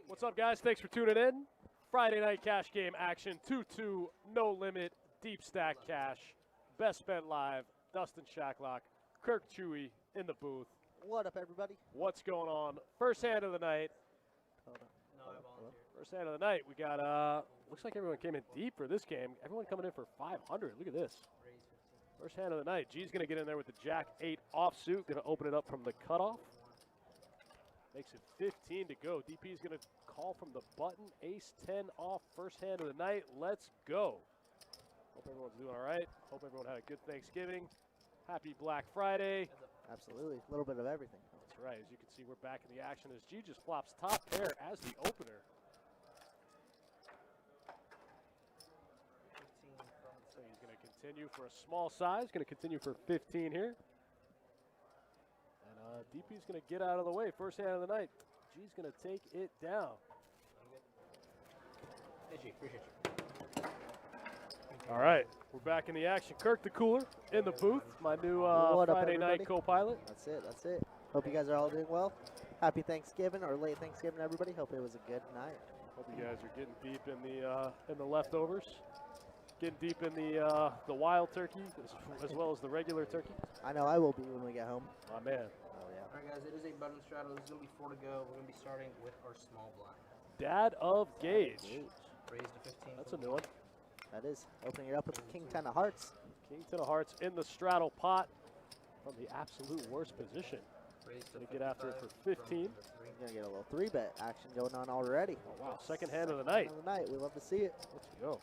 What's up, guys? Thanks for tuning in. Friday night cash game action, 2-2, no limit, deep stack cash, best bet live, Dustin Shacklock, Kirk Chewy in the booth. What up, everybody? What's going on? First hand of the night. First hand of the night, we got, looks like everyone came in deep for this game. Everyone coming in for 500. Look at this. First hand of the night. G's going to get in there with the Jack-8 offsuit. Going to open it up from the cutoff. Makes it 15 to go. DP is going to call from the button. Ace-10 off. First hand of the night. Let's go. Hope everyone's doing all right. Hope everyone had a good Thanksgiving. Happy Black Friday. Absolutely. A little bit of everything. That's right. As you can see, we're back in the action as G just flops top pair as the opener. So he's going to continue for a small size. Going to continue for 15 here. And DP's going to get out of the way. First hand of the night. G's going to take it down. Hey, G, appreciate you. All right, we're back in the action. Kirk the Cooler in the booth, my new Friday night co-pilot. That's it, that's it. Hope you guys are all doing well. Happy Thanksgiving or late Thanksgiving, everybody. Hope it was a good night. Hope you guys are getting deep in the leftovers, getting deep in the wild turkey as well as the regular turkey. I know I will be when we get home. My man. Oh yeah. All right, guys, it is a button straddle. This is going to be 4 to go. We're going to be starting with our small blind. Dad of Gage. Raised to 15. That's a new one. That is. Opening it up with the King 10 of Hearts. King 10 of Hearts in the straddle pot from the absolute worst position. Going to get after it for 15. You're going to get a little 3-bet action going on already. Oh, wow. Second hand of the night. Second hand of the night. We love to see it. Let's go.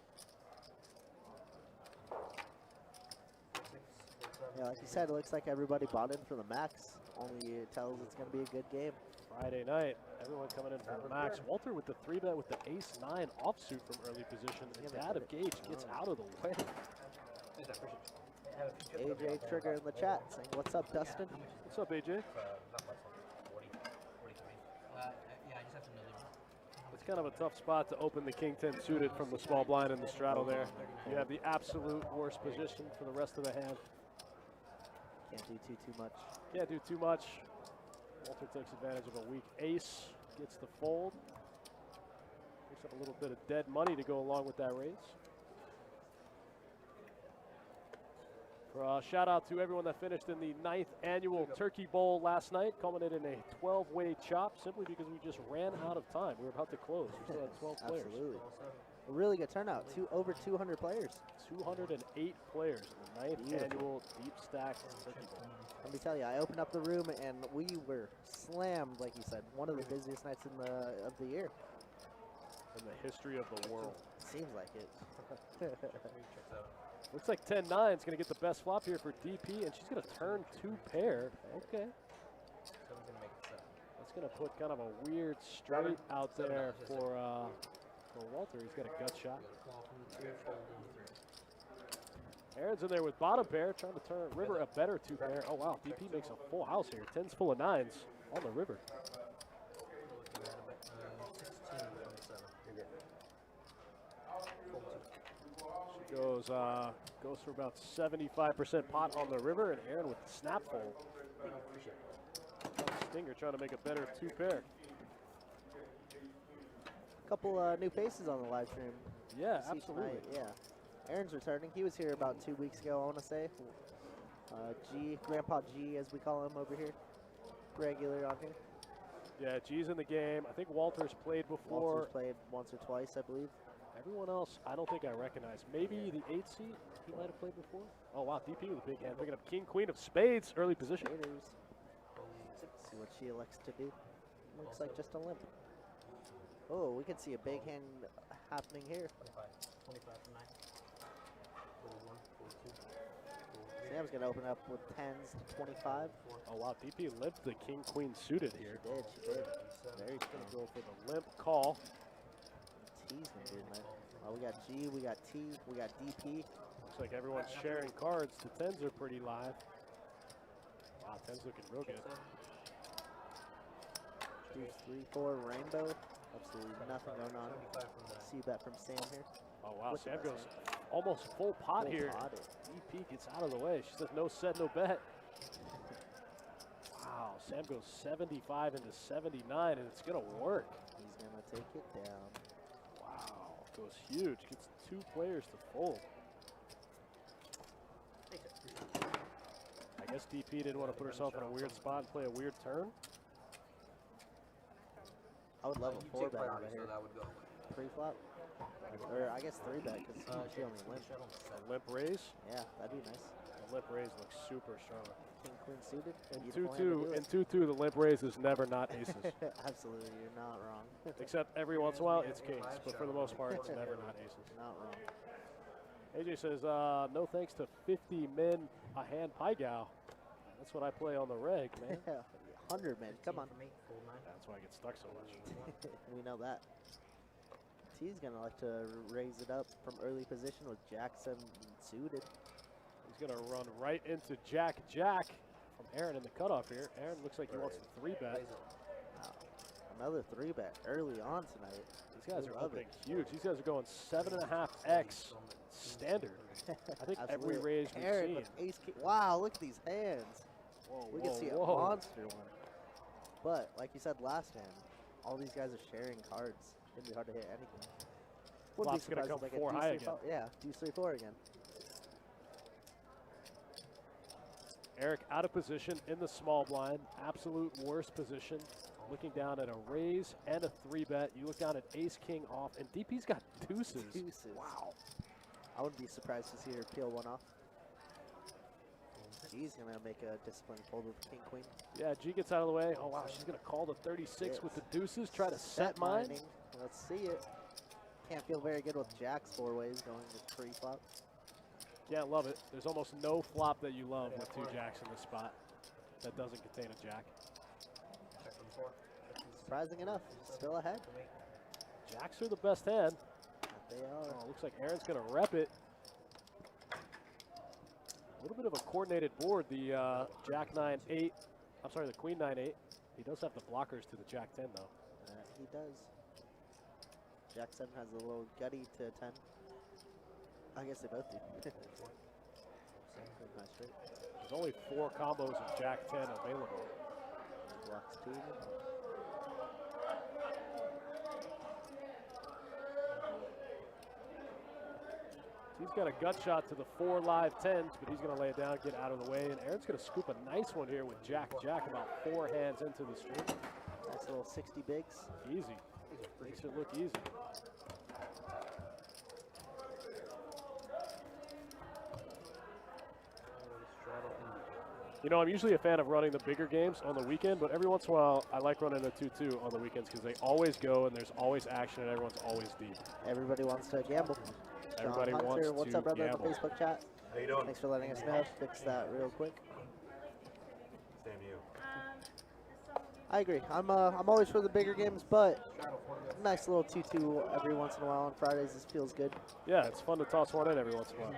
Yeah, like you said, it looks like everybody bought in for the max. Only it tells it's going to be a good game. Friday night, everyone coming in for the max. Walter with the 3-bet with the ace-9 offsuit from early position. And Dad of Gage gets out of the way. AJ Trigger in the chat saying, "What's up, Dustin?" What's up, AJ? Yeah, I just have to know It's kind of a tough spot to open the King 10 suited from the small blind in the straddle there. You have the absolute worst position for the rest of the hand. Can't do too much. Can't do too much. Walter takes advantage of a weak ace, gets the fold. Picks up a little bit of dead money to go along with that raise. Shout out to everyone that finished in the 9th annual Turkey Bowl last night, culminated in a 12-way chop simply because we just ran out of time. We were about to close. We still had 12 players. Absolutely. A really good turnout. Over 200 players. 208 players in the 9th annual Deep Stack Turkey Bowl. Let me tell you, I opened up the room and we were slammed, like you said. One of the busiest nights of the year. In the history of the world. Seems like it. Looks like 10-9 is going to get the best flop here for DP, and she's going to turn 2 pair. Okay. That's going to put kind of a weird straight out there for Walter. He's got a gut shot. Aaron's in there with bottom pair, trying to turn river a better 2 pair. Oh, wow. DP makes a full house here. 10's full of 9s on the river. She goes for about 75% pot on the river, and Aaron with the snap fold. Stinger trying to make a better 2 pair. Couple new faces on the live stream. Yeah, absolutely. Yeah. Aaron's returning. He was here about 2 weeks ago, I want to say. G, Grandpa G, as we call him over here. Regular on here. Yeah, G's in the game. I think Walter's played before. Walter's played once or twice, I believe. Everyone else, I don't think I recognize. Maybe the 8 seed he might have played before. Oh, wow, DP with a big hand. Picking up King, Queen of Spades, early position. See what she elects to do. Looks like just a limp. Oh, we can see a big hand happening here. 25 from 9. 41, 42. Sam's going to open up with 10s to 25. Oh, wow, DP limped the King, Queen suited here. She did. Very going to go for the limp call. T's going to do that. We got G, we got T, we got DP. Looks like everyone's sharing cards. The 10s are pretty live. Wow, 10's looking real good. 2, 3, 4, rainbow. Absolutely nothing going on. See bet from Sam here. Oh, wow, Sam goes almost full pot here. DP gets out of the way. She says no set, no bet. Wow, Sam goes 75 into 79, and it's going to work. He's going to take it down. Wow, goes huge. Gets 2 players to fold. I guess DP didn't want to put herself in a weird spot and play a weird turn. I would love a 4-bet out priority, of here. so that would go away. Pre-flop. Or I guess 3-bet because she only limp. A limp raise. Yeah, that'd be nice. The limp raise looks super strong. King, queen suited. In 2-2, the limp raise is never not aces. Absolutely, you're not wrong. Except every once in a while, it's kings. But for the most part, it's never not aces. Not wrong. AJ says, no thanks to 50 men a hand pie gow. That's what I play on the reg, man. 100 men, come on. That's why I get stuck so much. We know that. T's gonna like to raise it up from early position with Jack 7 suited. He's gonna run right into Jack from Aaron in the cutoff here. Aaron looks like he wants the 3-bet. Wow. Another 3-bet early on tonight. These guys are opening huge. These guys are going 7.5x standard. I think every raise we've Aaron seen. with ace king. Wow, look at these hands. Whoa, We can see a monster one. But like you said last hand, all these guys are sharing cards. It's gonna be hard to hit anything. Wouldn't be Flop's gonna surprised come if I get 4 deuce high three, again. Yeah, deuce 3-4 again. Eric out of position in the small blind. Absolute worst position. Looking down at a raise and a 3-bet. You look down at ace king off, and DP's got deuces. Wow. I wouldn't be surprised to see her peel one off. G's gonna make a disciplined fold with king queen. Yeah, G gets out of the way. Oh wow, she's gonna call the 36 with the deuces. Try to set mine. Minding. Let's see it. Can't feel very good with Jack's 4 ways going with pre-flop. Can't love it. There's almost no flop that you love with 2 jacks in this spot that doesn't contain a jack. Surprising enough, still ahead. Jacks are the best hand. They are. Oh, looks like Aaron's gonna rep it. A little bit of a coordinated board. The Jack 9-8. I'm sorry, the Queen 9-8. He does have the blockers to the Jack 10 though. He does. Jack 7 has a little gutty to 10. I guess they both do. Nice straight. There's only 4 combos of Jack 10 available. Blocks 2. He's got a gut shot to the 4 live 10s, but he's going to lay it down, get out of the way. And Aaron's going to scoop a nice one here with Jack about 4 hands into the stream. Nice little 60 bigs. Easy. Makes it look easy. You know, I'm usually a fan of running the bigger games on the weekend, but every once in a while, I like running a 2-2 on the weekends because they always go and there's always action and everyone's always deep. Everybody wants to gamble. Everybody John wants Hunter, what's to up, brother, gamble. in the Facebook chat? How you doing? Thanks for letting us know. Fix that real quick. Same to you. I agree. I'm always for the bigger games, but nice little 2-2 every once in a while on Fridays. This feels good. Yeah, it's fun to toss one in every once in a while.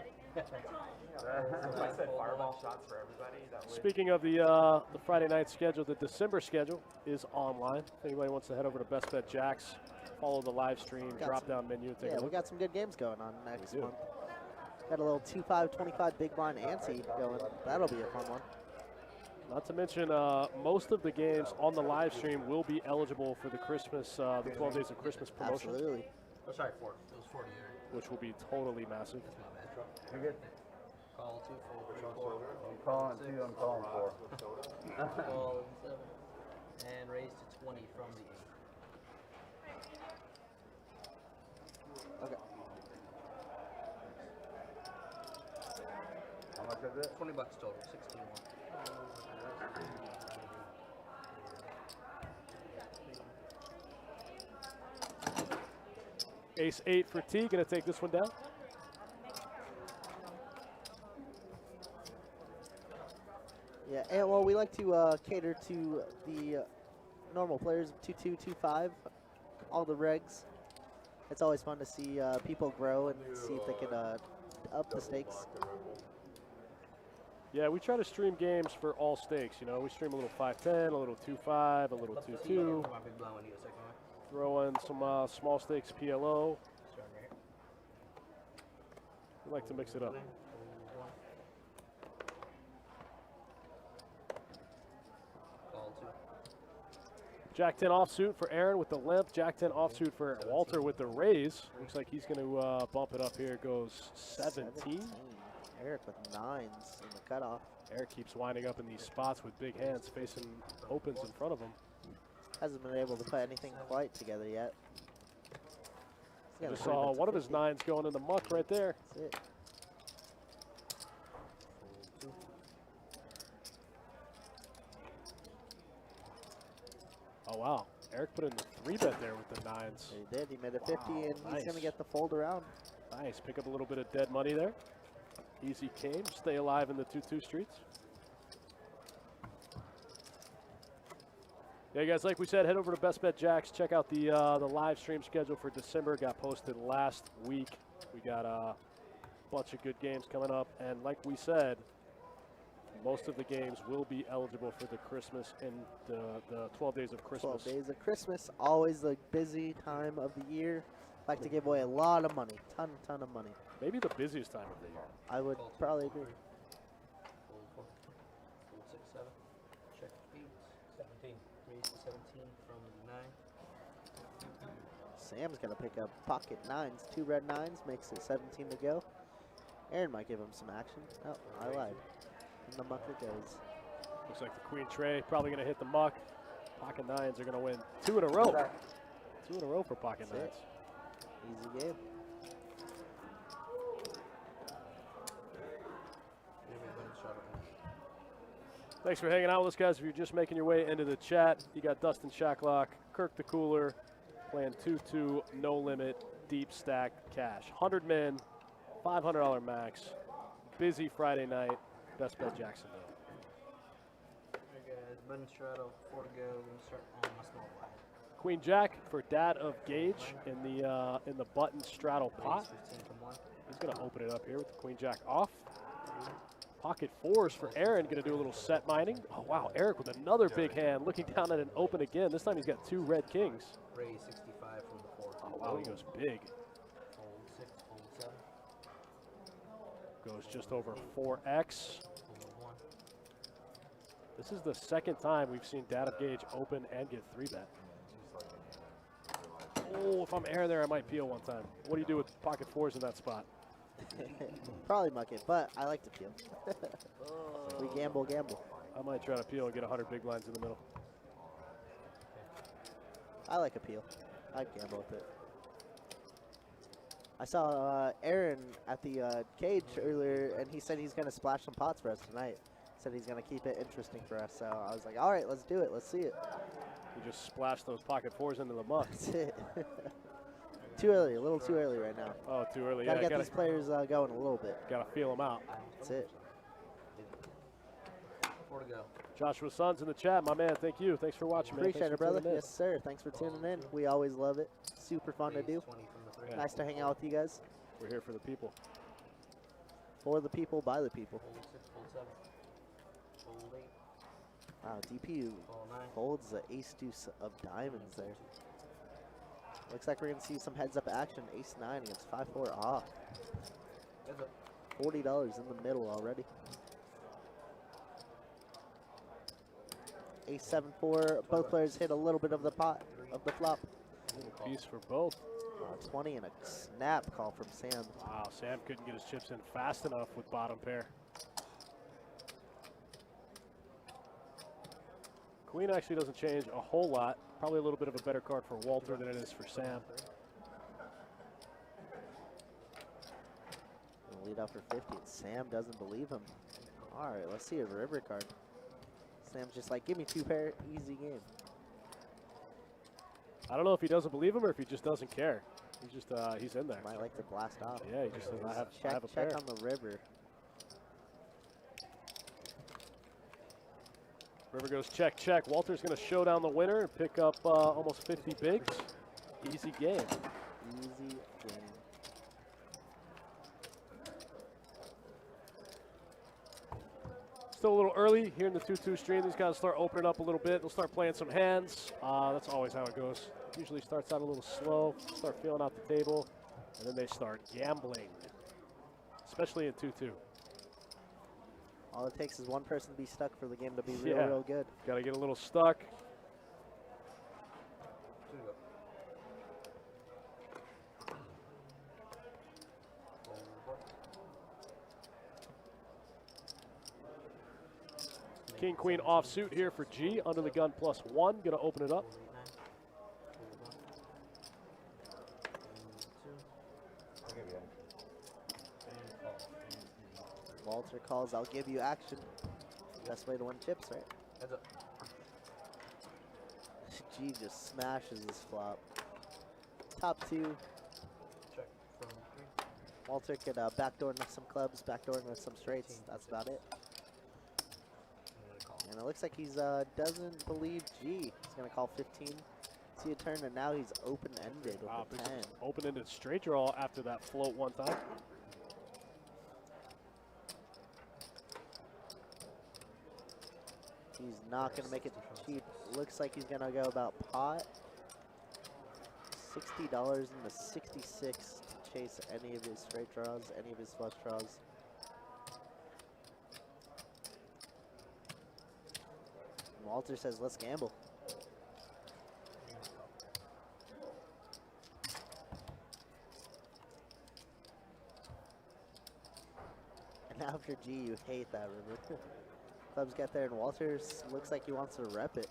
I said fireball shots for everybody. That way. Speaking of the Friday night schedule, the December schedule is online. If anybody wants to head over to Best Bet Jacks, follow the live stream, drop-down menu, and take a Yeah, we look. got some good games going on next We do. month. Got a little 2-5-25 big blind ante going. That'll be a fun one. Not to mention, most of the games on the live stream will be eligible for the Christmas, the 12 Days of Christmas promotion, Absolutely. Oh, sorry, 4. It was 40 there. which will be totally massive. My bad. Call 2 4. I'm calling 2, I'm calling 4. Call 7. And raise to 20 from the 8. Okay. How much is it? $20 total, 16-1. Ace 8 for T, gonna take this one down. Yeah, and well, we like to cater to the normal players, 2-2, 2-5, all the regs. It's always fun to see people grow and see if they can up the stakes. Yeah, we try to stream games for all stakes. You know, we stream a little 5-10, a little 2-5, a little 2-2. My big blind when you go second one. Throw in some small stakes PLO. Starting right here. We like to mix it up. Call 2. Jack 10 offsuit for Aaron with the limp. Jack 10 offsuit for Walter with the raise. Looks like he's going to bump it up here. Goes 17. Eric with 9s in the cutoff. Eric keeps winding up in these spots with big hands facing opens in front of him. Hasn't been able to put anything quite together yet. I just saw one of his 9s going in the muck right there. That's it. Oh, wow. Eric put in the 3-bet there with the 9s. He did. He made a 50, Wow, and nice. he's going to get the fold around. Nice. Pick up a little bit of dead money there. Easy game. Stay alive in the 2-2 streets. Yeah, guys, like we said, head over to Best Bet Jacks. Check out the live stream schedule for December. Got posted last week. We got a bunch of good games coming up. And like we said, most of the games will be eligible for the Christmas and the 12 days of Christmas. 12 days of Christmas, always a busy time of the year. Like to give away a lot of money, ton of money. Maybe the busiest time of the year. I would probably agree. Fold 4. Fold 6, 7. Check 8. 17. Raise to 17 from 9. Sam's going to pick up pocket 9s, 2 red 9s, makes it 17 to go. Aaron might give him some action. Oh, I lied. In the muck it goes. Looks like the Queen Tray probably going to hit the muck. Pocket 9s are going to win 2 in a row. 2 in a row for pocket 9s. Easy game. Thanks for hanging out with us, guys. If you're just making your way into the chat, you got Dustin Shacklock, Kirk the Cooler, playing 2-2, no limit, deep stack cash. 100 min, $500 max. Busy Friday night, Best Bet Jacksonville. Alright guys, button straddle, 4 to go. We're gonna start on my small blind. Queen Jack for Dad of Gage in the button straddle pot. Raise 15 from 1. He's going to open it up here with the Queen Jack off. Pocket 4s for Aaron, going to do a little set mining. Oh, wow, Eric with another big hand, looking down at an open again. This time he's got 2 red kings. Raise 65 from the 4. Oh, wow, he goes big. Fold 6, fold 7. Goes just over 4x. Fold 1. This is the second time we've seen Dad of Gage open and get 3-bet. Oh, if I'm Aaron there, I might peel one time. What do you do with pocket 4s in that spot? Probably muck it, but I like to peel. We gamble. I might try to peel and get 100 big blinds in the middle. I like a peel. I'd gamble with it. I saw Aaron at the cage earlier, and he said he's going to splash some pots for us tonight. Said he's going to keep it interesting for us. So I was like, all right, let's do it. Let's see it. You just splash those pocket 4s into the muck. That's it. Too early, a little too early right now. Oh, too early. Gotta Yeah, get these players going a little bit. gotta feel them out. That's it. 4 to go. Joshua Sons in the chat, my man. Thank you. Thanks for watching, man. Appreciate Thanks it, for brother. tuning in. Yes, sir. Thanks for tuning in. We always love it. Super fun to Raise do. 20 from the 3. Yeah. Nice to hang out with you guys. We're here for the people. For the people, by the people. Fold 6, fold 7. Fold 8. Wow, DPU Fold 9. holds the ace-deuce of diamonds there. Looks like we're going to see some heads-up action. Ace-9 against 5-4 off. Heads up. $40 in the middle already. Ace-7-4. Both players hit a little bit of the pot, of the flop. Little piece for both. 20 and a snap call from Sam. Wow, Sam couldn't get his chips in fast enough with bottom pair. Queen actually doesn't change a whole lot. Probably a little bit of a better card for Walter than it is for Sam. Lead out for 50, and Sam doesn't believe him. All right, let's see a river card. Sam's just like, give me 2 pair, easy game. I don't know if he doesn't believe him or if he just doesn't care. He's just, he's in there. Might like to blast off. Yeah, he just says, I have a check pair. on the river. River goes check, check. Walter's going to show down the winner and pick up almost 50 bigs. Easy game. Easy game. Still a little early here in the 2-2 stream. These guys start opening up a little bit. They'll start playing some hands. That's always how it goes. Usually starts out a little slow, start feeling out the table, and then they start gambling, especially in 2-2. All it takes is one person to be stuck for the game to be real good. Got to get a little stuck. King, queen offsuit here for G. Under the gun +1. Going to open it up. Walter calls, I'll give you action. Best way to win chips, right? Heads up. G just smashes this flop. Top 2. Check from 3. Walter could backdoor into some clubs, backdoor into some straights. That's about it. And it looks like he's doesn't believe G. He's gonna call 15. See a turn, and now he's open-ended with a 10. Open-ended straight draw after that float one time. He's not gonna make it cheap. Looks like he's gonna go about pot. $60 into 66 to chase any of his straight draws, any of his flush draws. Walter says, let's gamble. And after G, you hate that river. Clubs get there, and Walters looks like he wants to rep it.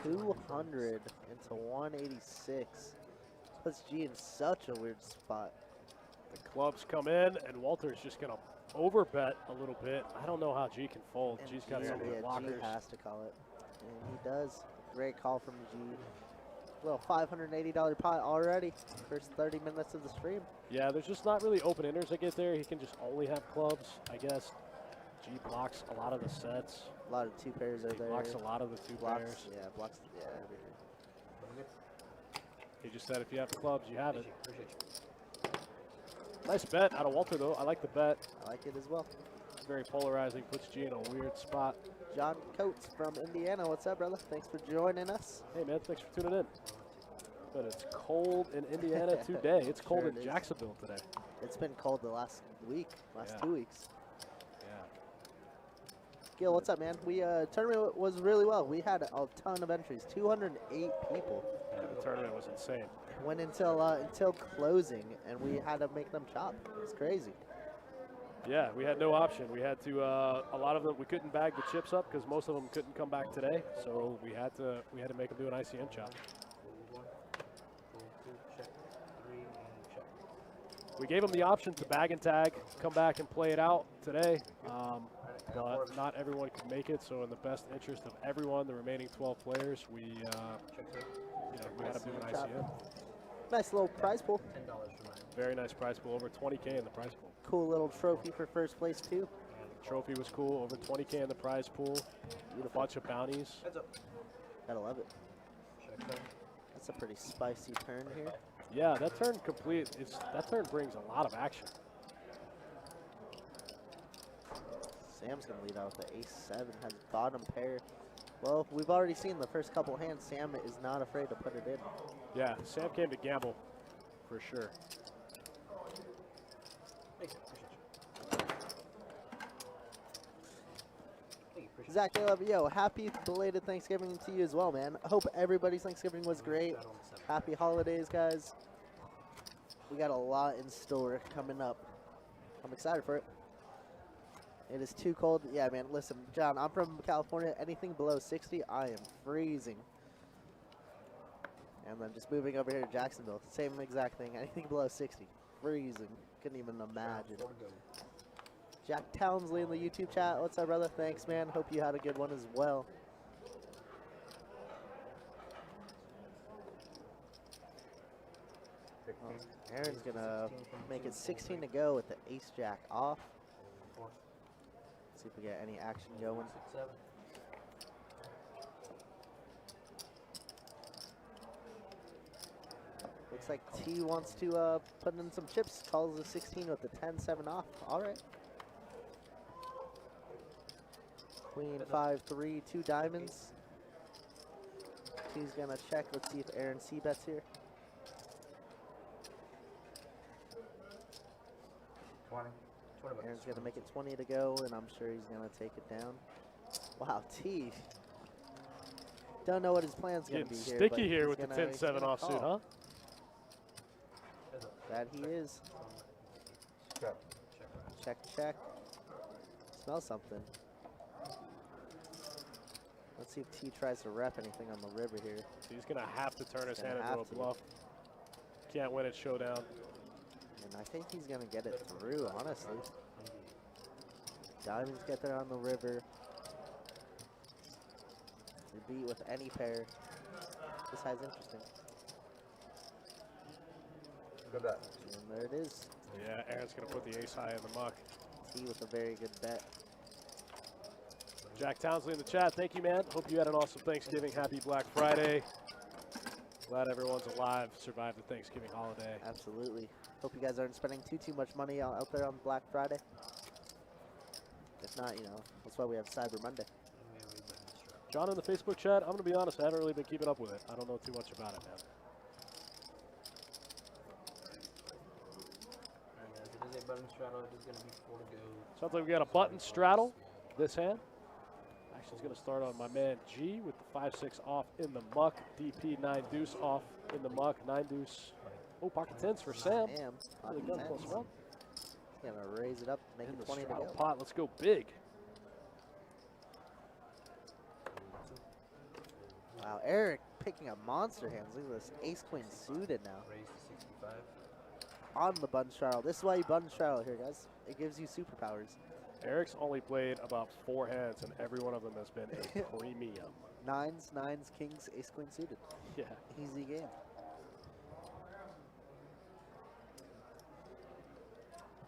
$200 into 186. Puts G in such a weird spot. The clubs come in, and Walter's just going to overbet a little bit. I don't know how G can fold. And G's got G, some good G blockers. has to call it. And he does. Great call from G. Little $580 pot already. First 30 minutes of the stream. Yeah, there's just not really open-enders that get there. He can just only have clubs, I guess. G blocks a lot of the sets. A lot of 2 pairs are He there. blocks a lot of the 2 blocks, pairs. yeah, blocks, yeah, everything. He just said if you have clubs, you have it. Appreciate you. Nice bet out of Walter, though. I like the bet. I like it as well. Very polarizing. Puts G in a weird spot. John Coates from Indiana. What's up, brother? Thanks for joining us. Hey, man. Thanks for tuning in. But it's cold in Indiana today. It's cold Sure in it is. Jacksonville today. It's been cold the last week, last Yeah. 2 weeks. Yeah. Gil, what's up, man? We tournament was really well. We had a ton of entries, 208 people. Yeah, the tournament was insane. Went until closing, and we had to make them chop. It's crazy. Yeah, we had no option. We had to. A lot of them we couldn't bag the chips up because most of them couldn't come back today. So we had to make them do an ICM chop. Fold 1, fold 2, check 3, and check. We gave them the option to bag and tag, come back and play it out today. But not everyone could make it. So in the best interest of everyone, the remaining 12 players, we Check 3. we had to do an ICM chop. ICM. Nice little prize pool. $10 for mine. Very nice prize pool, over 20K in the prize pool. Cool little trophy for first place, too. Trophy was cool, over 20K in the prize pool. A bunch of bounties. Heads up. Gotta love it. Check 7. That's a pretty spicy turn here. Yeah, that turn that turn brings a lot of action. Sam's gonna lead out with the ace-7, has bottom pair. Well, we've already seen the first couple hands. Sam is not afraid to put it in. Yeah, Sam came to gamble, for sure. Thank you. Appreciate you. Appreciate you. Zach, I love you. Yo, happy belated Thanksgiving to you as well, man. I hope everybody's Thanksgiving was great. That on the 7. Happy holidays, guys. We got a lot in store coming up. I'm excited for it. It is too cold. Yeah, man, listen, John, I'm from California. Anything below 60, I am freezing. And then just moving over here to Jacksonville, same exact thing. Anything below 60, freezing. Couldn't even imagine. 4 to go. Jack Townsley in the YouTube chat. What's up, brother? Thanks, man. Hope you had a good one as well. Aaron's gonna make it 16 to go with the ace jack off. 4, See if we get any action going. 6, 7. Looks like T wants to put in some chips. Calls the 16 with the 10-7 off. All right. Queen 5-3, 2 diamonds. T's gonna check. Let's see if Aaron C bets here. 20. 20 bucks. Aaron's gonna make it 20 to go, and I'm sure he's gonna take it down. Wow, T. Don't know what his plan's gonna Getting be here. sticky but here he's with the gonna- he's 10-7 gonna offsuit, call. huh? Heads up. That he is. Check, check. Smell something. Let's see if T tries to rep anything on the river here. He's going to have to turn his hand gonna into a have to. bluff. Can't win at showdown. And I think he's going to get it through, honestly. Diamonds get there on the river. You beat with any pair. This side's interesting. Good bet. And there it is. Yeah, Aaron's going to put the ace high in the muck. T with a very good bet. Jack Townsley in the chat, thank you, man. Hope you had an awesome Thanksgiving. Happy Black Friday. Glad everyone's alive, survived the Thanksgiving holiday. Absolutely. Hope you guys aren't spending too much money out there on Black Friday. If not, you know, that's why we have Cyber Monday. John in the Facebook chat, I'm going to be honest, I haven't really been keeping up with it. I don't know too much about it, man. It is a button straddle. It is going to be 4 to go. Sounds like we got a button straddle this hand. Action's going to start on my man G with the 5-6 off in the muck. DP 9 deuce off in the muck. 9 deuce. Oh, pocket tens for Sam. Really good, plus one. He's going to raise it up, make In it the 20 to straddle go. pot. Let's go big. Wow, Eric picking up monster hands. Look at this ace queen suited now. Raise to 65. On the button straddle. This is why you button straddle here, guys. It gives you superpowers. Eric's only played about 4 hands, and every one of them has been a premium. Nines, kings, ace queen suited. Yeah. Easy game.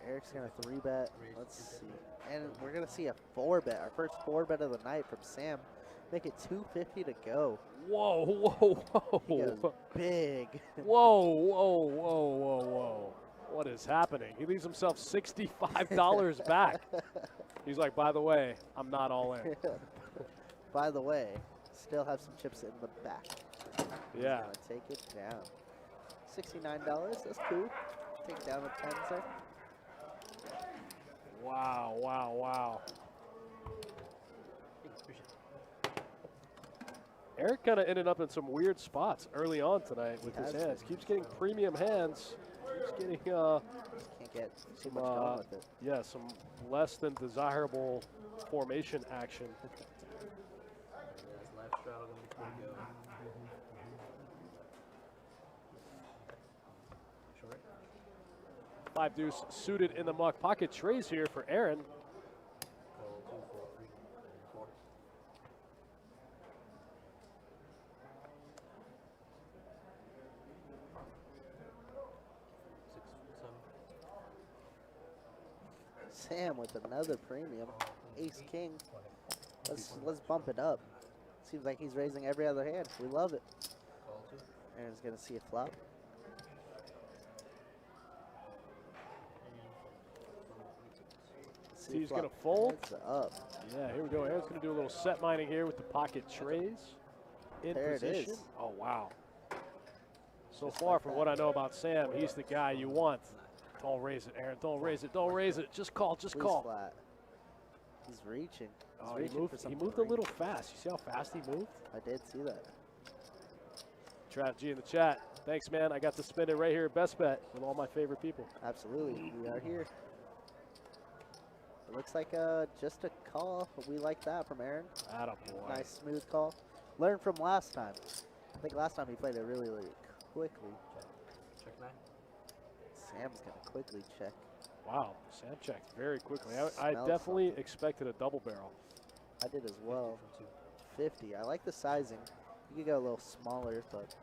Eric's going to 3-bet. Let's see. And we're going to see a 4-bet. Our first 4-bet of the night from Sam. Make it 250 to go. Whoa, whoa, He goes whoa. big. Whoa, whoa, whoa, whoa, whoa. What is happening? He leaves himself $65 back. He's like, by the way, I'm not all in. By the way, still have some chips in the back. Yeah. Gonna take it down. $69. That's cool. Take it down to 10, sir. Wow, wow, wow. Eric kind of ended up in some weird spots early on tonight with his hands. Keeps getting premium hands. Keeps getting Just can't get too much going with it. yeah, some less than desirable formation action. Left straddle going to be 4 to go. Short. 5 deuce suited in the muck. Pocket trays here for Aaron. Call 2, 4, 3, 4. 6, 7. Sam with another premium. Ace king. Let's bump it up. Seems like he's raising every other hand. We love it. Call 2. Aaron's gonna see a flop. See a He's gonna flop. fold. Heads up. Yeah, here we go. Aaron's going to do a little set mining here with the pocket trays. In There it position. is. Oh, wow. So Just far like from that. what I know about Sam, he's the guy you want. Don't raise it, Aaron. Don't raise it. Don't raise it. Just call. Just Please call. flat. He's reaching. He's Oh, reaching for he some moved a free. little fast. You see how fast he moved? I did see that. Trap G in the chat. Thanks, man. I got to spend it right here at Best Bet with all my favorite people. Absolutely. We are here. It looks like just a call. We like that from Aaron. Attaboy. Nice smooth call. Learn from last time. I think last time he played it really quickly. Check 9. Sam's gonna quickly check. Wow, Sam checked very quickly. I Smells definitely something. expected a double barrel. I did as well. From 2. 50. I like the sizing. You could go a little smaller, but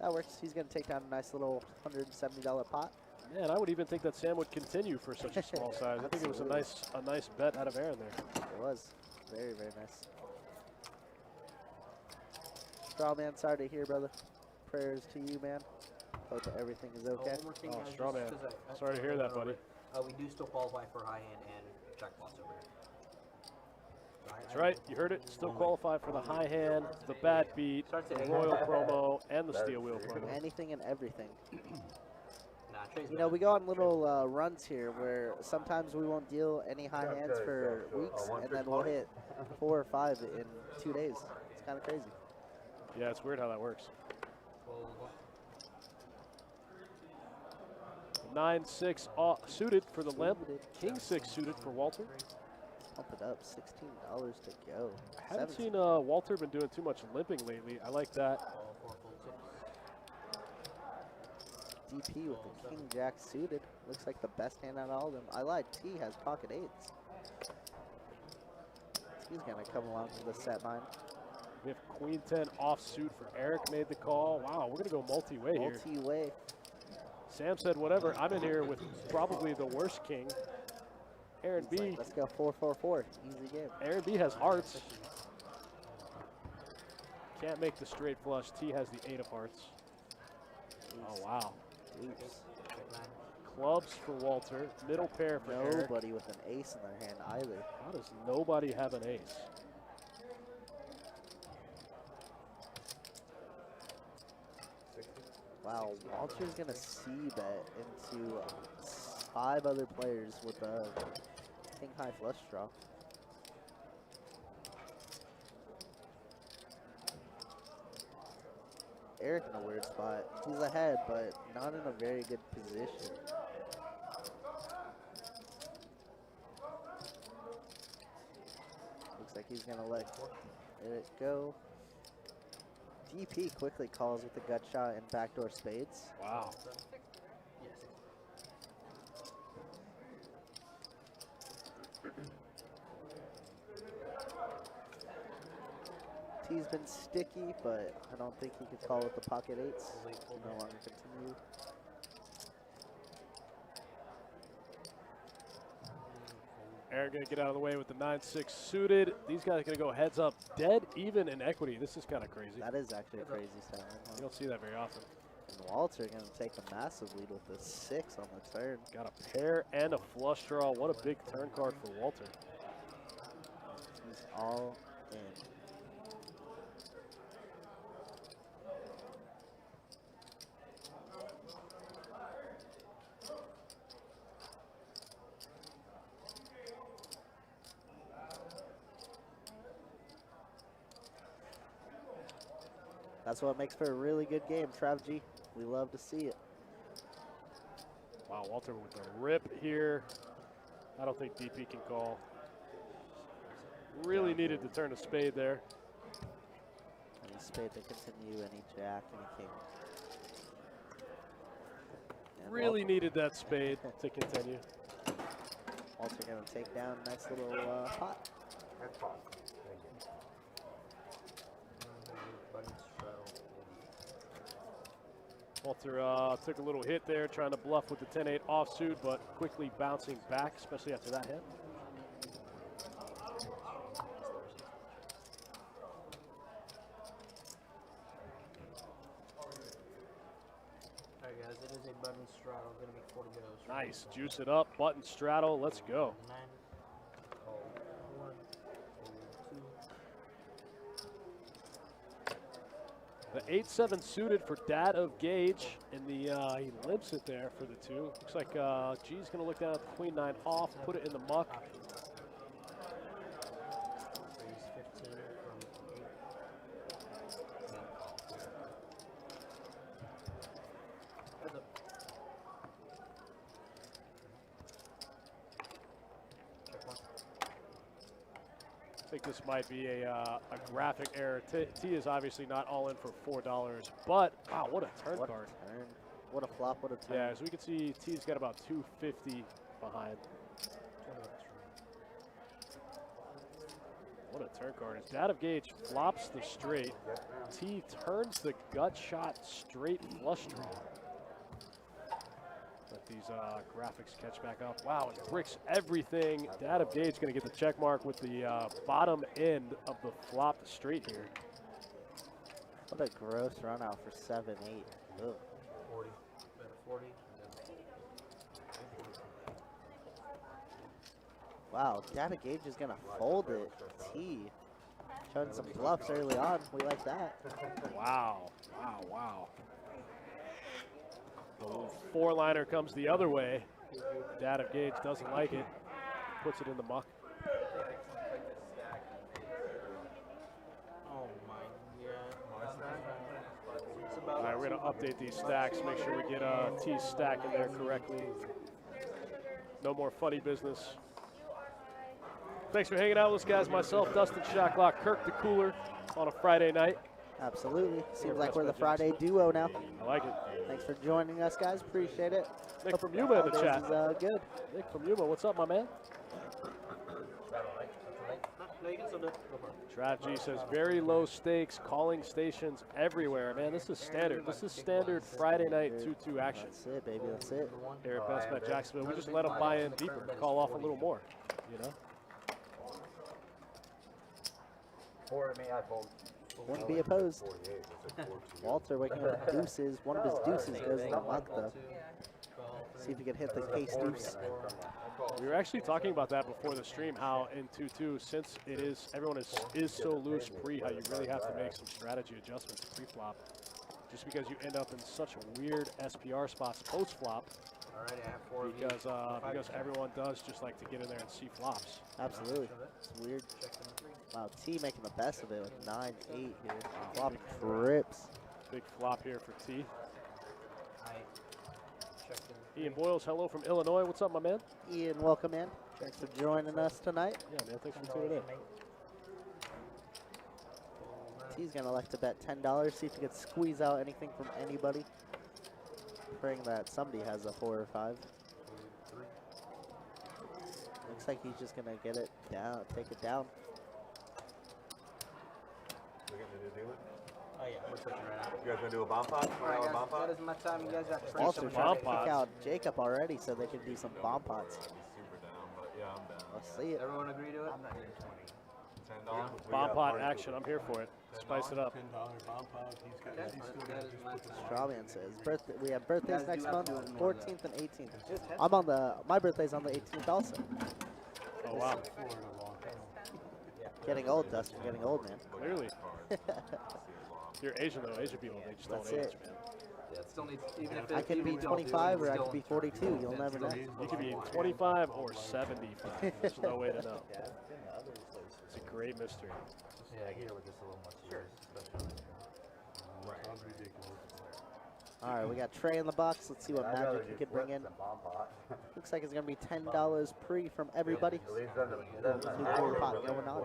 that works. He's gonna take down a nice little $170 pot. Man, I would even think that Sam would continue for such a small size. I think it was a nice bet out of Aaron there. It was very, very nice. Straw man, sorry to hear, brother. Prayers to you, man. Hope that everything is okay. One more thing, Oh, guys, straw just man. 'cause I Sorry to hear that, buddy. we do still qualify for high hand and jackpots over here. That's right. You heard it. Still qualify for the high hand, the bad beat, Starts the at 8. royal promo, and the steel wheel promo. Anything and everything. Nah, Trey's You know, bad. we go on little runs here where sometimes we won't deal any high hands for weeks, and then we'll hit 4 or 5 in 2 days. It's kind of crazy. Yeah, it's weird how that works. 12. 9-6 suited for the limp. King 6 suited for Walter. Pump it up, $16 to go. I haven't seen Walter been doing too much limping lately. I like that. All 4 full chips. DP with the King Jack suited. Looks like the best hand out of all of them. I lied, T has pocket 8s. He's gonna come along for the set mine. We have Queen 10 offsuit for Eric, made the call. Wow, we're gonna go multi-way here. Multi-way. Sam said whatever. I'm in here with probably the worst king. Aaron B. Like, let's go 4-4-4. Easy game. Aaron B has hearts. Can't make the straight flush. T has the 8 of hearts. Oh, wow. Deuce. Clubs for Walter. Middle pair for Eric. Nobody with an ace in their hand either. How does nobody have an ace? Wow, Walter's gonna c-bet into 5 other players with a king high flush draw. Eric in a weird spot. He's ahead, but not in a very good position. Looks like he's gonna let it go. DP quickly calls with the gut shot and backdoor spades. Wow. T's been sticky, but I don't think he could call with the pocket 8s. No longer continue. Eric gonna get out of the way with the 9-6 suited. These guys are gonna go heads up, dead even in equity. This is kind of crazy. That is actually a crazy sound. You don't see that very often. And Walter gonna take a massive lead with the 6 on the turn. Got a pair and a flush draw. What a big turn card for Walter. He's all in. That's what makes for a really good game, Trav G. We love to see it. Wow, Walter with a rip here. I don't think DP can call. Really needed to turn a spade there. Any spade to continue, any jack, any king. And Really needed that spade to continue. Walter gonna take down nice little pot. That's fine. Walter took a little hit there, trying to bluff with the 10-8 offsuit, but quickly bouncing back, especially after that hit. Alright guys, it is a button straddle, gonna be 40 goes. Nice, juice it up, button straddle, let's go. 9, 1, 2. The 8-7 suited for Dad of Gage, and the he limps it there for the 2. Looks like G's gonna look down at the Queen 9 off, put it in the muck. Raise 15 from 8. Heads up. Check 1. I think this might be a graphic error. T is obviously not all in for $4, but wow, what a turn What card. a turn. What a flop, what a turn. Yeah, as we can see, T's got about 250 behind. 20 bucks from What a turn card. As Dad of Gage flops the straight, T turns the gut shot straight flush draw. Let these graphics catch back up. Wow, it bricks everything. Dad of Gage going to get the check mark with the bottom end of the flopped straight here. What a gross run out for 7-8. Ugh. 40. Bet a 40. Wow, Data Gage is gonna fold it. T. Showing some bluffs early on. We like that. Wow, wow, wow. The 4-liner comes the other way. Dad of Gage doesn't like it. Puts it in the muck. Oh my god. It's about All right, we're going to update these stacks, make sure we get T's stack in there correctly. No more funny business. Thanks for hanging out with us, guys. Myself, Dustin Shacklock, Kirk the Cooler on a Friday night. Absolutely. Seems like we're the Friday duo now. I like it. Thanks for joining us, guys. Appreciate it. Nick from Yuma in the chat. Is, good. Nick from Yuma, what's up, my man? No, you can still do it. Go for it. Trav G says, very low stakes, calling stations everywhere. Man, this is standard. This is standard Friday night 2-2 action. That's it, baby. That's it. Here at Best Bet Jacksonville, we just let them buy in deeper, call off a little more, you know? For me, I fold. Wouldn't be opposed. Walter waking up with deuces. One of his deuces goes in the muck, though. See if he can hit the case deuce. We were actually talking about that before the stream, how in 2-2, since it is, everyone is so loose pre, how you really have to make some strategy adjustments pre-flop. Just because you end up in such weird SPR spots post-flop. Alright, I have 4 of these. Because everyone does just like to get in there and see flops. Absolutely. It's weird. Wow, T making the best of it with 9-8 here. Flop trips. Big flop here for T. I checked in. Ian Boyles, hello from Illinois. What's up, my man? Ian, welcome in. Thanks for joining us tonight. Yeah, man, thanks for tuning in. T's going to like to bet $10, see if he can squeeze out anything from anybody. Praying that somebody has a 4 or 5. Looks like he's just going to get it down, take it down. Oh yeah, we're switching right now. You guys gonna do a bomb pot? Alright Bomb guys, pot? that is my time. You guys got to Also some trying to bomb kick pots. out Jacob already so they can do some bomb pots. Super down, but yeah, I'm down. Let's see it. Everyone agree to it? $10. Bomb pot action, I'm here for it. Spice it up. $10 bomb pot. That is my time. Strawman says, birthday, we have birthdays next month, 14th and 18th. I'm on the, my birthday's on the 18th also. Oh, wow. Getting old, Dustin, getting old, man. Clearly. You're Asian, though. Asian people, they just don't That's age, it. man. Yeah, it still needs, even if I it- could even be if we don't do it, 25 or I still could be 42. You'll never know. You could be 25 or 75. There's no way to know. It's a great mystery. Yeah, here with this a little much. Sure. All right, we got Trey in the box. Let's see what magic he can bring in. Looks like it's going to be $10 pre from everybody. New quarter pot going on.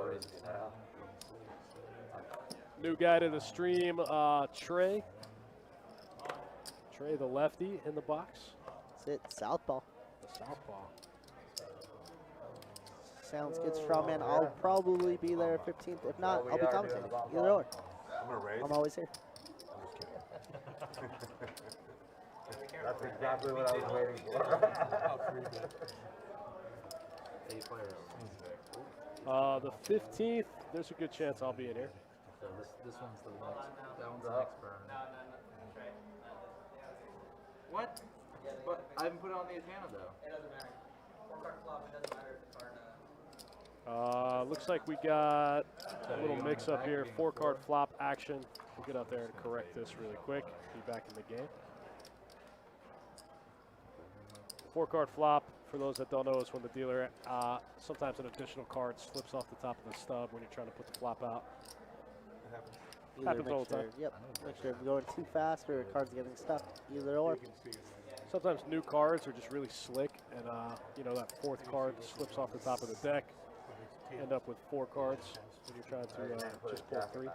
New guy to the stream, Trey. Trey, the lefty in the box. That's it, Southpaw. The southpaw. Sounds good, Strawman. I'll probably be there 15th. If not, I'll be commentating. Either or. I'm gonna raise. I'm always here. That's exactly what I was waiting for. 8 players. The 15th, there's a good chance I'll be in here. So this one's the next. That one's the next burn. What? But I haven't put it on the Atana though. It doesn't matter. 4 card flop, it doesn't matter if the card. Looks like we got a little mix up here. 4-card flop action. We'll get out there and correct this really quick. Be back in the game. 4-card flop, for those that don't know, is when the dealer, sometimes an additional card slips off the top of the stub when you're trying to put the flop out. Either Happens all make the sure, time. yep, make sure if you're going too fast or a card's getting stuck. Either or. Sometimes new cards are just really slick, and you know, that 4th card slips off the top of the deck. End up with 4 cards when you're trying to just pull 3.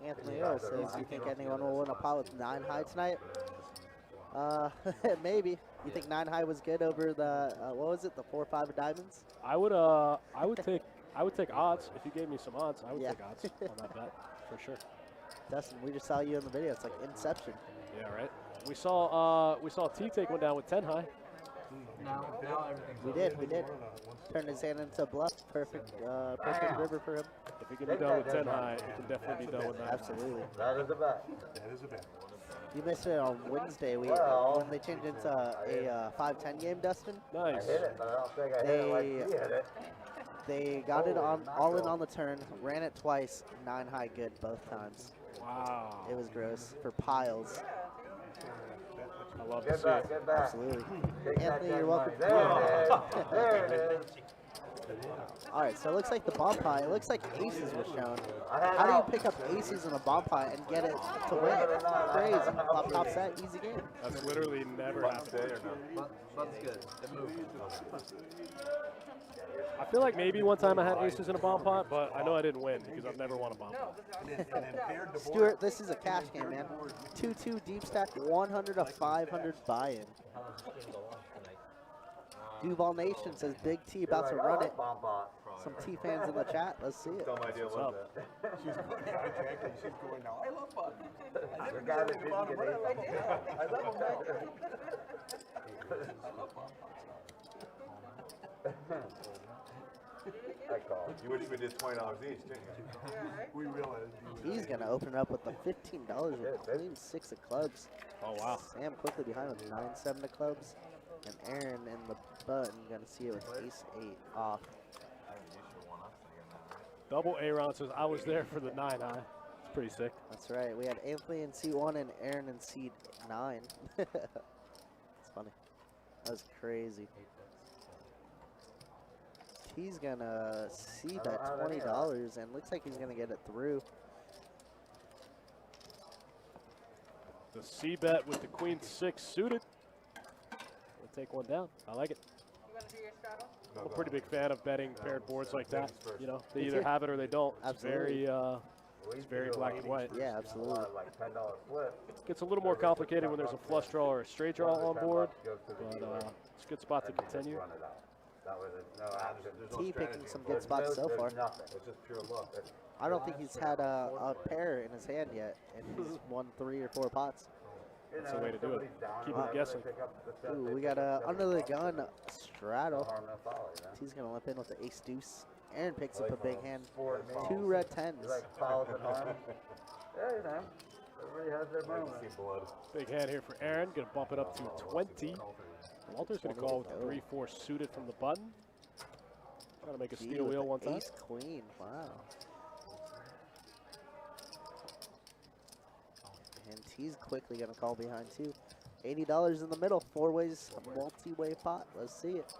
Anthony Earl says, do you think anyone will win a pot with 9 high tonight? Maybe. You think 9 high was good over the, what was it, the 4 or 5 of diamonds? I would take odds. If you gave me some odds, I would take odds on that bet for sure. Dustin, we just saw you in the video. It's like Inception. Yeah, right. We saw T take one down with 10 high. Now everything's We did. Turned his hand into a bluff. Perfect river for him. If he can be done with 10 high, he can definitely be done with 9. Absolutely. That is a bet. That is a bet. You missed it on Wednesday. When they changed into a 5-10 game, Dustin. Nice. Hit it, but I don't think I hit it like he hit it. They got it on all in on the turn, ran it twice, 9 high good both times. Wow. It was gross for piles. I love to Get see it. back, get back. Absolutely. Take that Anthony, 10 you're welcome. money. There it is. There it is. All right, so it looks like the bomb pot, it looks like aces was shown. How do you pick up aces in a bomb pot and get it to win? Crazy. Flop top set, easy game. That's literally never happened here. Button's good. Good move. I feel like maybe one time I had aces in a bomb pot, but I know I didn't win because I've never won a bomb pot. Stuart, this is a cash game, man. 2-2 deep stack, 100 to 500 buy-in. How long does this game go on tonight? Duval Nation says Big T about to run it. Some T fans in the chat. Let's see it. Dumb idea, What's was up? that? She's going, yeah, exactly. She's going now. I love fun. I never The guy knew that anything about didn't him, get but I aces. love him. I love him now. I love fun. I call. You wish we did $20 each, didn't you? We realized He's going to open up with the $15 with queen 6 of clubs. Oh, wow. Sam quickly behind with 9-7 of clubs. And Aaron in the button going to see it with ace 8 off. Double Aaron says, I was there for the 9 high. It's pretty sick. That's right. We had Anthony in seat 1 and Aaron in seat 9. It's funny. That was crazy. He's going to see that $20 and looks like he's going to get it through. The C bet with the queen 6 suited. We'll take one down. I like it. You want to do your straddle? I'm a pretty big fan of betting paired boards like that. You know, they Me either too. have it or they don't. It's Absolutely. very black and white. Yeah, absolutely. Like $10 flip. Gets a little more complicated when there's a flush draw or a straight draw on board, but it's a good spot to continue. That way there's no action. There's no T strategy picking some involved. good spots so There's far. nothing. It's just pure luck. I don't think he's had a pair in his hand yet, and he's won 3 or 4 pots. That's the way to do it. Keep him guessing. Ooh, we got a under the gun straddle. He's gonna limp in with the ace deuce. Aaron picks up a big hand. 2 red 10s. Yeah, you know. Everybody has their moment. Big hand here for Aaron. Gonna bump it up to 20. Walter's gonna call with the 3-4 suited from the button. Trying to make a Gee, steel with wheel the one time. ace queen. Wow. And T's quickly gonna call behind too. $80 in the middle. 4 ways, a multi-way pot. Let's see it.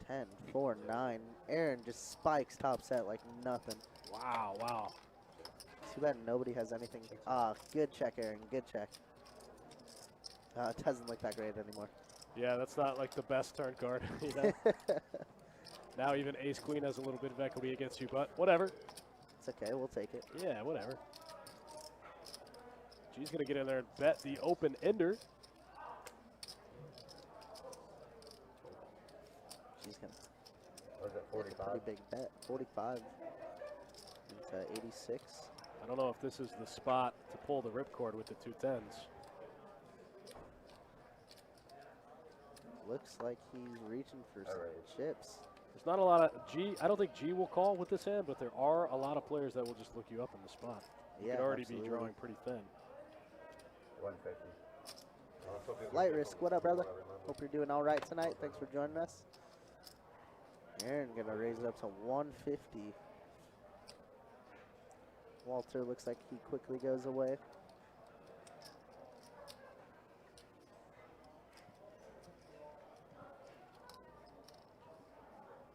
10, 4, 9. Aaron just spikes top set like nothing. Wow, wow. Too bad nobody has anything. Ah, good check, Aaron. Good check. It doesn't look that great anymore. Yeah, that's not like the best turn card. You know? Now even ace queen has a little bit of equity against you, but whatever. It's okay. We'll take it. Yeah, whatever. G's gonna get in there and bet the open ender. She's gonna. Was it That's a pretty big bet. 45 into 86. I don't know if this is the spot to pull the ripcord with the 2 10s. Looks like he's reaching for some chips. There's not a lot of G. I don't think G will call with this hand, but there are a lot of players that will just look you up in the spot. You Yeah, could already absolutely. be drawing pretty thin. 150. Light risk. What up, brother? Hope you're doing all right tonight. Thanks for joining us. Aaron gonna raise it up to 150. Walter looks like he quickly goes away.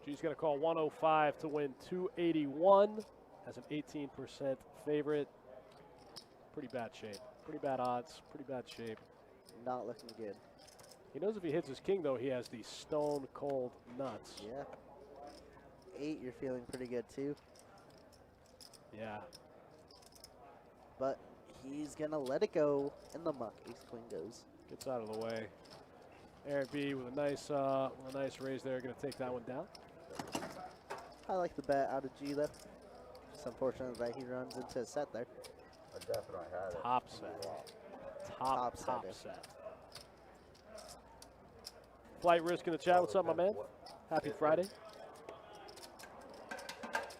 G's going to call 105 to win 281 as an 18% favorite. Pretty bad shape. Pretty bad odds. Pretty bad shape. Not looking good. He knows if he hits his king, though, he has the stone cold nuts. Yeah. 8, you're feeling pretty good too. Yeah. But he's gonna let it go in the muck. Ace queen goes. Gets out of the way. Aaron B with a nice raise there. Going to take that one down. I like the bet out of G though. Just unfortunate that he runs into a set there. I definitely had it. Top set. Top set. Flight risk in the chat. What's up, my man? Happy Friday.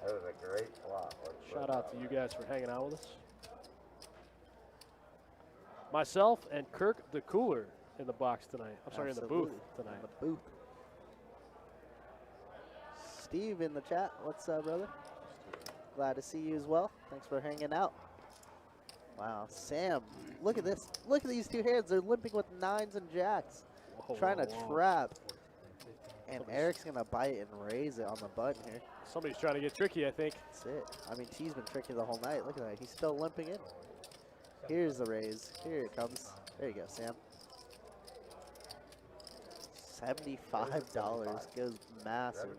That was a great flop. Shout out to you guys for hanging out with us. Myself and Kirk the Cooler in the box tonight. I'm sorry, in the booth tonight. In the booth. Steve in the chat. What's up, brother? Glad to see you as well. Thanks for hanging out. Wow, Sam, look at this. Look at these 2 hands. They're limping with 9s and jacks. Whoa, Trying to whoa, whoa. trap. And Eric's going to bite and raise it on the button here. Somebody's trying to get tricky, I think. That's it. I mean, T's been tricky the whole night. Look at that. He's still limping in. Here's the raise. Here it comes. There you go, Sam. $75 goes massive.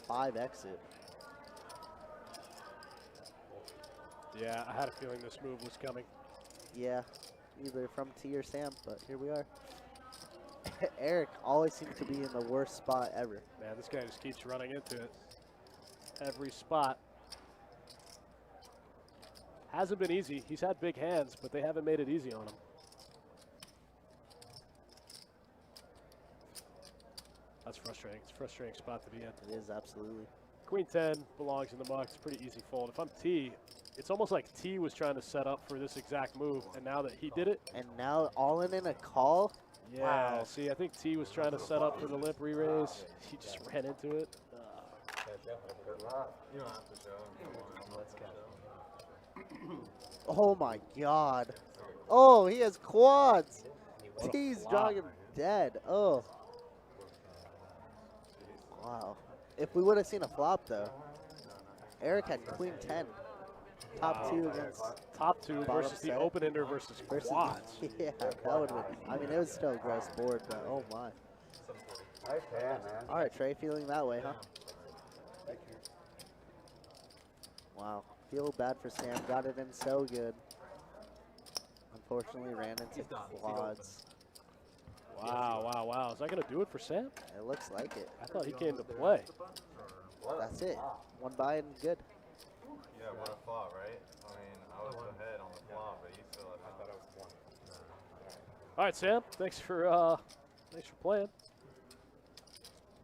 5 exit. Yeah, I had a feeling this move was coming. Yeah, either from T or Sam, but here we are. Eric always seems to be in the worst spot ever. Man, this guy just keeps running into it. Every spot. Hasn't been easy. He's had big hands, but they haven't made it easy on him. That's frustrating. It's a frustrating spot to be in. It is, absolutely. Queen 10 belongs in the box. It's a pretty easy fold. If I'm T, it's almost like T was trying to set up for this exact move, and now that he did it. And now all in a call? Yeah, Wow. see, I think T was trying to set up for the limp re-raise. He just ran into it. Good luck. You don't have to show him. Let's go. Oh my god. Oh, he has quads. What a T's flop. drawing him dead. Oh. Wow. If we would have seen a flop, though. Eric had Queen 10. Top 2 against Top 2 bottom versus the set. open-ender versus quads. Yeah, that would have been. I mean, it was still a gross board, but oh my. Nice hand, man. All right, Trey, feeling that way, huh? Wow. Feel bad for Sam. Got it in so good. Unfortunately, ran into quads. Wow, wow, wow. Is that going to do it for Sam? It looks like it. I thought he came to play. That's it. One buy and good. Yeah, what a flop, right? I mean, I was ahead on the flop, but you still, I thought it was one. All right, Sam. Thanks for playing.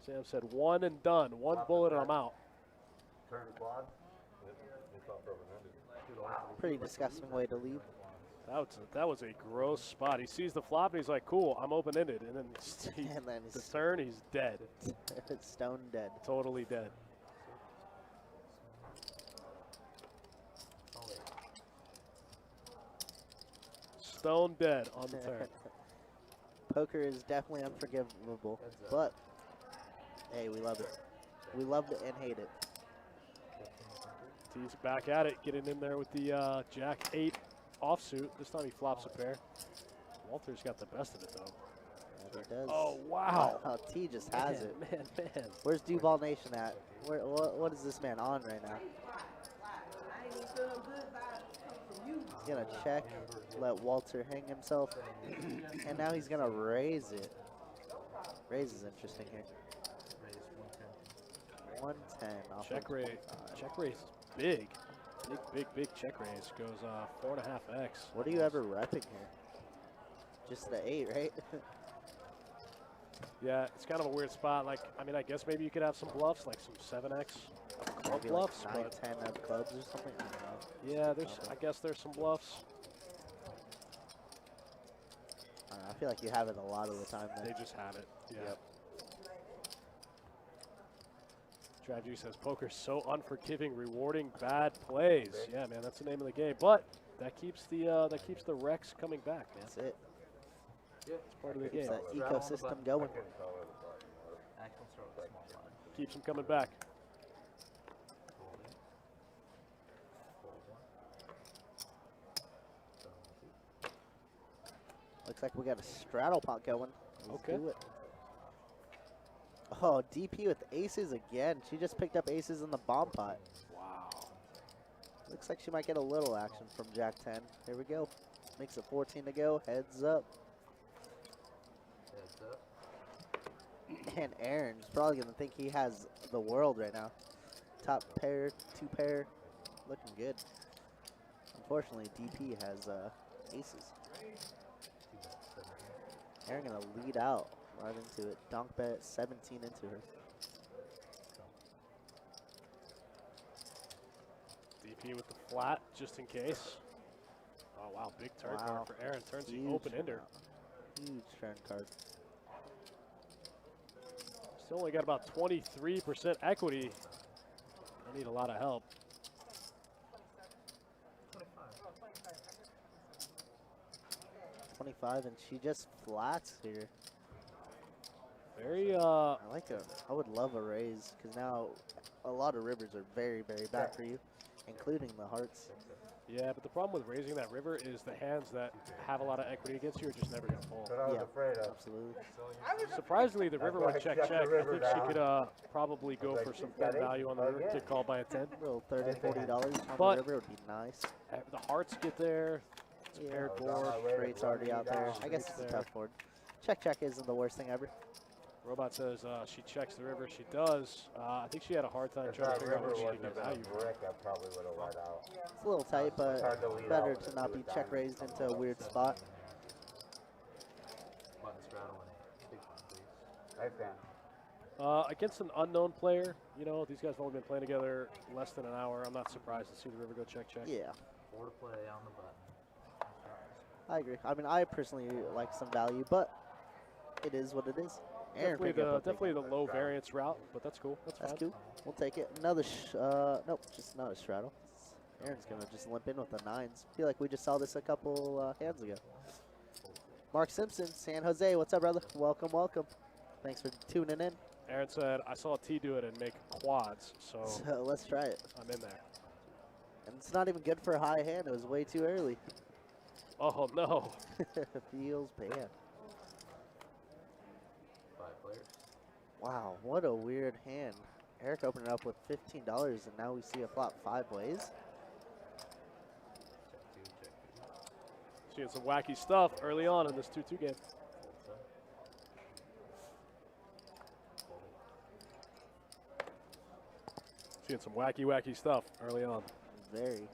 Sam said one and done. One bullet and I'm out. Turn quad. Pretty disgusting way to leave. That was a gross spot. He sees the flop and he's like, cool, I'm open-ended. And then And then the turn, he's dead. it's stone dead. Totally dead. Stone dead on the turn. Poker is definitely unforgivable, but hey, we love it. We love it and hate it. T's back at it, getting in there with the Jack 8 offsuit. This time he flops a pair. Walter's got the best of it, though. Yeah, he does. Oh, wow. Wow, T just has it. Man. Where's Duval Nation at? What is this man on right now? He's going to check, let Walter hang himself, and now he's going to raise it. Raise is interesting here. 110. Off Check of raise. 25. Check raise is big. Big check raise. Goes 4.5x. What are you ever repping here? Just the 8, right? Yeah, it's kind of a weird spot. Like, I mean, I guess maybe you could have some bluffs, like some 7x club Maybe bluffs. like 9, But 10 of clubs or something. I don't know. yeah, I guess there's some bluffs. I don't know, I feel like you have it a lot of the time. They Then. just have it. Yeah. Yep. Tragedy says poker's so unforgiving, rewarding bad plays. Yeah, man, that's the name of the game. But that keeps the Rex coming back, man. That's it. It's part of the Keeps game. that ecosystem going. Keeps them coming back. Looks like we got a straddle pot going. Let's Okay. do it. Oh, DP with aces again. She just picked up aces in the bomb pot. Wow. Looks like she might get a little action from Jack 10. Here we go. Makes it 14 to go. Heads up. Heads up. And Aaron's probably going to think he has the world right now. Top pair, 2 pair. Looking good. Unfortunately, DP has aces. Aaron going to lead out right into it. Donk bet 17 into her. DP with the flat, just in case. Oh, wow, big turn Wow. card for Aaron. Turns the Huge, open-ender. Huge turn card. Still only got about 23% equity. I need a lot of help. 25, and she just flats here. Very, I like a. I would love a raise because now a lot of rivers are very, very bad for you, including the hearts. yeah, but the problem with raising that river is the hands that have a lot of equity against you are just never going to fold. What I was Yeah. afraid of. Absolutely. Surprisingly, the river why went I check, shut the check. I river think she down. could probably go like, for some she's got bet value on the river, again. get called by a 10. A little $30, $40 on But- the river would be nice. The hearts get there. It's a Yeah. paired I was on board. my way to Rate's already out there. I guess Rate's it's a there. tough board. Check isn't the worst thing ever. Robot says she checks the river. She does. I think she had a hard time If trying to that figure out river what she wasn't could get a value for. brick, I probably would have let out. It's a little tight, but hard to lead better out to when not it's be two check diamonds. raised into a weird spot. Button straddle and big one, please. I can. Against an unknown player, you know, these guys have only been playing together less than an hour. I'm not surprised to see the river go check, check. Yeah, 4 to play on the button. I agree. I mean, I personally like some value, but it is what it is. Aaron picked up a big Definitely one. the low variance route, but that's cool. That's That's fine. cool. We'll take it. Another, nope, just not a straddle. Aaron's going to just limp in with the 9s. I feel like we just saw this a couple hands ago. Mark Simpson, San Jose. What's up, brother? Welcome, welcome. Thanks for tuning in. Aaron said, I saw T do it and make quads, so So let's try it. I'm in there. And it's not even good for a high hand. It was way too early. Oh, no. Feels bad. 5 players. Wow, what a weird hand. Eric opened it up with $15, and now we see a flop 5 ways. Check 2, check 3. Seeing some wacky stuff early on in this 2-2 game. Seeing some wacky stuff early on. Very.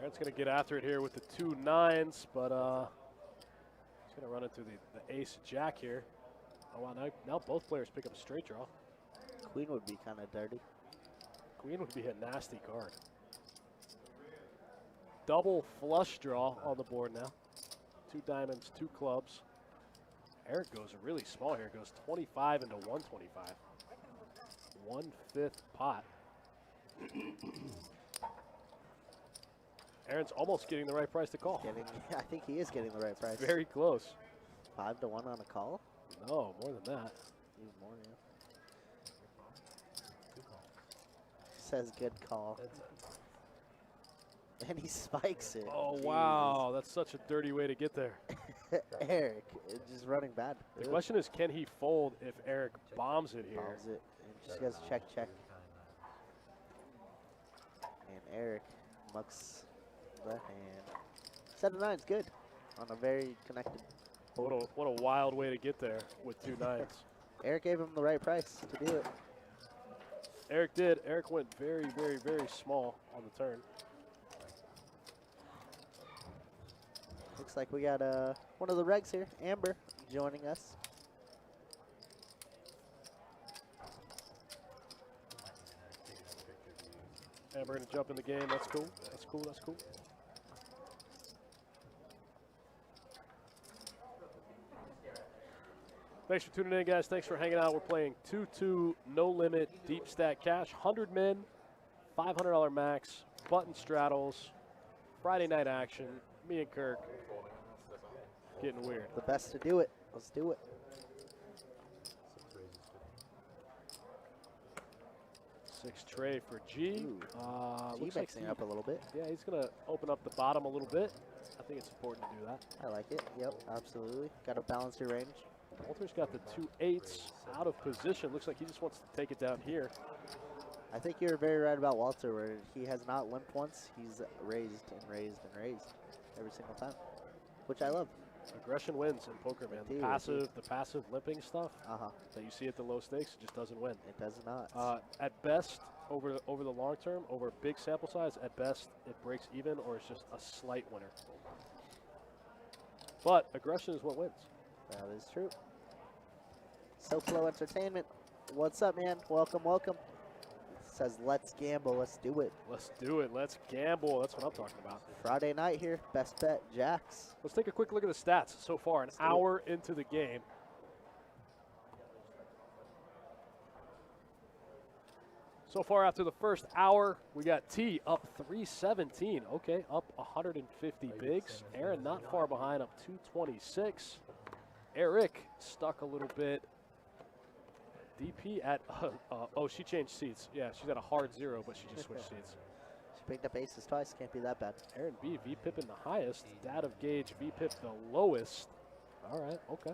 Aaron's going to get after it here with the 2 9s, but he's going to run into the ace jack here. Oh, wow, now both players pick up a straight draw. Queen would be kind of dirty. Queen would be a nasty card. Double flush draw on the board now. 2 diamonds, 2 clubs. Eric goes really small here. Goes 25 into 125. 1/5 pot. Aaron's almost getting the right price to call. I think he is getting the right price. Very close. 5 to 1 on a call? No, more than that. Even more, yeah. Says good call. And he spikes it. Oh, Jeez. wow. That's such a dirty way to get there. Eric, it's just running bad. The question is, can he fold if Eric bombs it here? Bombs it. And just goes check, check. And Eric mucks the hand. Set of 9's good on a very connected. What a wild way to get there with 2 9s. Eric gave him the right price to do it. Eric did. Eric went very small on the turn. Looks like we got one of the regs here, Amber, joining us. And we're going to jump in the game. That's cool. That's cool. That's cool. Thanks for tuning in, guys. Thanks for hanging out. We're playing 2-2, no limit, deep stack cash, 100 min, $500 max, button straddles, Friday night action. Me and Kirk getting weird. The best to do it. Let's do it. 6 raises 6 tray for G. Ooh. G Looks like mixing up a little bit. Yeah, he's going to open up the bottom a little bit. I think it's important to do that. I like it. Yep, absolutely. Got to balance your range. Walter's got the 2 8s out of position. Looks like he just wants to take it down here. I think you're very right about Walter, where he has not limped once. He's raised and raised and raised every single time, which I love. Aggression wins in poker, man. Indeed, The passive limping stuff that you see at the low stakes, it just doesn't win. It does not. At best, over the long term, over a big sample size, at best it breaks even or it's just a slight winner. But aggression is what wins. That is true. SoFlo Entertainment. What's up, man? Welcome, welcome. Says, let's gamble. Let's do it. Let's do it. Let's gamble. That's what I'm talking about. Friday night here. Best bet, Jacks. Let's take a quick look at the stats so far. An hour into the game. So far after the first hour, we got T up 317. Okay, up 150 bigs. Aaron not far behind, up 226. Eric stuck a little bit. DP at, oh, she changed seats. Yeah, she's at a hard 0, but she just switched seats. She picked up aces twice. Can't be that bad. Aaron B, VPIP in the highest. Dad of Gage, VPIP the lowest. All right, okay.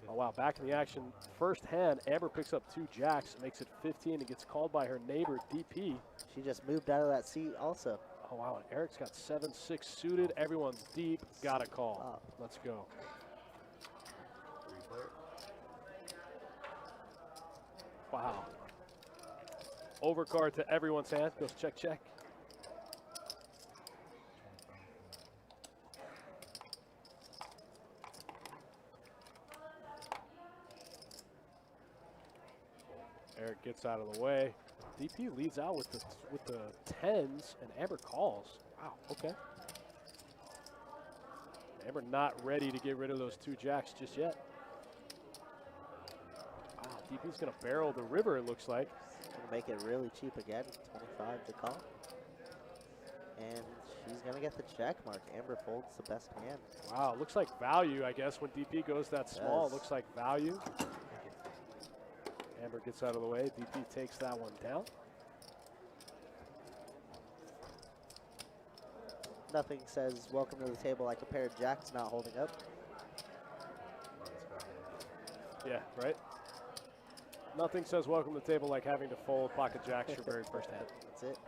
Oh, wow, back in the action. First hand, Amber picks up 2 jacks, makes it 15, and gets called by her neighbor, DP. She just moved out of that seat also. Oh, wow, and Eric's got 7-6 suited. Everyone's deep. Got a call. Oh. Let's go. 3-player. Wow. Overcard to everyone's hand. Goes check, check. Eric gets out of the way. DP leads out with the 10s, and Amber calls. Wow, okay. Amber not ready to get rid of those 2 jacks just yet. Wow, DP's gonna barrel the river, it looks like. Gonna make it really cheap again. 25 to call. And she's gonna get the check mark. Amber folds the best hand. Wow, looks like value, I guess, when DP goes that small. Yes. It looks like value. Amber gets out of the way. DP takes that one down. Nothing says welcome to the table like a pair of jacks not holding up. Yeah, right? Nothing says welcome to the table like having to fold pocket jacks your very first hand. That's it.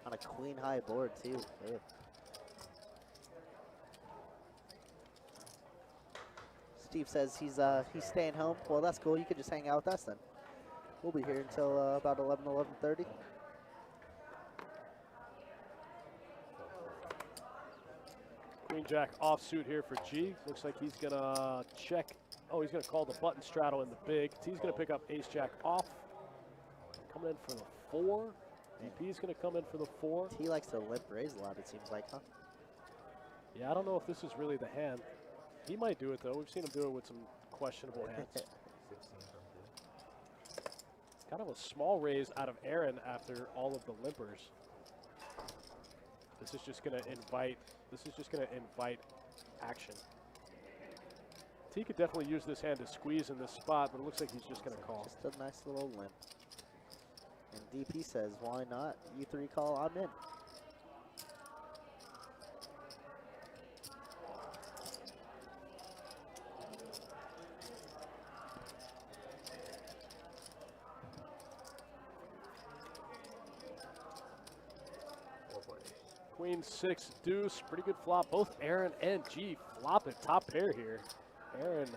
On a queen high board too. Ew. Steve says he's staying home. Well, that's cool. You could just hang out with us then. We'll be here until about 11:30. Queen jack offsuit here for G. Looks like he's gonna check. Oh, he's gonna call the button straddle in the big. T's gonna pick up ace jack off. Coming in for the 4. DP's gonna come in for the 4. He likes to limp raise a lot, it seems like, huh? Yeah, I don't know if this is really the hand. He might do it though. We've seen him do it with some questionable hands. Kind of a small raise out of Aaron after all of the limpers. This is just gonna invite. This is just gonna invite action. T could definitely use this hand to squeeze in this spot, but it looks like he's just gonna call. Just a nice little limp. And DP says, why not? You 3 call, I'm in. Queen 6 deuce, pretty good flop. Both Aaron and G flop it. Top pair here. Aaron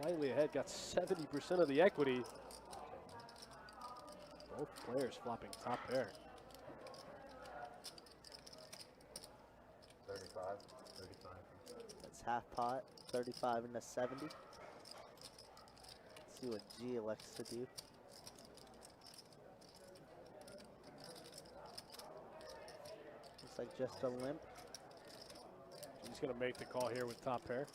slightly ahead, got 70% of the equity. Both players flopping top pair. 35. That's half pot, 35 into 70. Let's see what G elects to do. Looks like just a limp. He's gonna make the call here with top pair.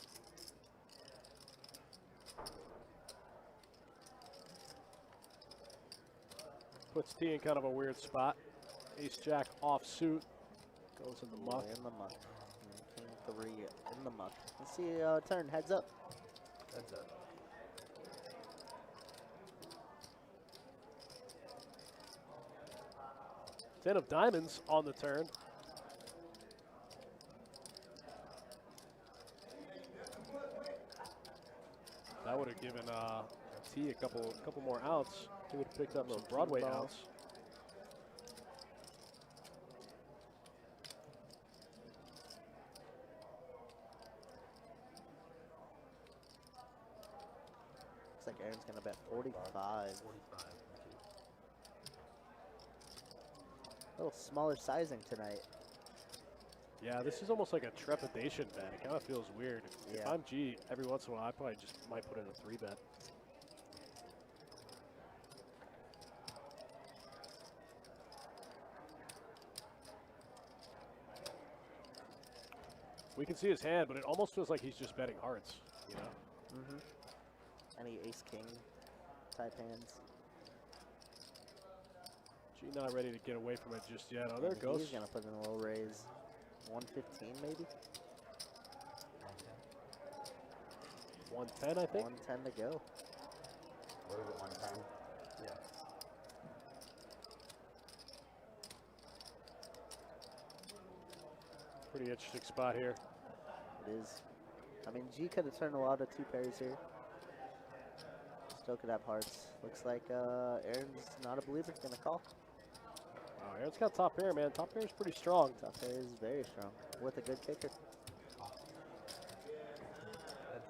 Puts T in kind of a weird spot. Ace jack offsuit. Goes in the muck. In the muck. King 3 in the muck. Let's see turn, heads up. Heads up. Ten of diamonds on the turn. That would have given T a couple more outs. He would have picked up some Broadway outs. Looks like Aaron's gonna bet 45. 45. A little smaller sizing tonight. Yeah, this is almost like a trepidation bet. It kind of feels weird. If Yeah. I'm G, every once in a while, I probably just might put in a 3-bet. We can see his hand, but it almost feels like he's just betting hearts, you know? Any ace king type hands. G not ready to get away from it just yet. Oh, there it And goes. He's going to put in a little raise. 115 maybe? 110, I think. 110 to go. What is it, 110? Yeah. Pretty interesting spot here. It is. I mean, G could have turned a lot of two pairs here. Still could have hearts. Looks like Aaron's not a believer. Going to call. Wow, Aaron's got top pair, man. Top pair is pretty strong. Top pair is very strong with a good kicker. That's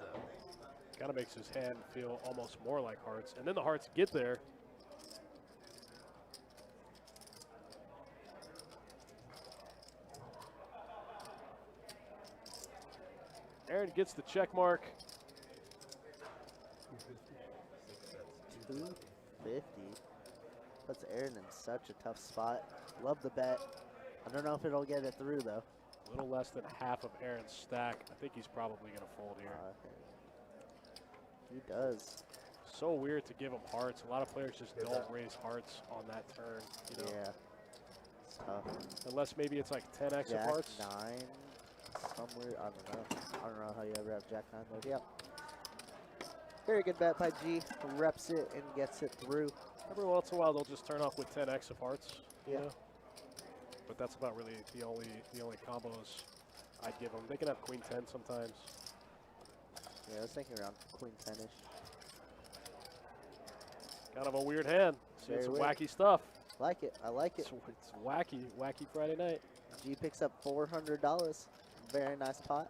Kind of makes his hand feel almost more like hearts. And then the hearts get there. Aaron gets the check mark. 250. Puts Aaron in such a tough spot. Love the bet. I don't know if it'll get it through, though. A little less than half of Aaron's stack. I think he's probably going to fold here. He does. So weird to give him hearts. A lot of players just don't raise hearts on that turn, you know, Yeah. It's tough. unless maybe it's like 10x of Jack hearts. 9. Somewhere. I don't know. I don't know how you ever have Jack 9 there. Yep. Very good bet by G. Reps it and gets it through. Every once in a while, they'll just turn off with 10x of hearts, you Yeah. know. But that's about really the only combos I'd give them. They can have queen 10 sometimes. Yeah, I was thinking around queen 10-ish. Kind of a weird hand. Seeing Very some weird. wacky stuff. Like it. I like it. It's wacky Friday night. G picks up $400. Very nice pot.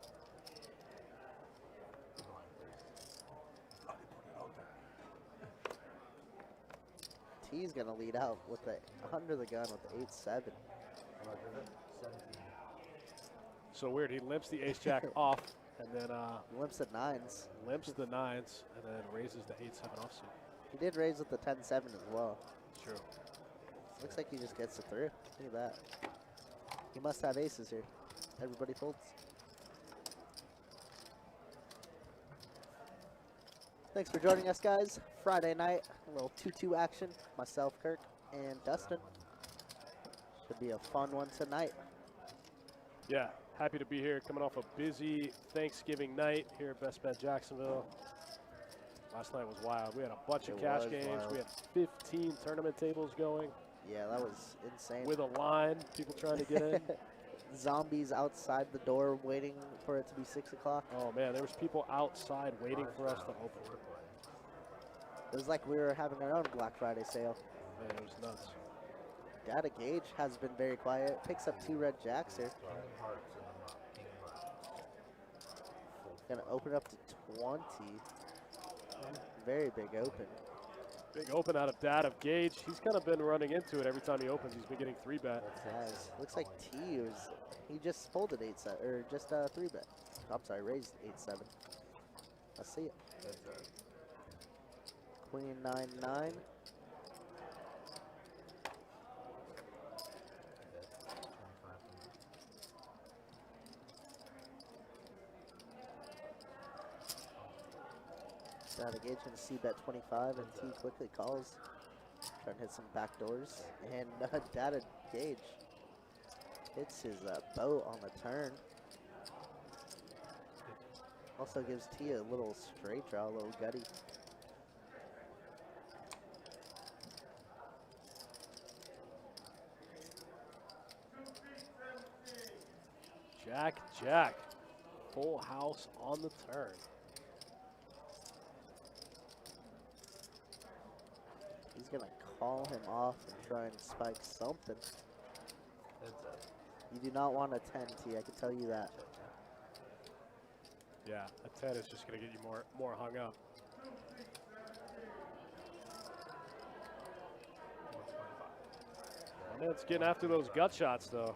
T's gonna lead out with the under the gun with the 8-7. How much is it? 17. So weird. He limps the ace jack off, and then Limps at 9s. limps the 9s, and then raises the 8-7 offsuit. He did raise with the 10-7 as well. True. Looks like he just gets it through. Look at that. He must have aces here. Everybody folds. Thanks for joining us, guys. Friday night, a little 2-2 action. Myself, Kirk, and Dustin. Should be a fun one tonight. Yeah, happy to be here. Coming off a busy Thanksgiving night here at Best Bet Jacksonville. Last night was wild. We had a bunch of It cash was games. wild. We had 15 tournament tables going Yeah, that was insane. with a line, people trying to get in. Zombies outside the door waiting for it to be 6 o'clock. Oh man, there was people outside waiting for us to open. It was like we were having our own Black Friday sale. Man, it was nuts. Data Gauge has been very quiet. Picks up 2 red jacks here. Gonna open up to 20. Very big open. Big open out of Dad of Gage. He's kind of been running into it every time he opens. He's been getting 3-bet. Yes. Looks like he just folded 8-7 or just 3-bet. I'm sorry, raised 8-7. I see it. Queen 9-9. Data Gauge and C-bet 25, and T quickly calls. Trying to hit some back doors. And Data Gauge hits his boat on the turn. Also gives T a little straight draw, a little gutty. Jack. Full house on the turn. He's going to call him off and try and spike something. You do not want a 10, T, I can tell you that. Yeah, a 10 is just going to get you more hung up. My man's getting after those gut shots, though.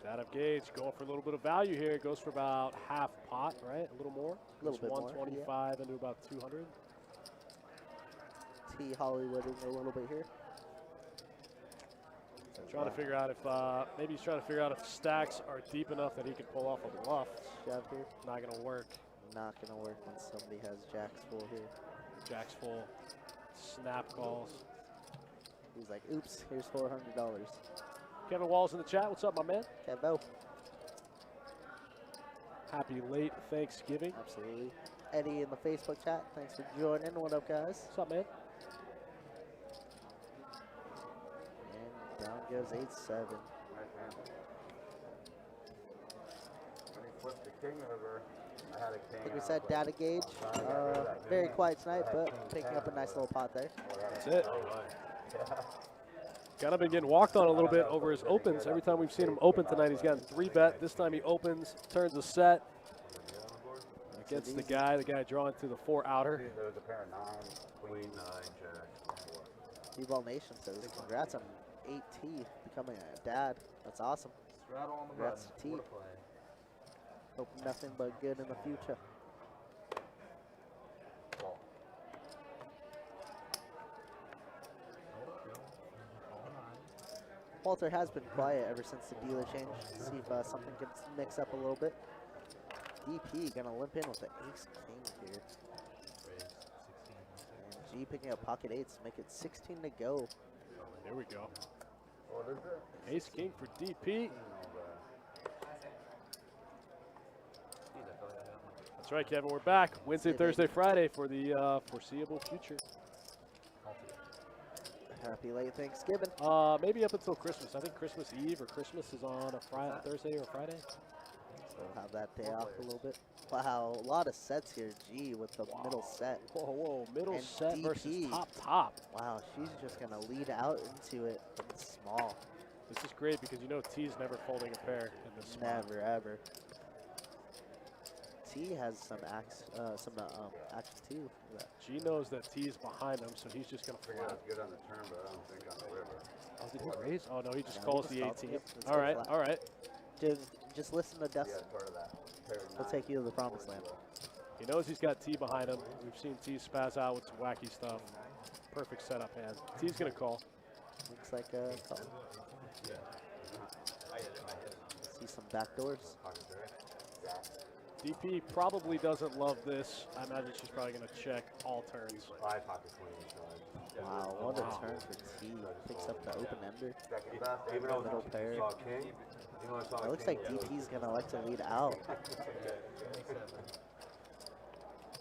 Out of Gage, going for a little bit of value here. Goes for about half pot, right? A little more. A little bit more, 125 into about 200. DP Hollywooding a little bit here. Trying to figure out if, maybe he's trying to figure out if stacks are deep enough that he can pull off a bluff. Shove here. Not going to work. Not going to work when somebody has jacks full here. Jacks full. Snap calls. He's like, oops, here's $400. Kevin Walls in the chat. What's up, my man? Kevo. Happy late Thanksgiving. Absolutely. Eddie in the Facebook chat. Thanks for joining. What up, guys? What's up, man? And down goes 8-7. When he flipped the king over, I had a king. Like we said, data gauge. Very quiet tonight, but picking up a nice little pot there. That's it. Kind of been getting walked on a little bit over his opens. Every time we've seen him open tonight, he's gotten 3-bet. This time he opens, turns a set. Gets the guy drawing to the 4 outer. There was a pair of 9s, queen, 9, jack, 4. D-Ball Nation says, congrats on 8T becoming a dad. That's awesome. Rattle on the Congrats button. to T. What a play. Hope nothing but good in the future. Walter has been quiet ever since the dealer change. See if something gets mixed up a little bit. DP gonna limp in with the ace-king here. And G picking up pocket 8s, make it 16 to go. There we go. What is it? Ace king for DP. That's right, Kevin. We're back Wednesday, Thursday, Friday for the foreseeable future. Happy late Thanksgiving. Maybe up until Christmas. I think Christmas Eve or Christmas is on a Thursday or Friday. So we'll have that day off a little bit. Wow, a lot of sets here. G with the middle set. Whoa, middle And set versus DP. top. Wow, she's just gonna lead out into it small. This is great because you know T's never folding a pair in this spot. Never ever. T has some action too. G knows that T's behind him, so he's just gonna I figured flat. that's good on the turn, but I don't think on the river. Oh, did he raise? Oh no, he just Yeah, calls he the just calls. 18. Yep, let's All go right, flat. all right. Just listen to Yeah, Dustin. part of that. Pair of He'll 9s, take you to the promised land. He knows he's got T behind him. We've seen T spaz out with some wacky stuff. Perfect setup hand. T's gonna call. Looks like a call. See some back doors. Pocket pair. Jack. DP probably doesn't love this. I imagine she's probably gonna check all turns. 5 pocket queens. Wow, what a turn for T. Picks up the open ender. Second best, even though Middle it's pair. saw king. Even though I saw It looks king, like DP's gonna like to lead out.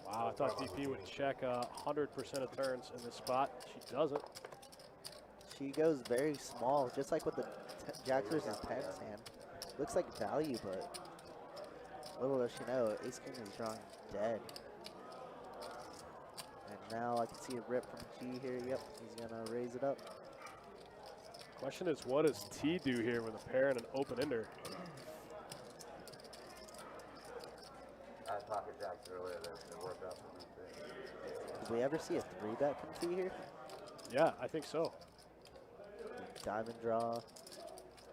Wow, I thought DP would check 100% of turns in this spot. She doesn't. She goes very small, just like with the Jack versus Tens hand. Looks like value, but little does she know, Ace King is drawing dead. And now I can see a rip from G here. Yep, he's gonna raise it up. Question is, what does T do here with a pair and an open ender? I had pocket jacks earlier that worked out for me. Did we ever see a 3-bet from T here? Yeah, I think so. Diamond draw,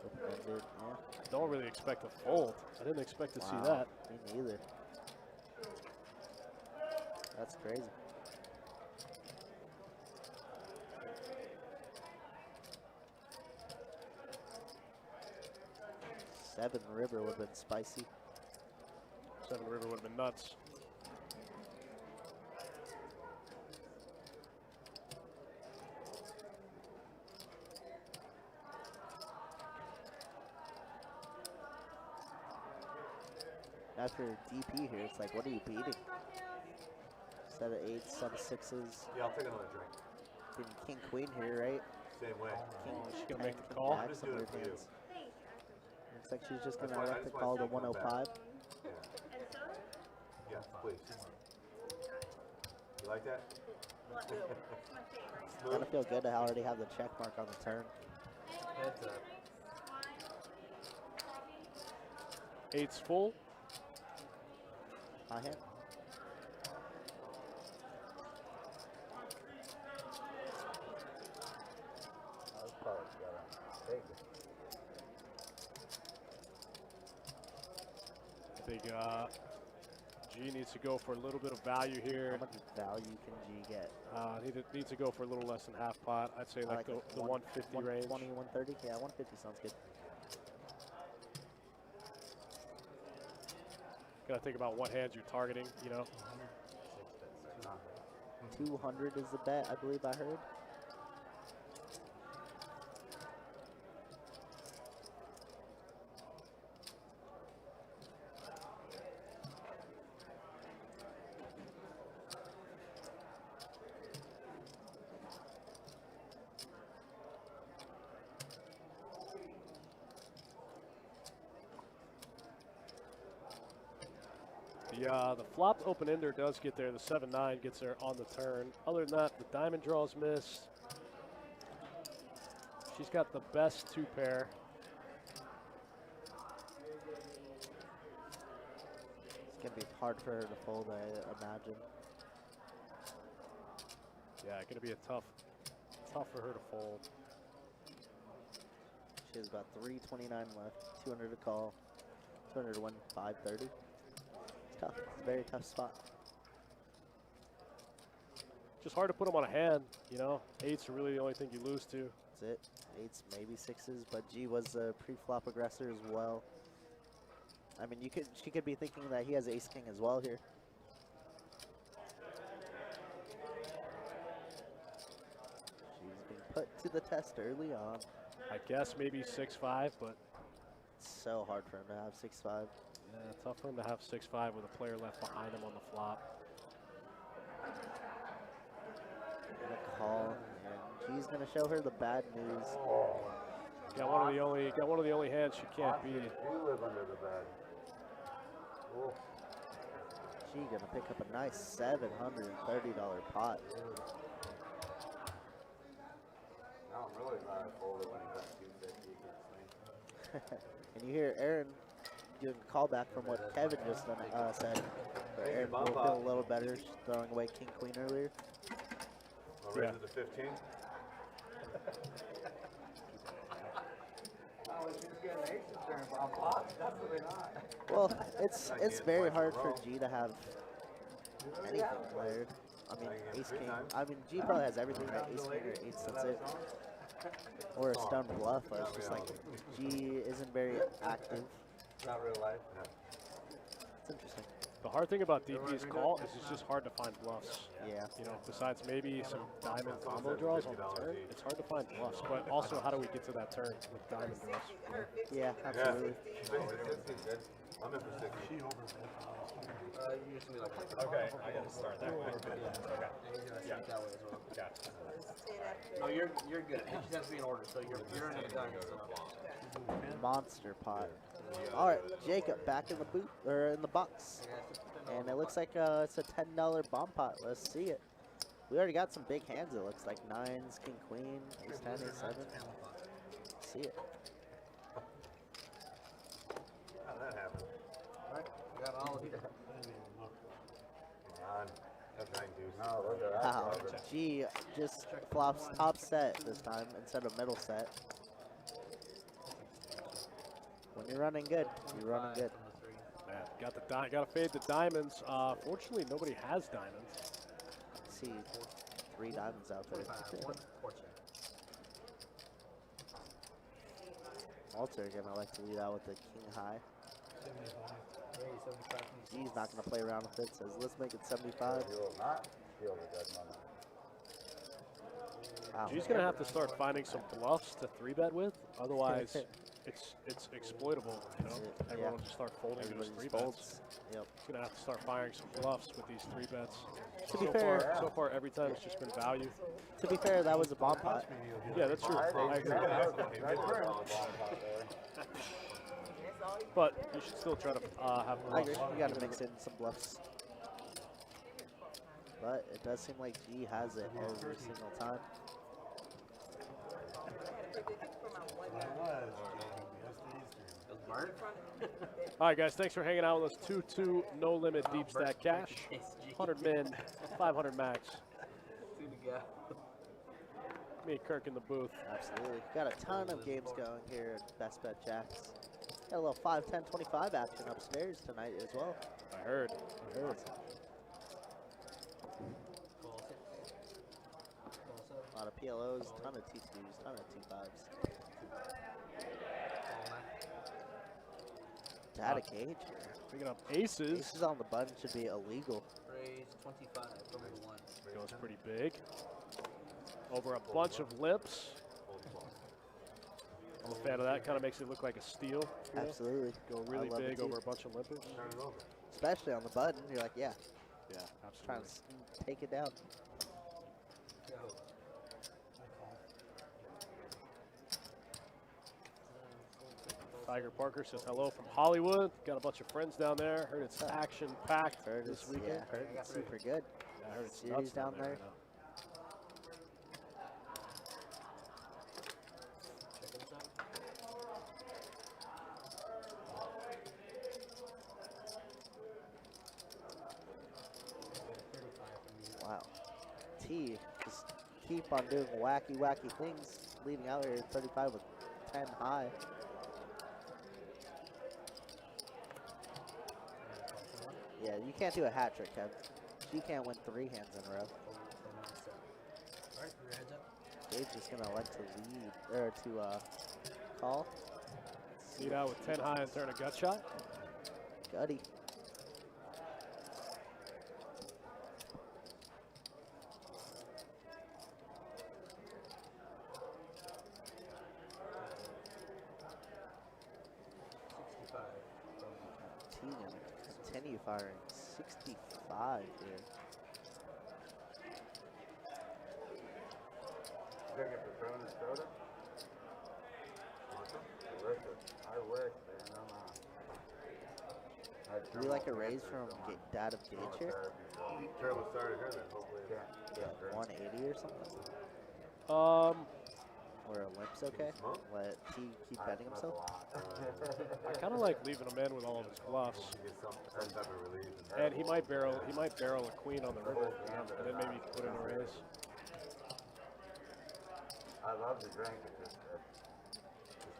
open-ended, yeah. I don't really expect a fold. I didn't expect to see Wow, that. Me neither. That's crazy. Seven river would have been spicy. 7 river would have been nuts. After DP here, it's like, what are you beating? Set of 8s, set of 6s. Yeah, I'll take another drink. Getting king queen here, right? Same way. King, Oh, she's gonna make the king call? jack, I'm just some doing it weird for you. hands. Looks like she's just That's gonna why- let that's the why call to I said come 105. Yeah. Yeah, please. You like that? Gotta feel good to already have the check mark on the turn. Heads up. 8's full. High hand. G needs to go for a little bit of value How here. much value can G get? Needs to go for a little less than half pot. I'd say I like the 150 range. 120, 130? Yeah, 150 sounds good. Gotta think about what hands you're targeting, you know. 200 is the bet, I believe I heard. The flopped open ender does get there. The 7-9 gets there on the turn. Other than that, the diamond draws missed. She's got the best 2 pair. It's going to be hard for her to fold, I imagine. Yeah, gonna be tough for her to fold. She has about 329 left, 200 to call, 200 to win, 530. It's tough, it's a very tough spot. Just hard to put them on a hand, you know. 8s are really the only thing you lose to. That's it, 8s, maybe 6s, but G was a pre-flop aggressor as well. I mean, she could be thinking that he has ace-king as well here. She's being put to the test early on. I guess maybe 6-5, but It's so hard for him to have 6-5. yeah, tough for him to have 6-5 with a player left behind him on the flop. And a call, and G's gonna show her the bad news. Got one of the only hands she can't beat. You live under the bed. Ooh. G gonna pick up a nice $730 pot. Now I'm really glad I folded when he got 250 against me. And you hear Aaron doing a callback from what Kevin just said. But Aaron will feel a little better throwing away King Queen earlier. I'll raise it to 15. Well, it's very hard for G to have anything played. I mean, ace king. I mean, G probably has everything but ace king or eights. That's it. Or a stun bluff. But it's just like G isn't very active. Not real life. It's interesting. The hard thing about DP's call is it's just hard to find bluffs. Yeah. You know, besides maybe some diamond combo draws on the turn, it's hard to find bluffs. But also, how do we get to that turn with diamond draws? Yeah, absolutely. I'm in for 60. You just need like Okay, I gotta start that way. yeah. That way as well. No, you're good. It just has to be in order, so you're in the diamond. Monster pot. All right, Jacob back in the booth or in the box, and it looks like it's a $10 bomb pot. Let's see it. We already got some big hands. It looks like 9s, king, queen, ace 10, ace 7. Let's see it. How'd that happen? Got all of you. Come on. That's 9 deuce. No, look at that. Wow, brother. G just flops top set this time instead of middle set. When you're running good, you're running good. Man, got to fade the diamonds. Fortunately, nobody has diamonds. See 3 diamonds out there. Walter gonna like to lead out with the king high. G's not gonna play around with it. Says let's make it 75. You will not feel the dead money. Wow. G's gonna have to start finding some bluffs to 3-bet with. Otherwise, it's exploitable. You know, Yeah. everyone will just start folding Everybody those 3 just bets. folds. Yep. He's gonna have to start firing some bluffs with these 3 bets. To be fair, So far, every time it's just been value. that was a bomb pot. Yeah, that's true. I agree. Right. But you should still try to have I bluffs. agree. You gotta mix in some bluffs. But it does seem like G has it every single time. All right, guys, thanks for hanging out with us. 2-2, no limit, deep stack cash. 100 min, 500 max. Me and Kirk in the booth. Absolutely. Got a ton of games going here at Best Bet Jacks. Got a little 5, 10, 25 action upstairs tonight as well. I heard. Call 6. Call 7. A lot of PLOs, ton of T2s, ton of 2.5s. Call 9. Data gauge here. Picking up aces. Aces on the button should be illegal. Raise 25 from the 1. Goes pretty big. Over a bunch of limps. I'm a fan of that. Kind of makes it look like a steal. Absolutely. Go really I love it big too. over a bunch of limpers. Especially on the button. You're like, yeah, Yeah, trying absolutely. to take it down. Go. Tiger Parker says hello from Hollywood. Got a bunch of friends down there. Heard it's action-packed Heard this it's, weekend. yeah, heard it's super good. Yeah, I heard it's Series nuts down there. right now. Check this out. Wow. T just keep on doing wacky things. Leading out here at 35 with 10 high. Yeah, you can't do a hat trick, Kev. You can't win 3 hands in a row. Alright, your heads up. Dave's just gonna elect to lead, or to call. Lead out with 10 high and turn a gut shot. Gutty. T gonna continue firing. 65 here. You gotta get Patronus soda? Delicious. I wish, man. Do we like a raise from Dad of Gage here? Terrible start here then. Hopefully Yeah, 180 or something? Um, Or a limp's okay? Let T keep betting himself? I kind of like leaving him in with all of his bluffs. Get some type of relief. And he might barrel a queen on the river, and then maybe you can put in a raise. I love the drink. It just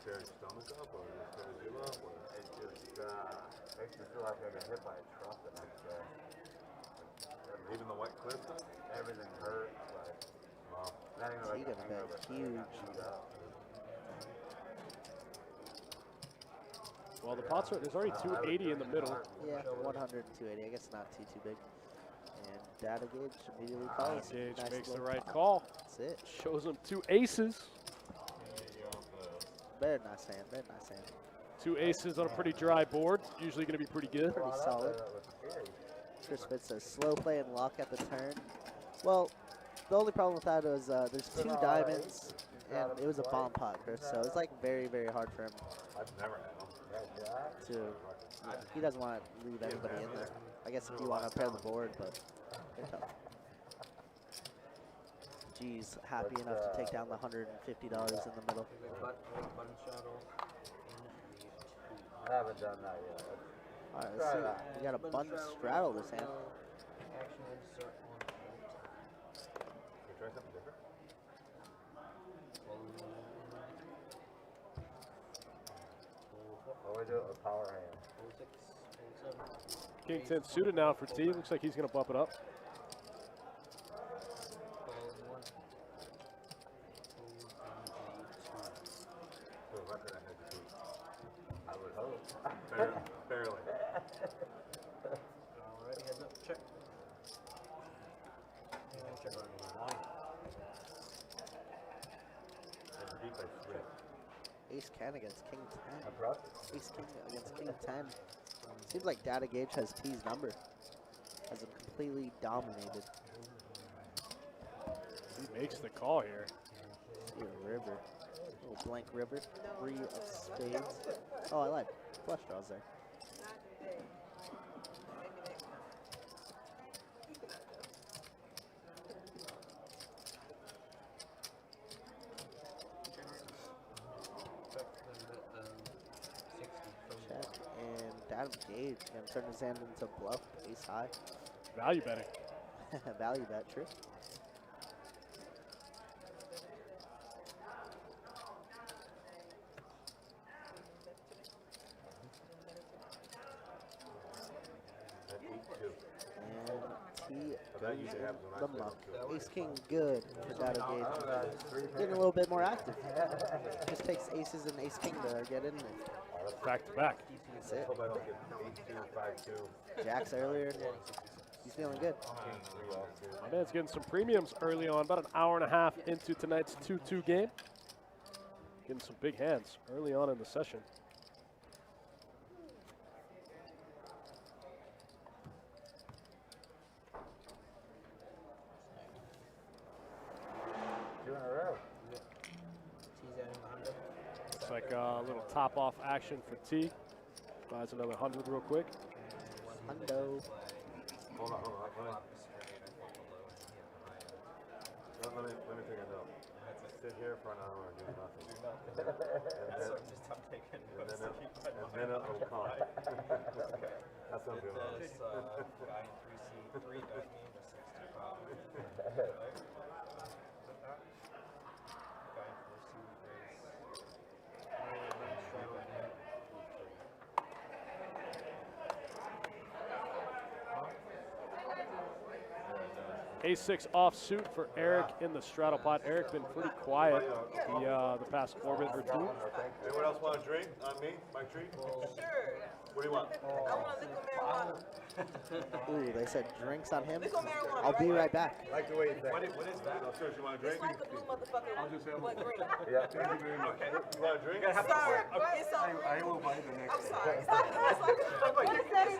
tears your stomach up, or it just tears you up, or it just makes you feel like I got hit by a truck the next day. Even the White Cliff stuff? Everything hurts. Like, well, not even T like gonna bet huge. Well, the pots are, there's already 280 in the middle. Yeah, 100 and 280. I guess not too big. And Data Gage immediately calls. Gage Nice makes the little right pop. call. That's it. Shows him 2 aces. Very nice hand. Very nice hand. 2 aces on a pretty dry board. Usually going to be pretty good. Pretty solid. Chris Fitz says slow play and lock at the turn. Well, the only problem with that is there's 2 diamonds, and it was a bomb pot, Chris. So it's like very, very hard for him I've never had them. to. He doesn't want to leave anybody in there. I guess if you want to pair the board, but they're tough. G's happy enough to take down the $150 in the middle. Button shot off. I haven't done that yet. All right, let's see. We got a button straddle this hand. Action insert on Can you try something different? What do we do? A power hand. 6, 7. King 10 suited now for T. Looks like he's going to bump it up. I would hope. Barely. Alrighty, heads up, check. And check on 1. Deep I swear. Ace 10 against King 10. I brought this. Ace King against King 10. Seems like Data Gage has T's number. Has him completely dominated. He makes the call here. See a river. Little blank river. 3 of spades. Oh, I lied. Flush draws there. Check. And Data Gage gonna turn his hand into bluff. Ace high. Value betting. Value bet, true. That usually happens when I The play muck. them, too. Ace king good for Data Gauge. Getting a little bit more active. Just takes aces and ace king to get in there. Back to back. That's it. Hope I don't get 8-2, 5-2. Jacks earlier. He's feeling good. My man's getting some premiums early on, about an hour and a half into tonight's 2-2 game. Getting some big hands early on in the session. Looks like a little top-off action for T. Buys another 100 real quick. Hundo. Hold on. Let me take a note. Sit here for an hour and do nothing. And then it'll come. That's not good. Guy in 3C3 got me in the 62 A6 offsuit for Eric in the straddle pot. Eric been pretty quiet the past orbit or two. Anyone else want a drink on me? My treat? Sure. What do you want? I want a liquid marijuana. Ooh, they said drinks on him. Liquid marijuana. I'll be right back. I like the way you think. What is that? No, seriously, you want a drink? It's like a blue motherfucker. I'll just have but one. green. Yeah. Thank you very much. You want a drink? Sorry. It's on I will buy the next I'm sorry.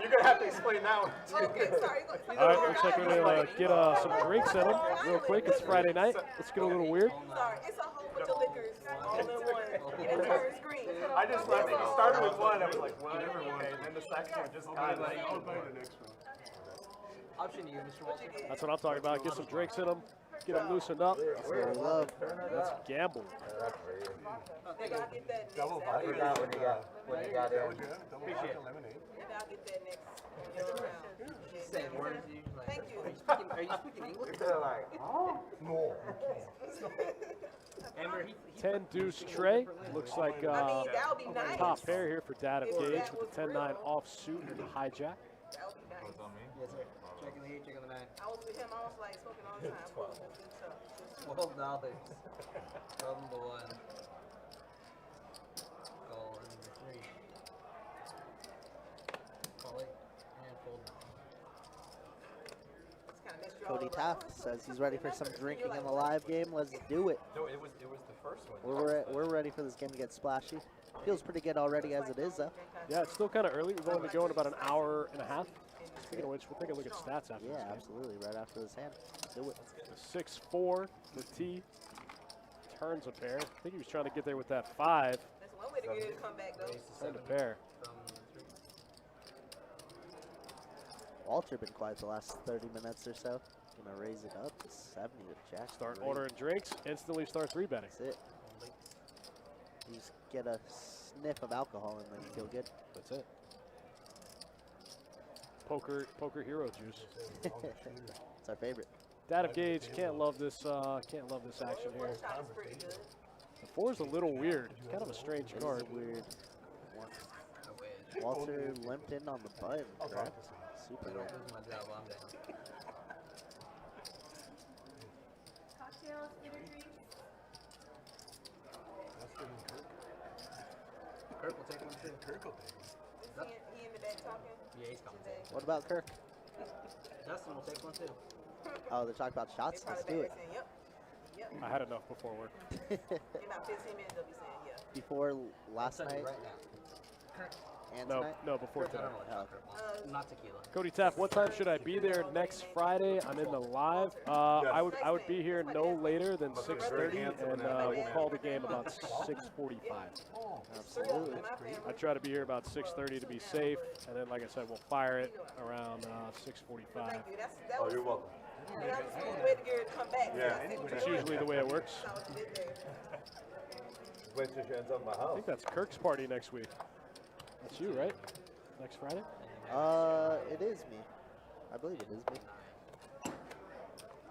You're gonna have to explain that one. Okay, sorry. All right, looks like we're going to get some drinks in them real quick. It's Friday night. Let's get a little weird. Sorry. It's a whole bunch of liquors all in one. And it turns green. I just left it. You started with one. I was like, whatever. Okay, and then the second one just kind of like. I'll buy the next one. Option to you, Mr. Walter. That's what I'm talking about. Get some drinks in them. Get them loosened up. That's what we love. Let's gamble. Maybe I'll get that next. Double after. vodka. What you got That would you have? Double vodka lemonade. Maybe I'll get that next. round. Say words to you. Like, Thank you. Are you speaking English? No. Amber, he 10 deuce Trey. Looks like I mean, that would be nice. top pair here for Data Gauge with the 10-9 offsuit and the hijack. That would be nice. What's on me? Yes, sir. Check in the 8, check on the 9. I was with him. I was like smoking all the time. $12. Problem number 1. Call number 3. Call it and fold. Cody Taft says he's ready for some drinking in the live game. Let's do it. No, it was the first one. We're ready for this game to get splashy. Feels pretty good already as it is, though. Yeah, it's still kind of early. We've only been going about an hour and a half. Speaking of which, we'll take a look at stats after Yeah, this game. absolutely. Right after this hand. Do it. The 6-4 for T. Turns a pair. I think he was trying to get there with that 5. That's one way to get it to come back, though. Turned a pair. From 3. Walter been quiet the last 30 minutes or so. Gonna raise it up to 70 with Jack. Start Great. ordering drinks. Instantly start 3-betting. That's it. You just get a sniff of alcohol and then you feel good. That's it. Poker hero juice. It's our favorite. Data Gauge can't love this action here. Shot is pretty good. The 4 is a little weird. It's kind of a strange card. Weird. A wedge. Walter limped in on the button, correct? Super Don't rare. lose my job, I'm down. Cocktails, dinner drinks. Kirk will take one too. Kirk will take one. He in the back talking? Yeah, he's coming. What about Kirk? Justin will take one too. Oh, they're talking about shots? Let's do it. Yep. Yep. I had enough before work. In about 15 minutes, they'll be saying, yeah. Before last I'll tell you night right now. and No, tonight? no, before Kirk, I today. don't know what Kirk wants. Not tequila. Cody Taft, what time should I be there next Friday? I'm in the live. I would be here no later than 6:30, and we'll call the game about 6:45. Absolutely. I try to be here about 6:30 to be safe, and then, like I said, we'll fire it around 6:45. Thank you. That Oh, was you're welcome. the way to get her to come back. Yeah. That's usually the way it works. Wait till she ends up in my I house. think that's Kirk's party next week. That's you, right? Next Friday? It is me. I believe it is me.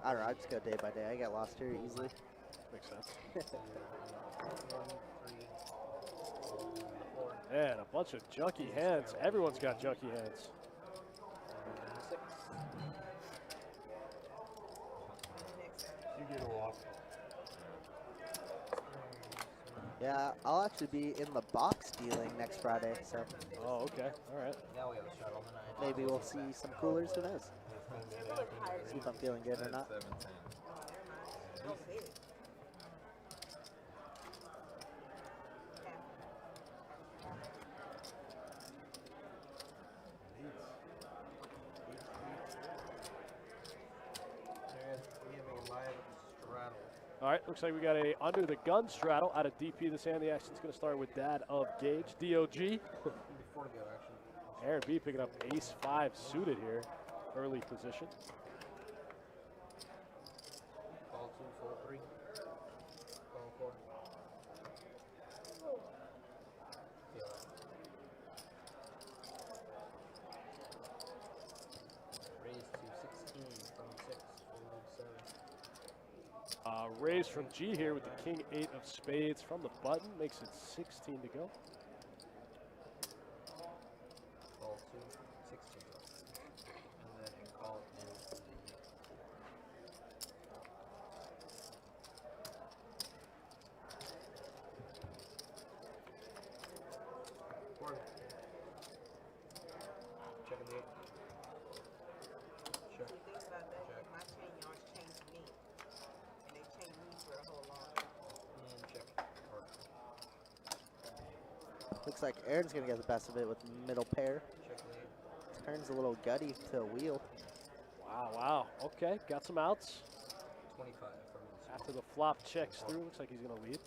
I don't know. I just go day by day. I get lost here easily. Makes sense. Man, a bunch of junky hands. Everyone's got junky hands. Yeah, I'll actually be in the box dealing next Friday, so Oh, okay. All right. Now we have a shuttle tonight. maybe we'll see some coolers. Who knows? People look higher See than if I'm feeling good or That's not. 17. oh, never mind. So big. We have a live straddle. All right, looks like we got a under the gun straddle out of DP this hand. The action's going to start with Dad of Gage, DOG. Before the other action. Aaron B picking up ace 5 suited here, early position. Call 2, fold 3. Call 4. Feel it. Raise to 16 from 6, fold 7. Raise from G here with the king 8 of spades from the button, makes it 16 to go. Call 2, 16. And then call is the four. Checking the 8. Check. The thing about that, Check. my chain yards changed me. And they changed me for a whole lot. And check. Or Looks like Aaron's gonna get the best of it with middle pair. check the 8. Turns a little gutty to a wheel. Wow, wow. Okay, got some outs. 25 from his. After the flop checks through, looks like he's going to lead.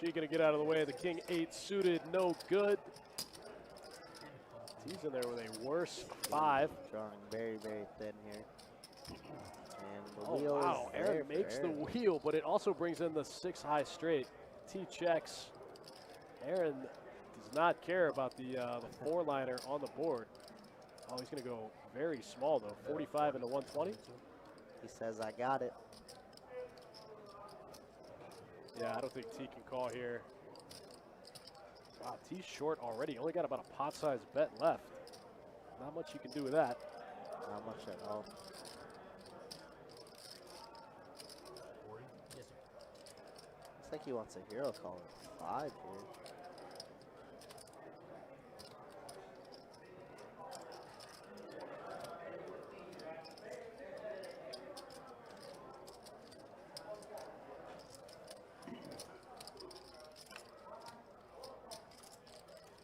G going to get out of the way. The king 8 suited, no good. He's in there with a worse 5. Drawing very, very thin here. And the Oh, wheel wow. is there Aaron for makes the Aaron. wheel, but it also brings in the 6 high straight. T checks. Aaron does not care about the 4-liner on the board. Oh, he's going to go very small, though. 45 into 120. He says, I got it. Yeah, I don't think T can call here. Wow, T's short already. Only got about a pot-sized bet left. Not much you can do with that. Not much at all. Yes, sir. Looks like he wants a hero call at 5 here.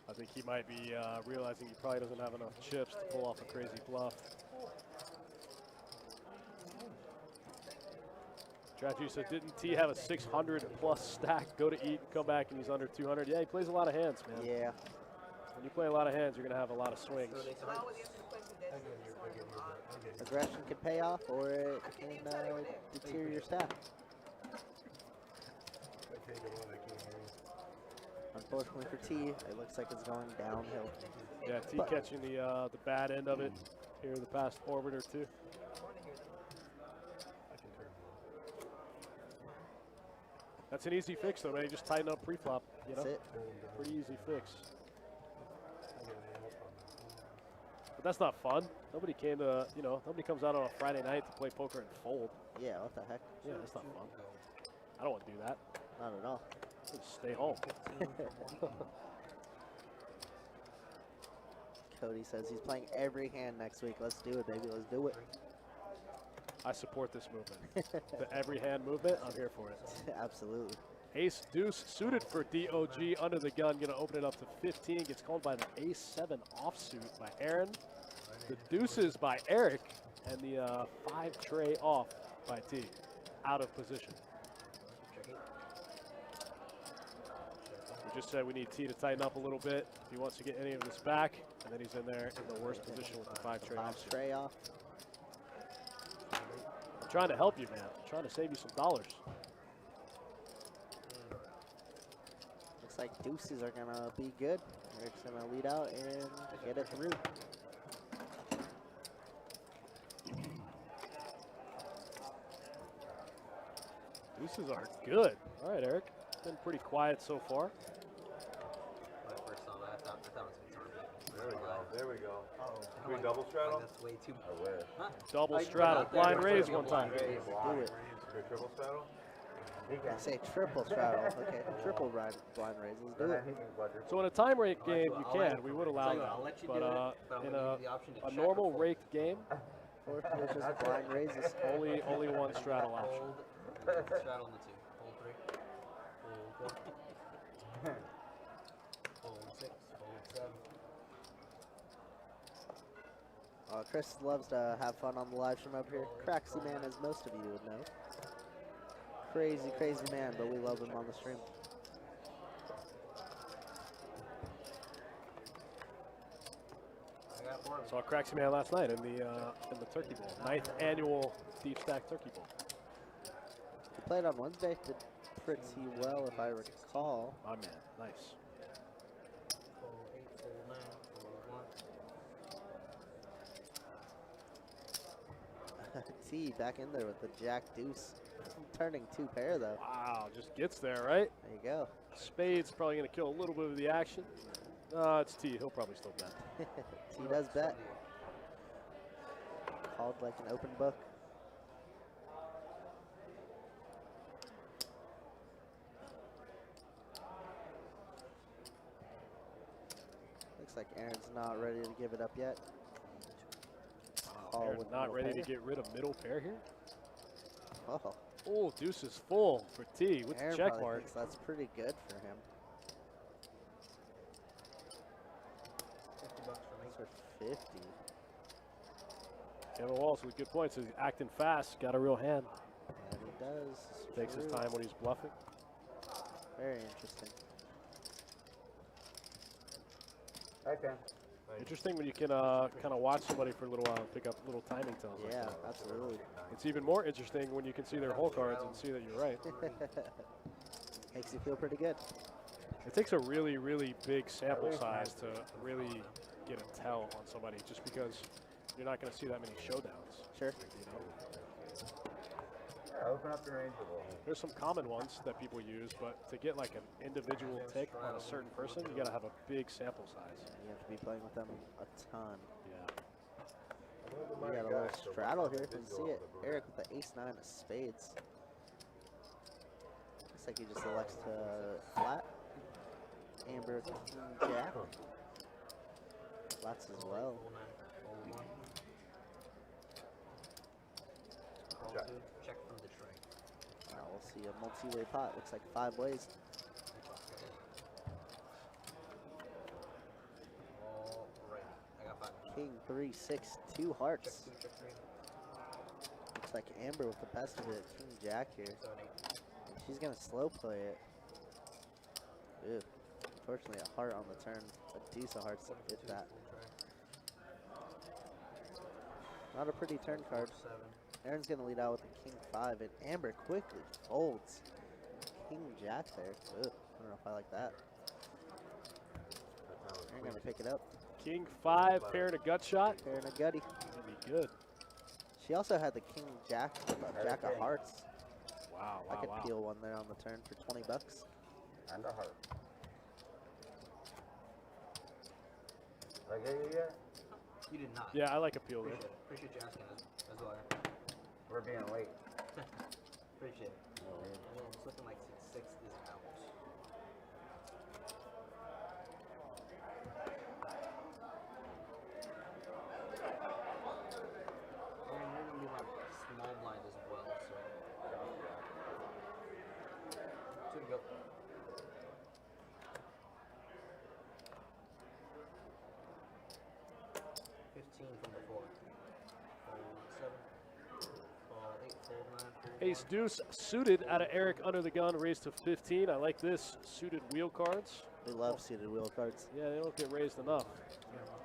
I think he might be realizing he probably doesn't have enough chips to pull off a crazy bluff. Strategy said, didn't T have a 600 plus stack, go to eat, come back, and he's under 200? Yeah, he plays a lot of hands, man. Yeah. When you play a lot of hands, you're going to have a lot of swings. So they So I always answer the question that's Aggression can pay off, or it can deteriorate your stack. Unfortunately for T, it looks like it's going downhill. Yeah, T But- catching the bad end of it here the past orbit or two. That's an easy fix, though, man. You just tighten up pre-flop, you know? That's it. Pretty easy fix. But that's not fun. Nobody came to, you know, nobody comes out on a Friday night to play poker and fold. Yeah, what the heck? Yeah, that's not fun. I don't want to do that. Not at all. Just stay home. Cody says he's playing every hand next week. Let's do it, baby. Let's do it. I support this movement. The every hand movement, I'm here for it. Absolutely. Ace deuce suited for DOG under the gun, gonna open it up to 15. Gets called by the ace 7 offsuit by Aaron. The deuces by Eric, and the 5 tray off by T. Out of position. We just said we need T to tighten up a little bit if he wants to get any of this back, and then he's in there in the worst position with the 5 tray offsuit. Tray off. I'm trying to help you, man. I'm trying to save you some dollars. Looks like deuces are gonna be good. Eric's gonna lead out and get it through. Deuces are good. All right, Eric. Been pretty quiet so far. When I first saw that, I thought it was we double straddle? That's way too I wish. Huh? Double I- straddle, I- blind I- raise I- one time. Do it. Okay, triple straddle? I say triple straddle. Okay, triple blind raise. Let's do it. So in a time rake I'll game, let you I'll let- can. We would I'll allow tell you what, that. I'll let you But do it, but I'm in gonna a, give you the option to a check normal or fold. raked game, Fourth, which is blind raises. only one straddle option. Hold, straddle on the 2. Hold 3. Hold 4. Hold 6. Hold 7. Chris loves to have fun on the live stream up here. Craxy man, as most of you would know. Crazy, crazy man, but we love him on the stream. I got 4. Saw Craxy Man last night in the Turkey Bowl, 9th annual Deep Stack Turkey Bowl. He played on Wednesday, did pretty well if I recall. My man, nice. Hold 8. Hold 9. Hold 1. T back in there with the jack deuce. Turning 2 pair though. Wow, just gets there, right? There you go. Spade's probably going to kill a little bit of the action. It's T. He'll probably still bet. T does bet. Called like an open book. Looks like Aaron's not ready to give it up yet. Call Aaron with not middle ready pair. to get rid of middle pair here. Oh, Oh, deuce is full for T with Aaron the check probably mark. thinks that's pretty good for him. 50 bucks for me. For 50. Kevin Walsh with good points. He's acting fast. Got a real hand. And he does. It's Takes his true. time when he's bluffing. Very interesting. Okay. Interesting when you can kind of watch somebody for a little while and pick up little timing tells. like Yeah, that. absolutely. It's even more interesting when you can see their hole cards and see that you're right. Makes you feel pretty good. It takes a really, really big sample size to really get a tell on somebody, just because you're not going to see that many showdowns. Sure. You know, Open up the range a little. there's some common ones that people use, but to get like an individual tick on a certain person, you got to have a big sample size. You have to be playing with them a ton. Yeah. We got a little straddle here. Can you see it? Eric with the ace-9 of spades. Looks like he just elects to flat. Amber king jack. Flats as well. Hold 9. Hold 1. Call Check. 2. Check from the tray. We'll see a multi-way pot. Looks like 5 ways. Alright. I got 5. King 3, 6, 2 hearts. Check 2. Check 3. Looks like Amber with the best of it. King jack here. 7, 8. She's gonna slow play it. Ew. Unfortunately, a heart on the turn. A deuce of hearts hit that. Not a pretty turn card. 7. Aaron's gonna lead out with the king 5, and Amber quickly folds. King jack there. Ugh, I don't know if I like that. Aaron gonna pick it up. King 5, pair to gut shot. Pair and a gutty. That'd be good. She also had the king jack with a jack of hearts. Wow, I wow, could wow. peel one there on the turn for 20 bucks. And a heart. Did I get you yet? You did not. Yeah, I like a peel there. Appreciate you asking as well. We're being late. Appreciate it. Well, it's looking like 6-6 is out. Aaron, you're gonna be my small blind as well, so. 2 to go. 15 from the 4. Fold 7. Fold 8. Fold 9. Fold Ace 1. deuce suited out of Eric under the gun, raised to 15. I like this. Suited wheel cards. We love suited wheel cards. Yeah, they don't get raised enough.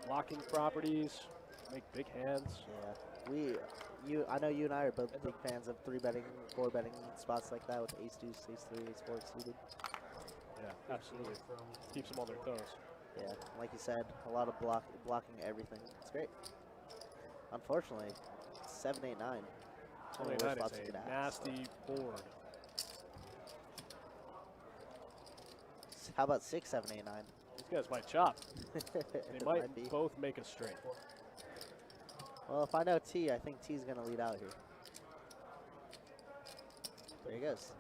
Locking properties, make big hands. Yeah, I know you and I are both big fans of 3-betting, 4-betting spots like that with ace deuce, ace 3, ace 4 suited. Yeah, absolutely. From Keeps them on their toes. Yeah, like you said, a lot of blocking everything. It's great. Unfortunately, 7, 8, 9. One of the 29 worst spots is you could a ask. nasty board. How about 6, 7, 8, 9? These guys might chop. They It might be. both make a straight. Well, if I know T, I think T's going to lead out here. There he goes.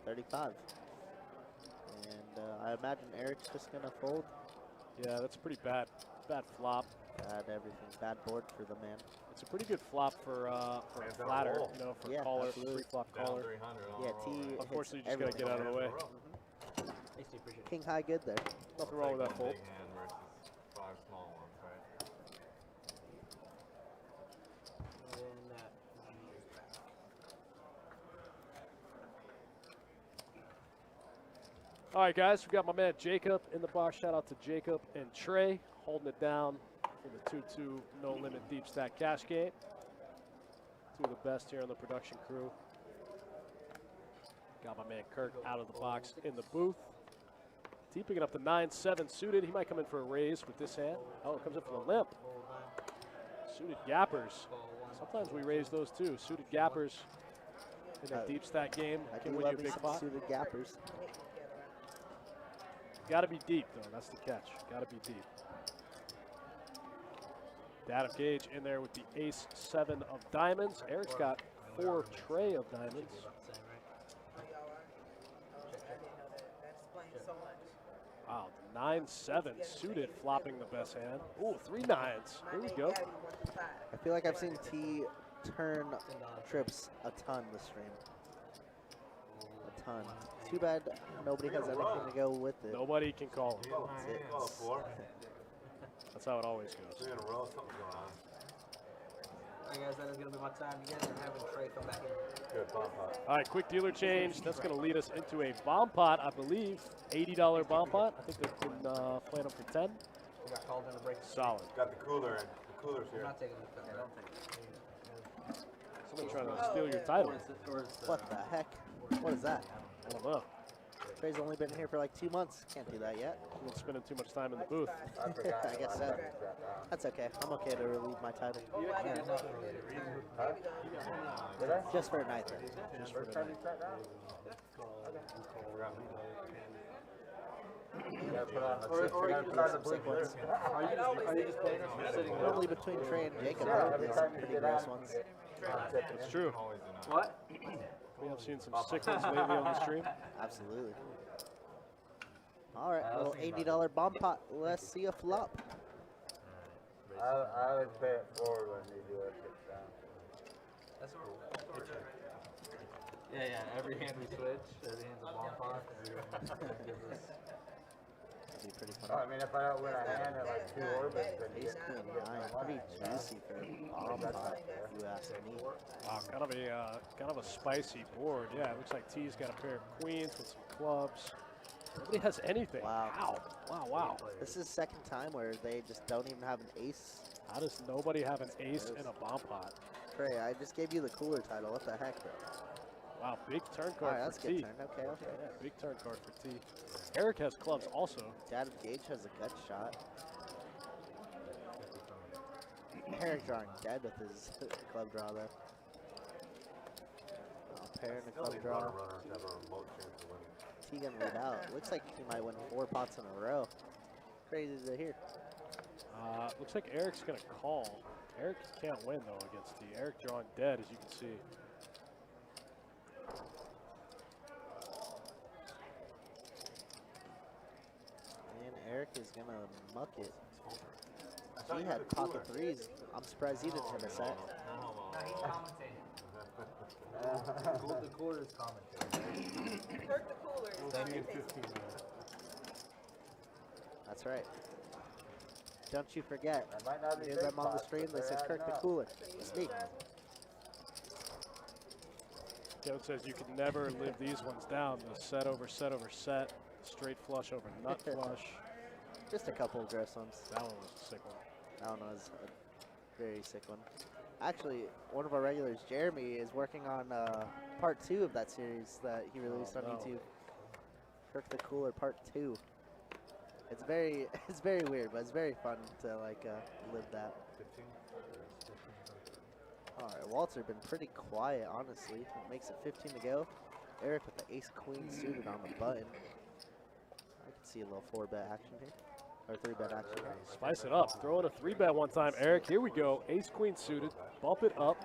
35. And I imagine Eric's just going to fold. Yeah, that's a pretty bad flop. Bad everything. Bad board for the man. It's a pretty good flop for a Hands down flatter, roll. you know, for Yeah, caller, absolutely. pre-flop Down caller. 300 on Yeah, the roll, T. right? Unfortunately, you hits just got to get out of the way. Thanks, Steve. Appreciate it. King high good there. Nothing wrong with that One fold. big hand versus 5 small ones, right? And that. All right, guys, we got my man Jacob in the box. Shout out to Jacob and Trey holding it down in the 2-2 no limit deep stack cash game. Two of the best here on the production crew. Got my man Kirk out of the box in the booth. T picking up the 9-7 suited. He might come in for a raise with this hand. Oh, it comes in for the limp. Suited gappers. Sometimes we raise those too. Suited gappers in a deep stack game I can do win you love a these big pot. suited gappers. Got to be deep, though. That's the catch. Got to be deep. Adam Gage in there with the ace-7 of diamonds. Eric's got 4 tray of diamonds. Wow, the 9-7 suited flopping the best hand. Ooh, 3 9s. Here we go. I feel like I've seen T turn trips a ton this stream. A ton. Too bad nobody has anything to go with it. Nobody can call him. That's it. Call it 4. That's how it always goes. 3 in a row, something's going on. Alright, guys, that is going to be my time again. And having Trey come back in. Good bomb pot. All right, quick dealer change. That's going to lead us into a bomb pot, I believe. $80 bomb pot. I think they've been playing them for 10. We got called in the break. Solid. Got the cooler in. The cooler's I'm here. not taking the I don't think. Someone trying to steal your title. What the heck? What is that? I don't know. Trey's only been here for like 2 months. Can't do that yet. Been spending too much time in the booth. I forgot. I guess so. That's okay. I'm okay to relieve my title. Huh? Did I? Just for a night then. Just for First the time night. you sat down? Yeah, put on Are you just playing us sitting Normally between Trey and Jacob, there would be some pretty gross ones. It's true. Always enough. What? We have seen some sick ones lately on the stream. Absolutely. All right, little $80 bomb pot. Let's see a flop. I would pay it forward when you do that shit down. That's what yeah, every hand we switch, every hand's a bomb pot. That'd be pretty Oh, fun. I mean, if I don't win a hand at like 2 orbits, then Ace Queen 9, pretty juicy for a bomb pot, if you ask me. Wow, kind of a spicy board. Yeah, it looks like T's got a pair of queens with some clubs. Nobody has anything. Wow. Wow. This is second time where they just don't even have an ace. How does nobody have an ace in a bomb pot? Trey, I just gave you the cooler title. What the heck, bro? Wow, big turn All card right, that's for a good T. turn. Okay. Yeah, big turn card for T. Eric has clubs also. Dad of Gage has a gut shot. Eric drawing dead with his club draw there. Pair and a club draw. runners have a remote chance of winning. T gonna lead out. Looks like he might win 4 pots in a row. Crazy to hear. Looks like Eric's going to call. Eric can't win, though, against T. Eric drawing dead, as you can see. And Eric is gonna muck it. He had pocket 3s. I'm surprised he didn't hit a set. The quarter is commentary. Kirk the cooler. Thank you, 15 That's right. Don't you forget. That might not be Hear big them on the pots, stream. but They they're said adding Kirk the up. cooler. It's me. Kevin says you can never live these ones down. The set over set over set, straight flush over nut flush. Just a couple of gross ones. That one was a sick one. That one was a very sick one. Actually, one of our regulars, Jeremy, is working on part 2 of that series that he released on no. YouTube. Kirk the Cooler Part 2. It's very weird, but it's very fun to like live that. 15? All right, Walter been pretty quiet, honestly. It makes it 15 to go. Eric with the ace queen suited on the button. I can see a little 4-bet action here. Or 3-bet actually. Spice it up. Throw in a 3-bet one time, Eric. Here we go. Ace queen suited. Bump it up.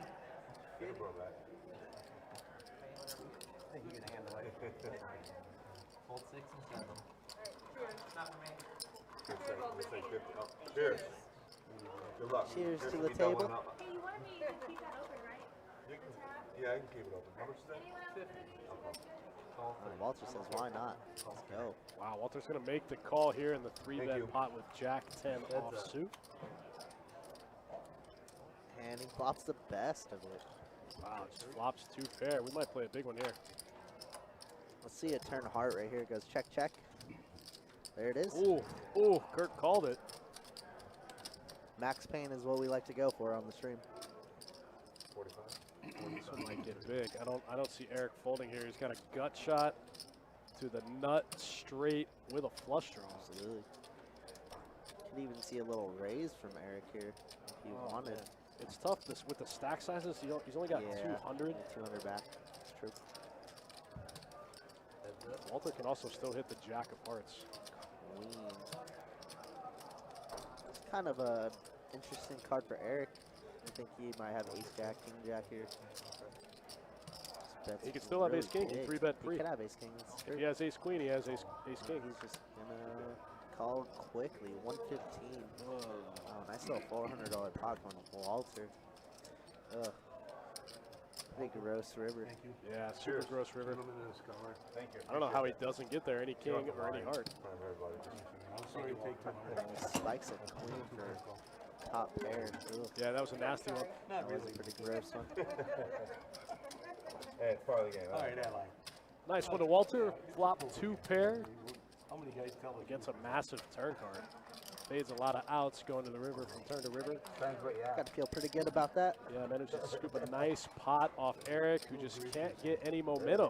Hold 6 and 7. Cheers. Good luck. Cheers to Cheers the me doubling table. up. Hey, you wanted me to keep that open, right? You can, yeah, I can keep it open. How much is that? Anyone else gonna do Call And Walter says, why not? Let's go. Wow, Walter's going to make the call here in the you. 3-bet pot with Jack 10 off up. suit. And he flops the best of it. Wow, just flops 2 pair. We might play a big one here. Let's see it turn heart right here. It goes check, check. There it is. Ooh, ooh, Kurt called it. Max pain is what we like to go for on the stream. 45. This one might get big. I don't see Eric folding here. He's got a gut shot to the nut straight with a flush draw. Absolutely. Could even see a little raise from Eric here if he wanted. It's tough with the stack sizes. He's only got 200. 200 back. It's true. Walter can also still hit the Jack of Hearts. Queen. It's kind of a interesting card for Eric. I think he might have ace jack, king jack here. He could still have ace king. He 3-bet He pre. could have ace king. That's If true. he has ace queen, he has ace king. He's just gonna call quickly. 115. Oh, nice little $400 pot on Walter. Ugh. Big roast river. Yeah, super gross river. Thank you. I don't know how he doesn't get there. Any king or any heart. Spikes a queen for top pair. Ugh. Yeah, that was a nasty one. That was a pretty gross one. Hey, it's part of the game. All right, Ally. Nice one to Walter. Flop 2 pair. How many guys tell us? Against a massive turn card. Fades a lot of outs going to the river from turn to river. Got to feel pretty good about that. Yeah, managed to scoop a nice pot off Eric, who just can't get any momentum.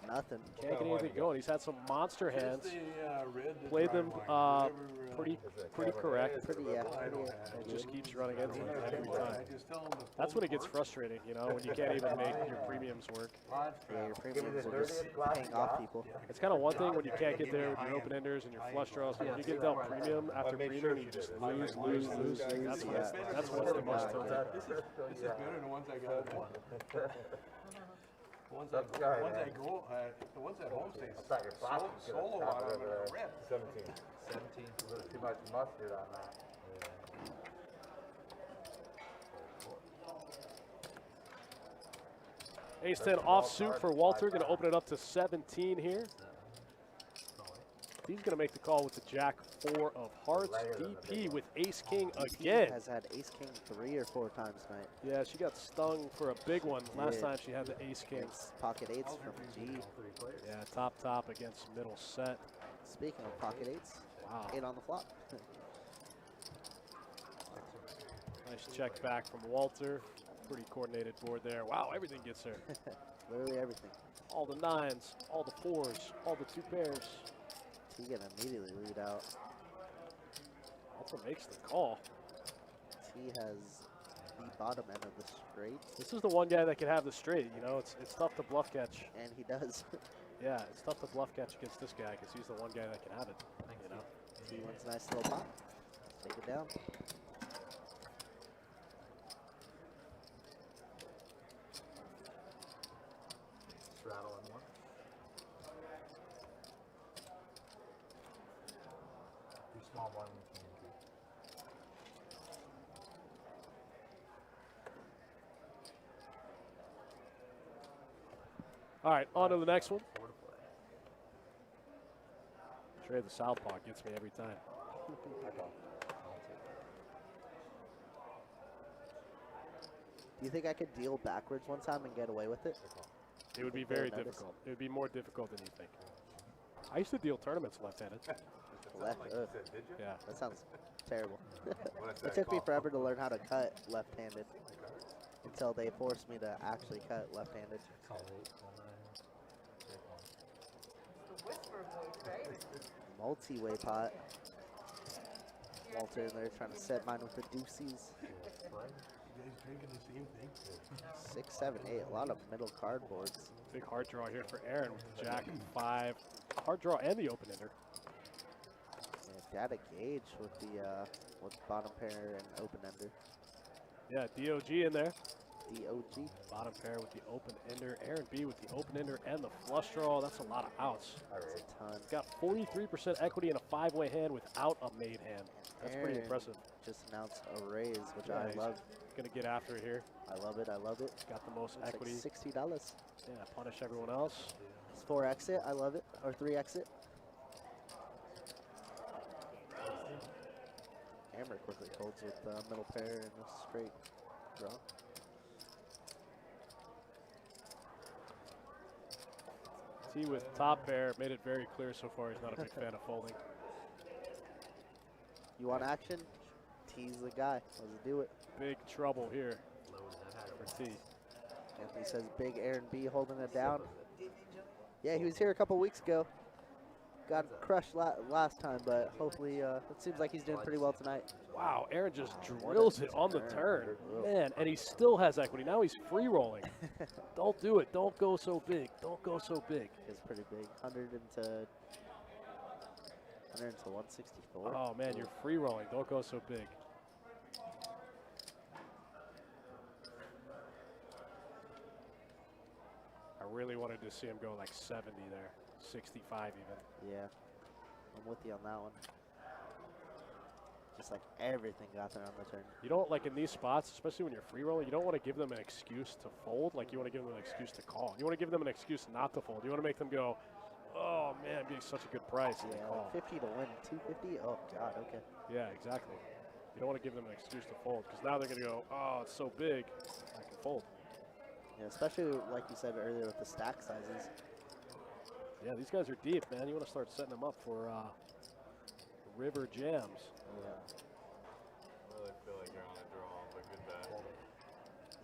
Nothing. Can't get anything going. He's had some monster hands. Red, Played them pretty correct. Pretty, yeah. Pretty, And just keeps running into it every time. That's when it gets frustrating, you know, when you can't even make your premiums work. yeah, your premiums are just paying off people. It's kind of one thing when you can't get there with your open enders and your flush draws, but when you get dealt premium after premium, you just lose. That's what's the most tilting. This is better than the ones I got at home. The ones at home say solo out of the red. 17. 17. A little too much mustard on that. Ace 10 offsuit for Walter, going to open it up to 17 here. He's going to make the call with the Jack 4 of hearts. DP with ace king again. Has had ace king 3 or 4 times tonight. Yeah, she got stung for a big one last Yeah. time she had the ace king. Against pocket 8s from G. Yeah, top against middle set. Speaking of pocket 8s, Wow. 8 on the flop. Nice check back from Walter. Pretty coordinated board there. Wow, everything gets her. Literally everything. All the 9s, all the 4s, all the 2 pairs. He can immediately lead out. Walter makes the call. He has the bottom end of the straight, This is the one guy that can have the straight. You know, it's tough to bluff catch. and he does. Yeah, it's tough to bluff catch against this guy because he's the one guy that can have it. You know. He wants a nice little pot. Take it down. Rattle in one. Too small one. All right, on to the next one. 4 to play. Trade the southpaw gets me every time. Do you think I could deal backwards one time and get away with it? It would be They'll very notice. difficult. It would be more difficult than you think. I used to deal tournaments left-handed. Left. Ugh, Did you? Yeah. that sounds terrible. When I said It took me call. forever to learn how to cut left-handed until they forced me to actually cut left-handed. Call 8, call 9. Check 1. The whisper voice, right? Multi-way pot. Walter in there trying to set mine with the deuces. You guys drinking the same thing? 6, 7, 8. A lot of middle cardboards. Big hard draw here for Aaron with the Jack 5. Hard draw and the open ender. Yeah, Got a gauge with the with bottom pair and open ender. Yeah, DOG in there. DOG. Bottom pair with the open ender. Aaron B with the open ender and the flush draw. That's a lot of outs. That's a ton. Got 43% equity in a 5-way hand without a made hand. That's pretty Aaron impressive. Just announced a raise, which Yeah, I he's love. Gonna get after it here. I love it. I love it. Got the most It's equity. like $60. Yeah, punish everyone else. It's 4 exit. I love it. Or 3 exit. Hammer quickly folds with middle pair and a straight draw. T with top pair made it very clear so far he's not a big fan of folding. You want action? T's the guy. Let's do it. Big trouble here Low as that hat. for T. Anthony says big Aaron B holding it down. Yeah, he was here a couple weeks ago. Got crushed last time, but hopefully it seems like he's doing pretty well tonight. Wow, Aaron just drills it on the turn. Man, and he still has equity. Now he's free rolling. Don't do it. Don't go so big. Don't go so big. It's pretty big. 100 into 164. Oh, man, you're free rolling. Don't go so big. I really wanted to see him go like 70 there. 65 even. Yeah, I'm with you on that one. Just like everything got there on the turn. You don't, like in these spots, especially when you're free rolling, you don't want to give them an excuse to fold. Like you want to give them an excuse to call. You want to give them an excuse not to fold. You want to make them go, oh man, I'm getting such a good price. And they Yeah, call. 50 to win 250. Oh God, okay. Yeah, exactly. You don't want to give them an excuse to fold because now they're going to go, oh, it's so big, I can fold. Yeah, especially like you said earlier with the stack sizes. Yeah, these guys are deep, man. You want to start setting them up for river jams. Yeah. I really feel like you're on a draw, but good bet.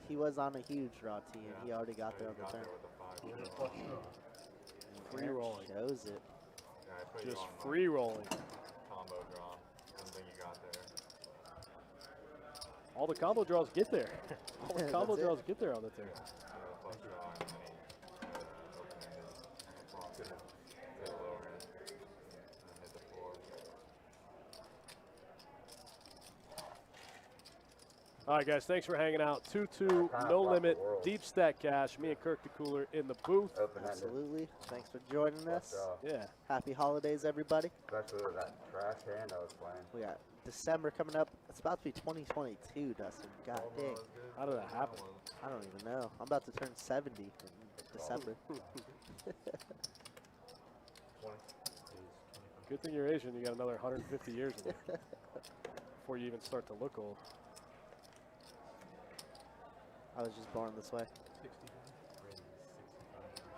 He was on a huge draw tee, and he already got there on the Got turn. there with a 5 draw. Free Aaron rolling. shows it. Yeah, I put you Just on my free rolling. combo draw. Didn't think you got there. All the combo draws get there. All the That's combo it. draws get there on the turn. Flush draw and then he open-ended. Hit a lower end. And hit the floor. All right, guys, thanks for hanging out. 2-2, no limit, deep stack cash. Me and Kirk the Cooler in the booth. Open-ended. Absolutely. Thanks for joining us. Yeah. Happy holidays, everybody. Especially with that trash hand I was playing. We got December coming up. It's about to be 2022, Dustin. God dang. How did that happen? I don't even know. I'm about to turn 70 in December. Good thing you're Asian. You got another 150 years in you before you even start to look old. I was just born this way.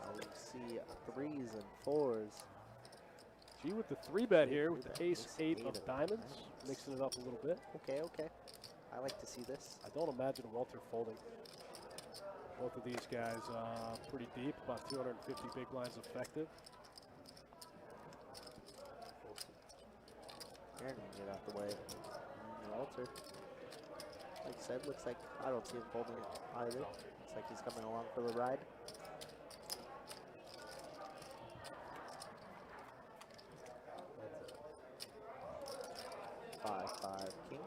I see 3s and 4s. G with the 3-bet here with the Ace ace-8 eight of of diamonds, diamonds. mixing it up a little bit. Okay, okay. I like to see this. I don't imagine Walter folding. Both of these guys pretty deep, about 250 big blinds effective. Aaron can get out the way. Walter. Like I said, looks like I don't see him folding it either. Looks like he's coming along for the ride. Five, king.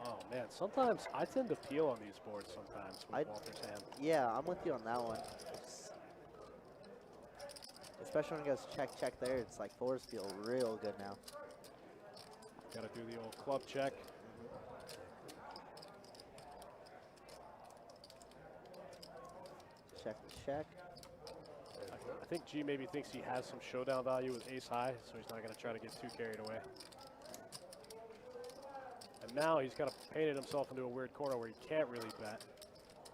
Oh man, sometimes I tend to peel on these boards sometimes with I- Walter's hand. Yeah, I'm with you on that one. Especially when it goes check, check there. It's like 4s feel real good now. Got to do the old club check. Check, check. I think G maybe thinks he has some showdown value with ace high, so he's not going to try to get too carried away. And now he's kind of painted himself into a weird corner where he can't really bet,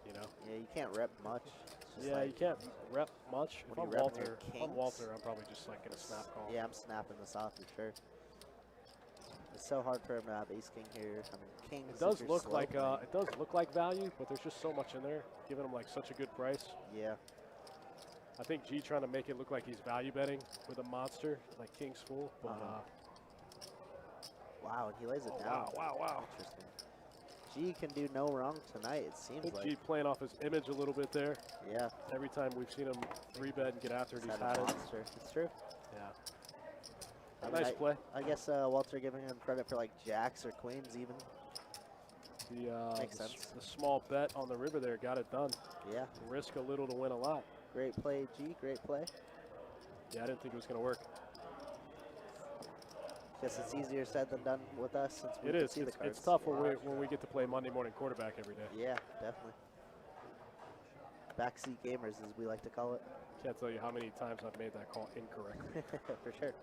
you know? Yeah, you can't rep much. It's just Yeah, like, you can't rep much. If When I'm you rep Walter, your if I'm kings. Walter, I'm probably just like going to snap call. Yeah, I'm snapping this off for sure. It's so hard for him to have ace king here. I mean, kings. It does look like value, but there's just so much in there, giving him like such a good price. Yeah, I think G trying to make it look like he's value betting with a monster like King's Fool, but wow, and he lays it oh, down. wow. Interesting. G can do no wrong tonight. It I seems think like. G playing off his image a little bit there. Yeah, Every time we've seen him 3-bet and get after it, he's he's had had a it. monster. It's true. Yeah. I mean, Nice play. I guess Walter giving him credit for like jacks or queens even. Makes sense. The small bet on the river there got it done. Yeah, Risk a little to win a lot. great play, G. Great play. Yeah, I didn't think it was going to work. Guess it's easier said than done with us since we It can is. see the cards. It's tough when we get to play Monday morning quarterback every day. Yeah, definitely. Backseat gamers, as we like to call it. Can't tell you how many times I've made that call incorrectly. For sure.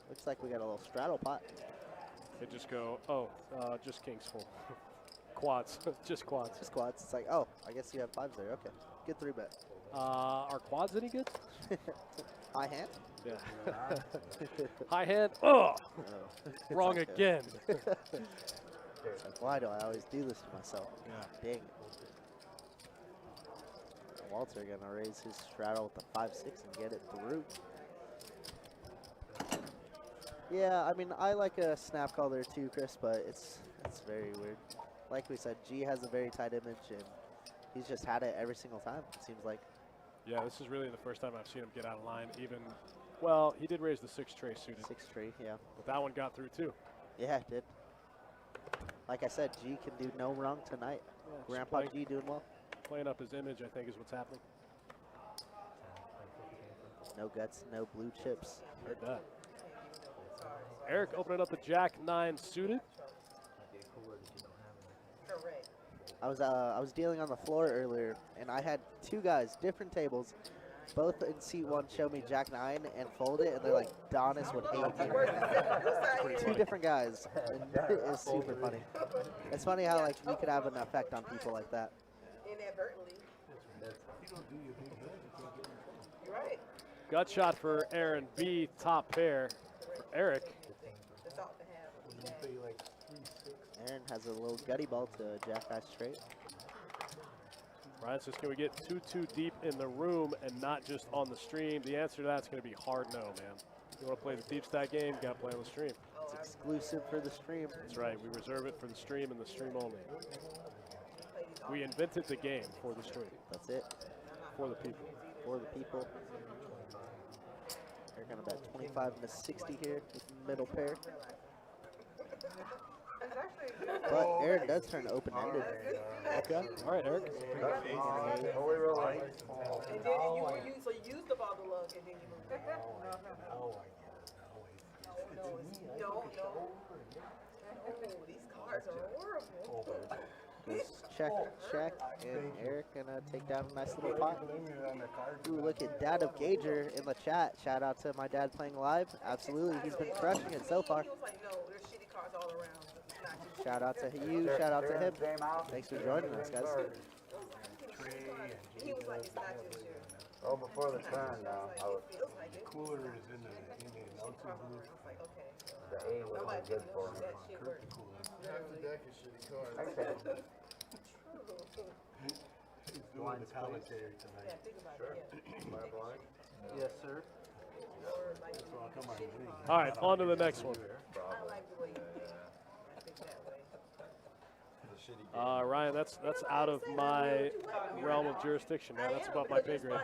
Looks like we got a little straddle pot. They just go, just kings full. Quads, just quads. Just quads. It's like, oh, I guess you have fives there. Okay. Good 3-bet. Are quads any good? High hand? Yeah. High hand. Oh, Oh. It's wrong like again. It's like, why do I always do this to myself? Dang it. Walter gonna raise his straddle with the 5-6 and get it through. Yeah, I mean, I like a snap call there too, Chris, but it's very weird. Like we said, G has a very tight image, and he's just had it every single time, it seems like. Yeah, this is really the first time I've seen him get out of line. Well, he did raise the 6 tray suited, 6 tree, yeah. but that one got through too. Yeah, it did. Like I said, G can do no wrong tonight. Just Grandpa G doing well. Playing up his image, I think, is what's happening. No guts, no blue chips. Heard that. Eric opening up the Jack 9 suited. Correct. I was dealing on the floor earlier, and I had 2 guys, different tables, both in seat 1 show me Jack 9 and fold it, and they're like, Donis would hate you. 2 different guys, and it was super funny. It's funny how like we could have an effect on people like that. Inadvertently. You're right. Gut shot for Aaron B. Top pair for Eric. That's all to have. Aaron has a little gutty ball to Jack High straight. Ryan says, can we get 2-2 deep in the room and not just on the stream? The answer to that's going to be hard no, man. If you want to play the deep stack game, you got to play on the stream. It's exclusive for the stream. That's right. We reserve it for the stream and the stream only. We invented the game for the stream, That's it. for the people. For the people. They're gonna bet 25 and a 60 here with the middle pair. But Aaron does turn open-ended. Okay. All right, Eric. And then you used up all the luck and then you moved. No, these cards are horrible. Goes check, check, and Eric gonna take down a nice little pot. Ooh, look at Dad of Gager in the chat. Shout out to my dad playing live. Absolutely, he's been crushing it so far. He was like, no, there's shitty cards all around. It's not just Shout out to you, shout out to him. Thanks for joining us, guys. He was like, it's not just you. Oh, before the turn now, I was, It feels like it. Cooler is in the announcer booth. It's like, okay. the A wasn't good for me. That shit works. He's doing the commentary tonight. Yeah, think about it. Yeah. Yes, sir. Or like, So I'll come on and read. All right, on to the next one. I like the way you think that way. Ryan, that's out of my realm of jurisdiction, man. That's above my pay grade.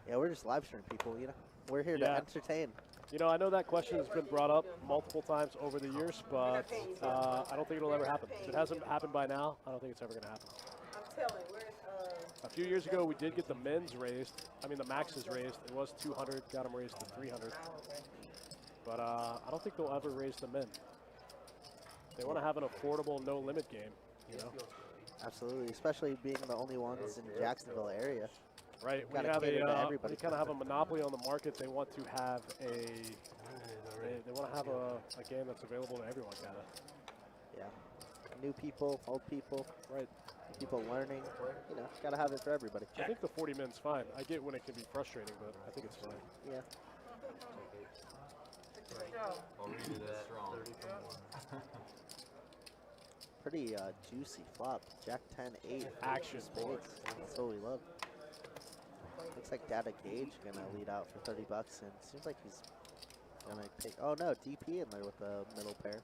Yeah, we're just live streaming people, you know. We're here to Yeah. entertain. You know, I know that question has been brought up multiple times over the years, but I don't think it'll ever happen. If it hasn't happened by now, I don't think it's ever going to happen. I'm telling you, where's A few years ago, we did get the men's raised. I mean, the maxes raised. It was 200, got them raised to 300. But I don't think they'll ever raise the men. They want to have an affordable, no-limit game, you know? Absolutely, especially being the only ones in Jacksonville area. Right, we Gotta have cater to a everybody. we kind of have a monopoly on the market. They want to have they want to have a game that's available to everyone, kind of. Yeah, new people, old people, Right. people learning. You know, gotta have it for everybody. I think the 40 men's fine. I get when it can be frustrating, but I think it's fine. Yeah. I'll read it as strong. Pretty juicy flop. Jack 10-8. Action spades. That's what we love. Looks like Data Gage gonna lead out for 30 bucks, and seems like he's gonna take. Oh no, DP in there with the middle pair.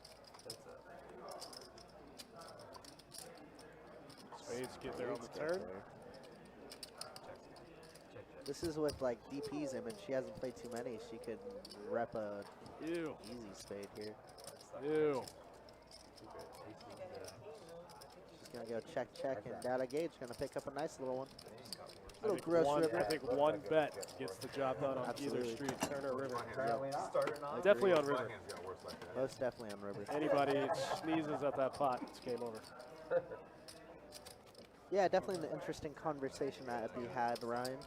Spades get there on the Spades get turn. there. This is with like DP's image. She hasn't played too many. She could rep a Ew. easy spade here. Ew. She's gonna go check, check, and data gauge gonna pick up a nice little one. I Little think gross one, river. I think one bet gets the job done on Absolutely. either street, Turner or River. Starting off. Definitely on River. Hands got worse like that. Most definitely on river. Anybody sneezes at that pot, it's game over. Yeah, definitely an interesting conversation that we had, Ryan.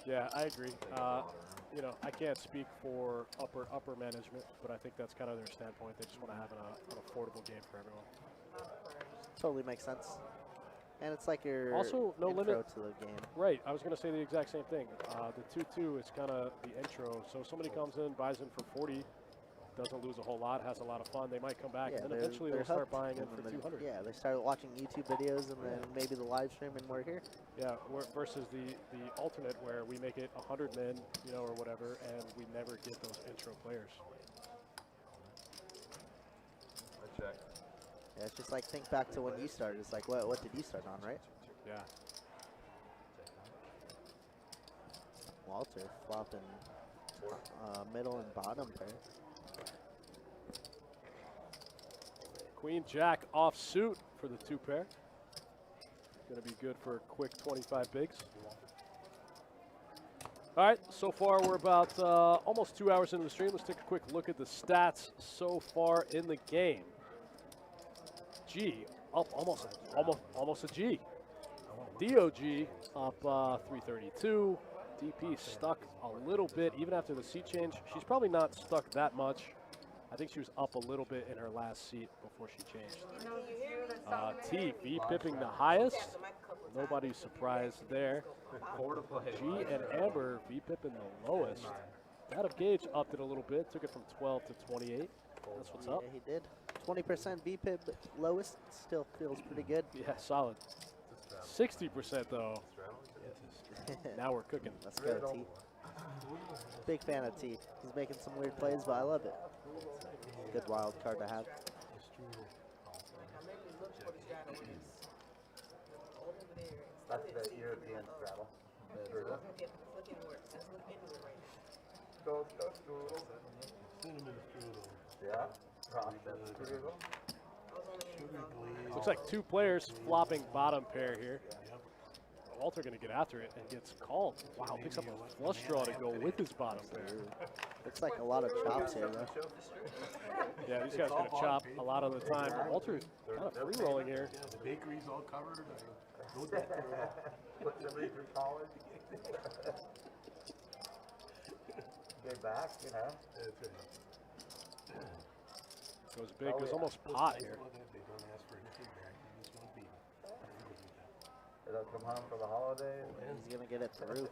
Yeah, I agree. You know, I can't speak for upper management, but I think that's kind of their standpoint. They just want to have an affordable game for everyone. Totally makes sense. And it's like your Also, no intro limit. to the game. Right, I was going to say the exact same thing. The 2-2 is kind of the intro. So somebody comes in, buys in for 40, doesn't lose a whole lot, has a lot of fun. They might come back, Yeah, and then eventually they'll start hooked, buying in and for then 200. Yeah, they started watching YouTube videos and then maybe the live stream, and we're here. Yeah, versus the alternate where we make it 100 men, you know, or whatever, and we never get those intro players. I check. Yeah, it's just like think back to when you started. It's like what did you start on, right? Yeah. Walter flopping middle and bottom pair. Queen Jack off suit for the 2 pair. Gonna be good for a quick 25 bigs. All right, so far we're about almost 2 hours into the stream. Let's take a quick look at the stats so far in the game. G up almost a G. DOG up 332. DP stuck a little bit even after the seat change. She's probably not stuck that much. I think she was up a little bit in her last seat before she changed. T, V pipping the highest. Nobody's surprised there. G and Amber, V pipping the lowest. That of Gage upped it a little bit, took it from 12 to 28. That's what's up. Yeah, he did. 20% VPIP lowest, still feels pretty good. Yeah, solid. 60% though. Now we're cooking. Let's go, T. Big fan of T. He's making some weird plays, but I love it. Good wild card to have. That's the European straddle. Cinnamon strudel. Yeah. Processed strudel. Sugar glaze. Looks like 2 players flopping bottom pair here. Walter going to get after it and gets called. Wow, picks up a flush draw to go with his bottom pair. Looks like a lot of chops here, though. Yeah, these guys going to chop a lot of the time. But Walter's kind of free rolling here. Yeah, the bakery's all covered. Go that Put somebody through college. Get back, you know. Goes big, goes almost pot here. They don't ask for anything back. They just want to beat them. They don't come home for the holidays. He's going to get it through.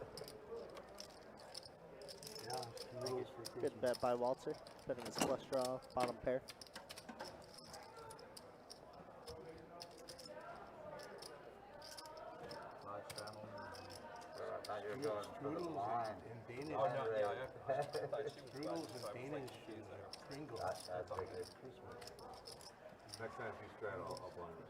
Yeah, strudels for Christmas. Good bet by Walter. Betting his flush draw, bottom pair. Now you're going for the Strudels line. and Danish. Oh, no, yeah, I thought she was Strudels about and 25 Danish places there. Pringles. That's big. Christmas. Next time you straddle, I'll blind it.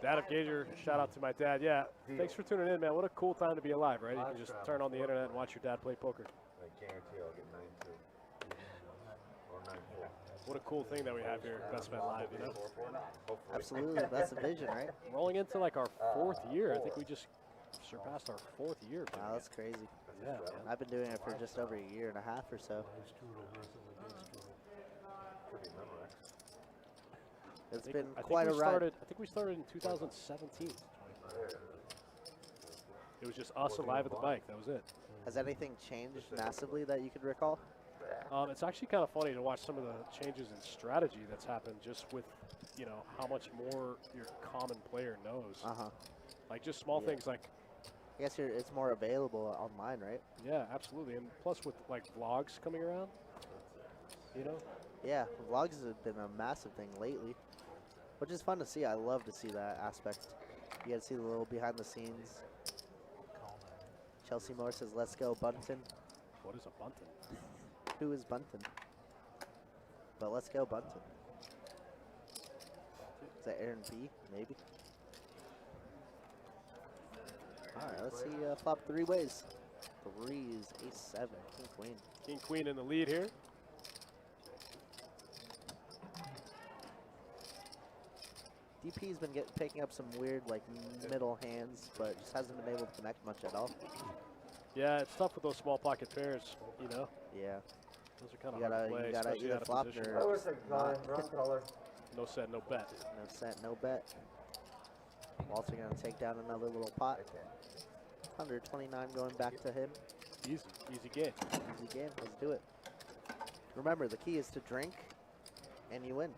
Dad of Gager, shout out to my dad. Yeah, thanks for tuning in, man. What a cool time to be alive, right? You can just turn on the internet and watch your dad play poker. I guarantee I'll get 9-2. Or 9-4. What a cool thing that we have here, Best Bet Live, you know? 4-4 now. Hopefully. Absolutely, that's the vision, right? Rolling into like our 4th year. I think we just surpassed our 4th year. Wow, that's crazy. Yeah, man. I've been doing it for just over a year and a half or so. Nice strudel versus a big strudel. Could be Memorex. It's been I think quite a we ride. started. I think we started in 2017. It was just us alive at the bike. That was it. Has anything changed massively that you could recall? It's actually kind of funny to watch some of the changes in strategy that's happened just with, you know, how much more your common player knows. Uh-huh. Like just small Yeah. things like, I guess it's more available online, right? yeah, absolutely. And plus with like vlogs coming around, you know, Yeah, vlogs have been a massive thing lately, which is fun to see. I love to see that aspect. You get to see the little behind the scenes. Chelsea Moore says, "Let's go, Bunton." what is a bunton? Who is Bunton? But let's go, Bunton. Is that Aaron B? Maybe. All right, let's see flop 3 ways. 3s, ace 7, king queen. King queen in the lead here. DP's been picking up some weird like middle hands, but just hasn't been able to connect much at all. Yeah, it's tough with those small pocket pairs, you know. Yeah. Those are kind You of hard gotta, to play, you gotta especially either out of flop position. or Wrong color. No set, no bet. no set, no bet. Walter gonna take down another little pot. 129 going back to him. Easy, easy game. Easy game. Let's do it. Remember, the key is to drink, and you win.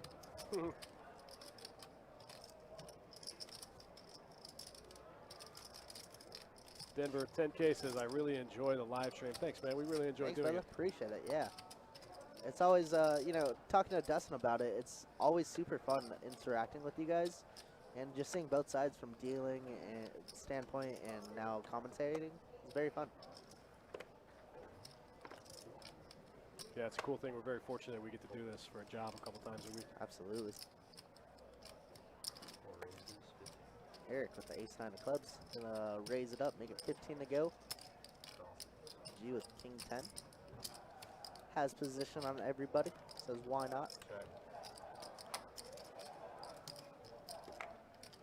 Denver 10K says, I really enjoy the live stream. Thanks, man. We really enjoy Thanks, doing brother. it. Appreciate it. Yeah. It's always, you know, talking to Dustin about it, it's always super fun interacting with you guys and just seeing both sides from dealing and standpoint and now commentating. It's very fun. Yeah, it's a cool thing. We're very fortunate we get to do this for a job a couple times a week. Absolutely. Eric with the ace 9 of clubs. Gonna raise it up, make it 15 to go. G with king 10. Has position on everybody. Says why not? Check.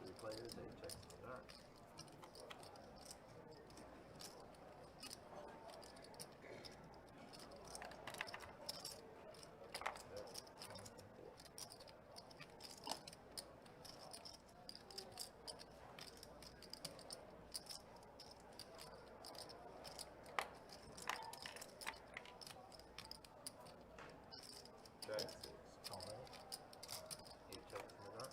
3 players, 8 checks to the dark. Check. 8 checks to the dark.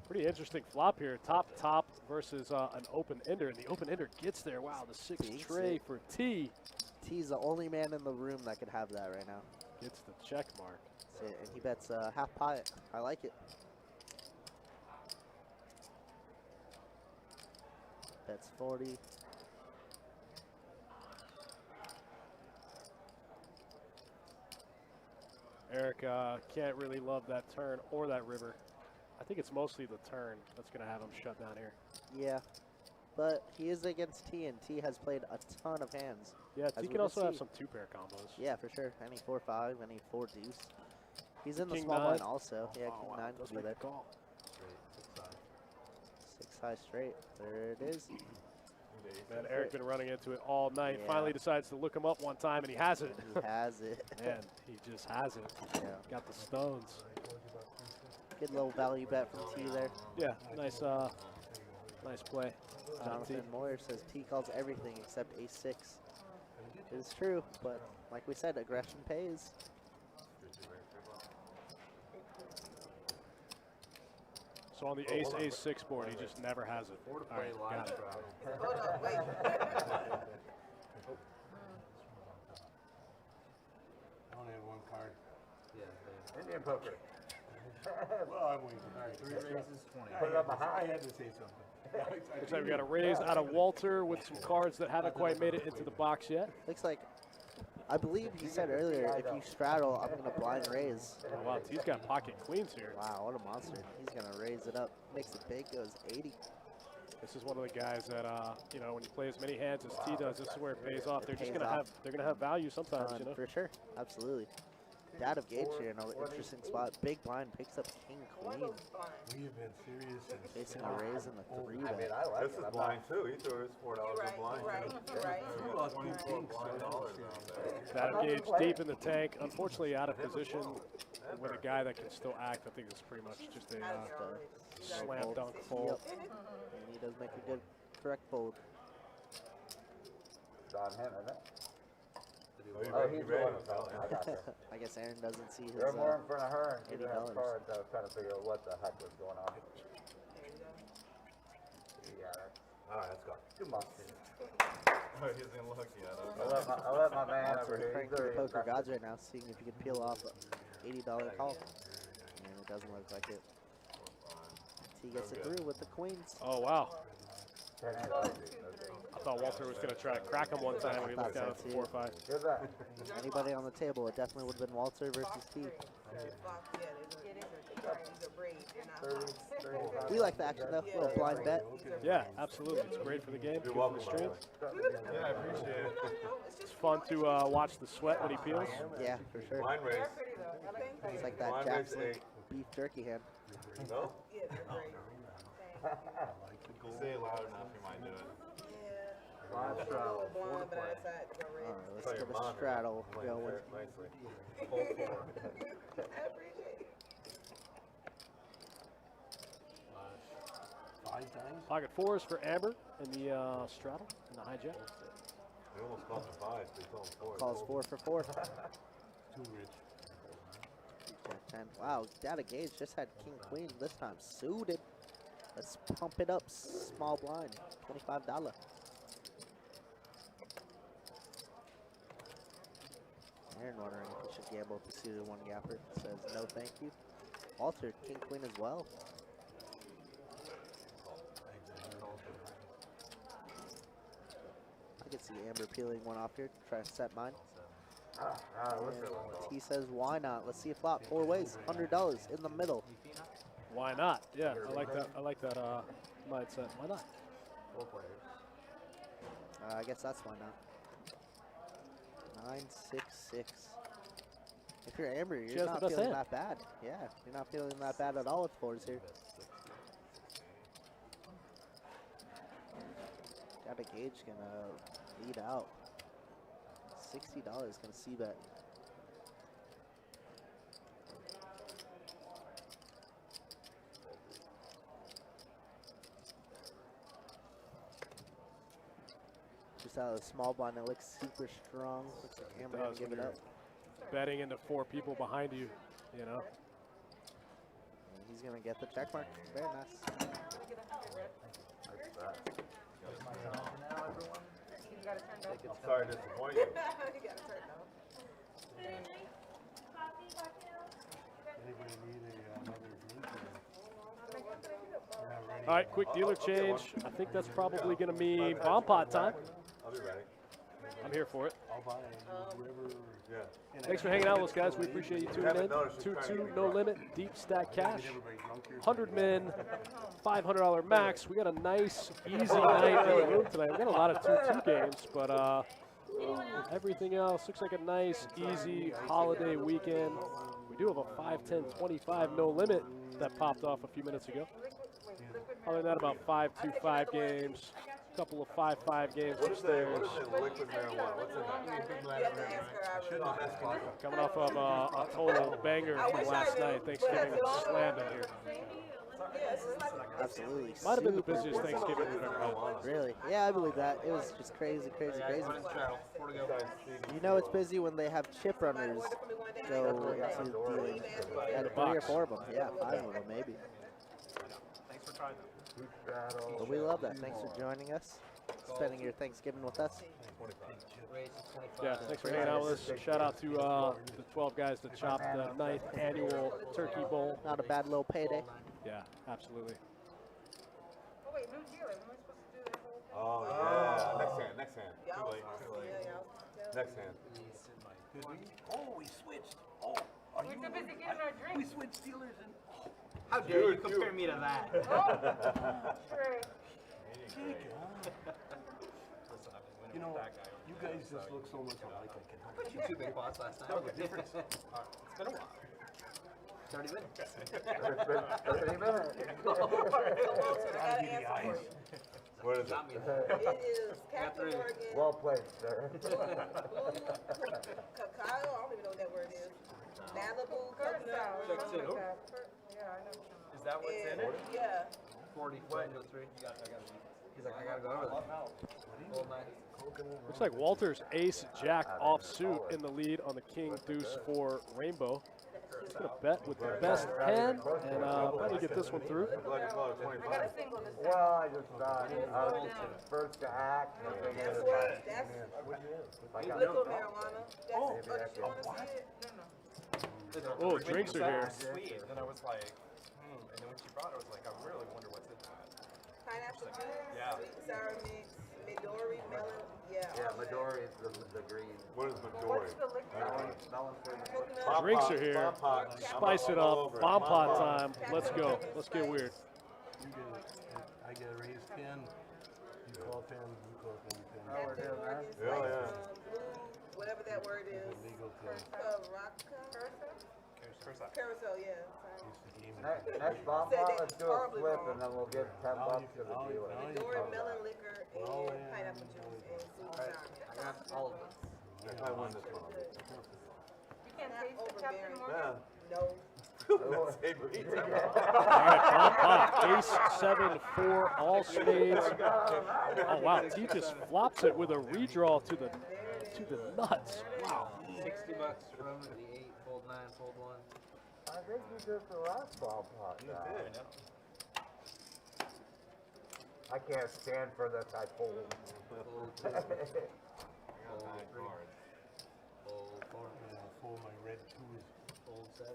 Pretty interesting flop here. Top versus an open ender, and the open ender gets there. Wow, the 6 Beats tray it. for T. T's the only man in the room that could have that right now. Gets the check mark. That's it. And he bets half pot. I like it. Bets 40. Eric can't really love that turn or that river. I think it's mostly the turn that's going to have him shut down here. Yeah. But he is against T, and T has played a ton of hands. Yeah, As T we can can also have see. some 2-pair combos. Yeah, for sure. Any 4-5, any 4 deuce. He's in the King small 9. blind also. Yeah, Oh, king wow, 9 does could be make there. the call. Straight, 6 6 high straight. There it is. Man, Eric been running into it all night. Yeah. Finally decides to look him up one time, and he has it. He has it. Man, he just has it. Yeah. Got the stones. Good little value bet from T there. Yeah, nice nice play. Jonathan Moyer says T calls everything except ace 6. It is true, but like we said, aggression pays. So on the ace-6 board, he just never has it. 4 to All play right, live got it. crowd. Hold on, wait. I only have 1 card. Yeah, they Indian poker. Well, I'm waiting. All right, 3 raises, 20. Put it up behind. I had to say something. Looks like we got a raise out of Walter with some cards that haven't quite made it into the box yet. Looks like, I believe he said earlier, if you straddle, I'm going to blind raise. Oh, wow, T's got pocket queens here. Wow, what a monster. He's going to raise it up. Makes it big, goes 80. This is one of the guys that, you know, when you play as many hands as T does, this is where it pays off. They're just pays gonna off. have, they're gonna have value sometimes, you know. For sure, absolutely. Dad of Gage here in an interesting spot. Big blind picks up king queen. We have been serious and Facing a raise in the 3 I mean, bet. I like This it. is I'm blind not- too. He threw his $4 You're right, in blind. you're right, you're right. you lost 2 pinks. $4 down there. That engage deep in the tank, unfortunately out of position with a guy that can still act. I think it's pretty much just a slam dunk fold. Yep. And he does make a good correct fold. Don him, isn't it? To do Oh, what? he's the one who fell. I got you. I guess Aaron doesn't see his. You're more in front of her and she didn't have $80. cards. I was trying to figure out what the heck was going on. Yeah, All right, let's go. too much. Oh, he isn't looking at us. I let my man over Walter here. cranking the poker gods right now, seeing if he can peel off a $80 call. And it doesn't look like it. T gets it through with the queens. Oh wow, I thought Walter was going to try to crack him one time when he looked down at the 4 or 5. Give that. Anybody on the table, it definitely would have been Walter versus T. We like the action though. A little blind bet. Yeah, absolutely. It's great for the game. Good for the stream. Yeah, I appreciate it. It's fun to watch the sweat when he peels. Yeah, for sure. Blind race. It's like that Blind Jack's race 8. beef jerky hand. No? Say it loud enough, you might do it. Alright, let's get a straddle going. Nicely. Pocket 4s for Amber in the straddle and the hijack. We almost called him 5, but he told him 4. Calls 4 for 4. Too rich. Jack 10. Wow, Data Gage just had King Queen this time suited. Let's pump it up. Small blind, $25. Aaron wondering if he should gamble with the suited 1 gapper. Says no, thank you. Walter, King Queen as well. I could see Amber peeling one off here. Try to set mine. T says why not? Let's see a flop 4 ways. $100 in the middle. Why not? Yeah, I like that. I like that mindset. Why not? I guess that's why not. 9, 6, 6. If you're Amber, She you're has the not best feeling hand. that bad. Yeah, you're not feeling that bad at all with 4s here. Got a Gage gonna lead out. $60 gonna see bet. Just out of the small blind, it looks super strong. Looks like Amber gonna does give when it up. Betting into 4 people behind you, you know. And he's gonna get the check mark. Very nice. I'm sorry to disappoint you. Anybody need another drink? We're not ready. All right, quick dealer change. I think that's probably going to mean bomb pot time. I'll be ready. I'm here for it. I'll buy whoever. Yeah. Thanks for hanging out with us, guys. We appreciate you tuning in. noticed you trying to 2-2, get no drunk. limit, deep stack cash. Everybody drunk here. 100 min, $500 max. We got a nice, easy night in the room tonight. We got a lot of 2-2 games, but everything else looks like a nice, easy holiday weekend. We do have a 5-10-25 no limit that popped off a few minutes ago. Other than that, about 5-2-5 games, a couple of 5-5 games What is upstairs. the liquid marijuana? What's in that? Coming off of a total banger from last night. Thanksgiving was slammed in here. Absolutely. Might have been the super busiest busy. Thanksgiving we've ever had. Really? Yeah, I believe that. It was just crazy, crazy, crazy. You know it's busy when they have chip runners go into dealing. And 3 or 4 of them. Yeah, 5 of them maybe. But we love that. Thanks for joining us, spending your Thanksgiving with us. Yeah, thanks for hanging out with us. Shout out to the 12 guys that chopped the 9th annual Turkey Bowl. Not a bad little payday. Yeah, absolutely. Oh, yeah. Next hand. Too late. Next hand. Oh, we switched. Oh, are you? We're too busy getting our We drinks. switched dealers and. How dare you compare me to that? You know, you guys just look so much alike. I can Put you 2 big pots last night. tell the difference. It's been a while. 30 minutes. 30 minutes. Gotta be the eyes. What is it? Not me. It is Captain Morgan, Well played, sir. blue cacao, I don't even know what that word is. Malibu coconut. Check 2. Is that what's in it? Yeah. 40, 3. He's like, I gotta go over there. Whole night. Looks like Walter's ace jack offsuit in the lead on the king deuce for Rainbow. He's going to bet with the best 10 and probably get this one through. I'm glad you called it 25. Well, I just thought, first to act. That's what, that's liquid marijuana. That's, Oh, you wanna see it? Oh, drinks are here. Sweet. And then I was like, And then when she brought it, I was like, I really wonder what's in that. Pineapple juice, Yeah. sweet and sour mix, Midori, melon, yeah. Yeah, Midori is the green. What is Midori? Melon flavored. Coconut. Drinks are here. Bomb pot. Spice it all up. over it. Bomb pot time. Let's go. Let's get weird. You get, I get a raised 10. You call 10. You call 10. Oh, we're doing that? It's Yeah, like, yeah. blue, whatever that word is. Legal 10. Carousel, yeah. It's the game. Next bomb Said pot, that let's do a horribly flip wrong. and then we'll give 10 bucks to the dealer. Midori, melon liquor, and Oh, yeah. pineapple juice, and sweet and sour. I got all of them. If I win this one, I'll be. You can't Not taste the Captain overbearing. Morgan? Yeah. No. That's Avery. All right, bomb pot. Ace, 7, 4, all spades. Oh wow, T just flops it with a redraw to the nuts. Wow. $60 from the 8, fold 9, fold 1. I think you did the last bomb pot. You guy. did. I can't stand for this, I fold. Fold 2, fold 3, fold 4, For my red 2 is fold 7.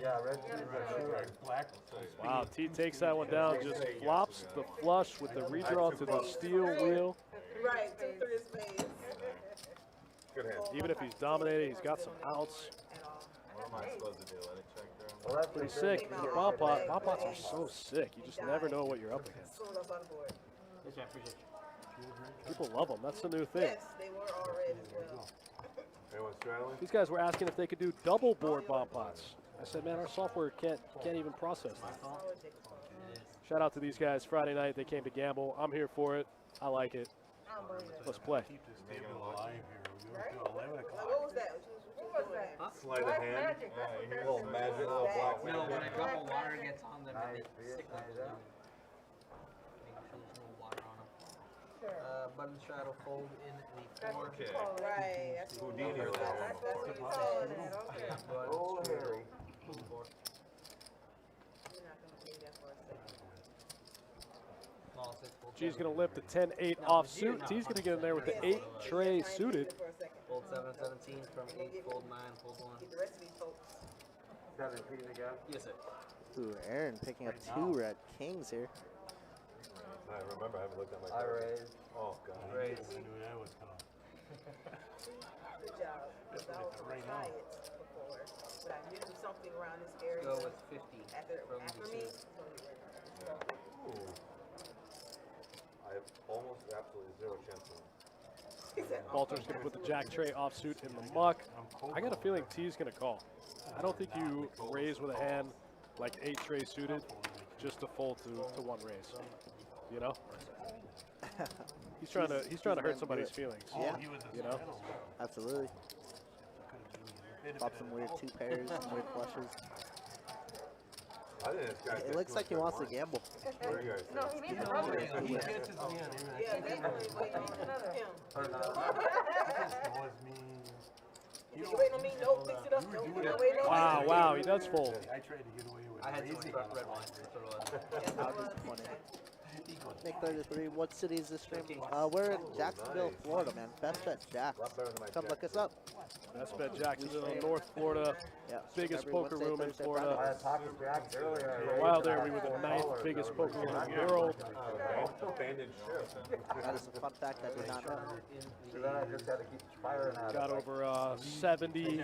Yeah, red two is a black. Wow, T takes that one down, just flops the flush with the redraw to the steel wheel. Right, 2, 3 of spades. Good hand. Even if he's dominating, he's got some outs. What am I supposed to do? Let it check there? Well, that's Pretty the sick. thing. The bomb pot. Bomb pots are so sick. You just never know what you're up As against. soon as I saw the board. Yes, I appreciate you. People love them. That's the new thing. Yes, they were all red as well. Anyone straddling? These guys were asking if they could do double board bomb pots. I said, man, our software can't even process that. Shout out to these guys. Friday night, they came to gamble. I'm here for it. I like it. I don't believe it. Let's play. Keep this table alive here. We're Right? going to 11 Like, o'clock. what was that? What was that? Sleight of hand. Magic, that's what you they're little magic, little black No, when a magic. drop of water gets on them, Nice, they stick like nice, glue. Making sure there's no water on them. Sure. Button straddle fold in the 4. Okay. Right. That's what Houdini over there. That's what you call it. Okay. Yeah, but Oh, Harry. fold 4. You're not gonna believe that for a second. Small 6, fold G's 7. going to lift the 10-8 offsuit. T's going to get in there with the 8 tray suited. For a second. Fold 7, 17 from 8, fold 9, fold 1. Get the rest of these folks. 17 again. Yes, sir. Ooh, Aaron picking up 2 red kings here. I remember, I haven't looked at my I cards. raised. Oh, God. Raise. I knew that was coming. Good job. Without Right try now. it before. But I knew something around this area. Go with 50 After from me, the 2. it's gonna be ready. Ooh. I have almost absolutely zero chance of He said, oh, Walter's going to put the jack tray offsuit in the muck. I got a feeling T's going to call. I don't think you raise with a hand like 8 tray suited just to fold to 1 raise. You know? He's trying to hurt somebody's feelings. Yeah, He was a You know? absolutely. Pop some weird 2 pairs, some weird flushes. I think this guy It looks like he wants to gamble. What do you guys No, think? he means a rubber. He gets his hand. yeah, definitely. Wait, He means another. him. Was me. You waiting on me? Nope, fix it up. Nope, do it. not waiting on Wow, me. wow, he does fold. I tried to get away with I had raising. 20 red wine. That's what it was. Yes, How it was. disappointing. He goes, Nick 33, what city is this stream? We're in Jacksonville, nice. Florida, man. Best bet Jack. A lot better than my Come jack. look us up. Best bet Jacksonville, North Florida. Yeah. Biggest every poker Wednesday, room in Thursday, Florida. I had talked to Jack earlier. For a while there, we were the 9th biggest poker room in the world. Abandoned ship. That is a fun fact I did not know. So then I just had to keep firing at Got it. over 70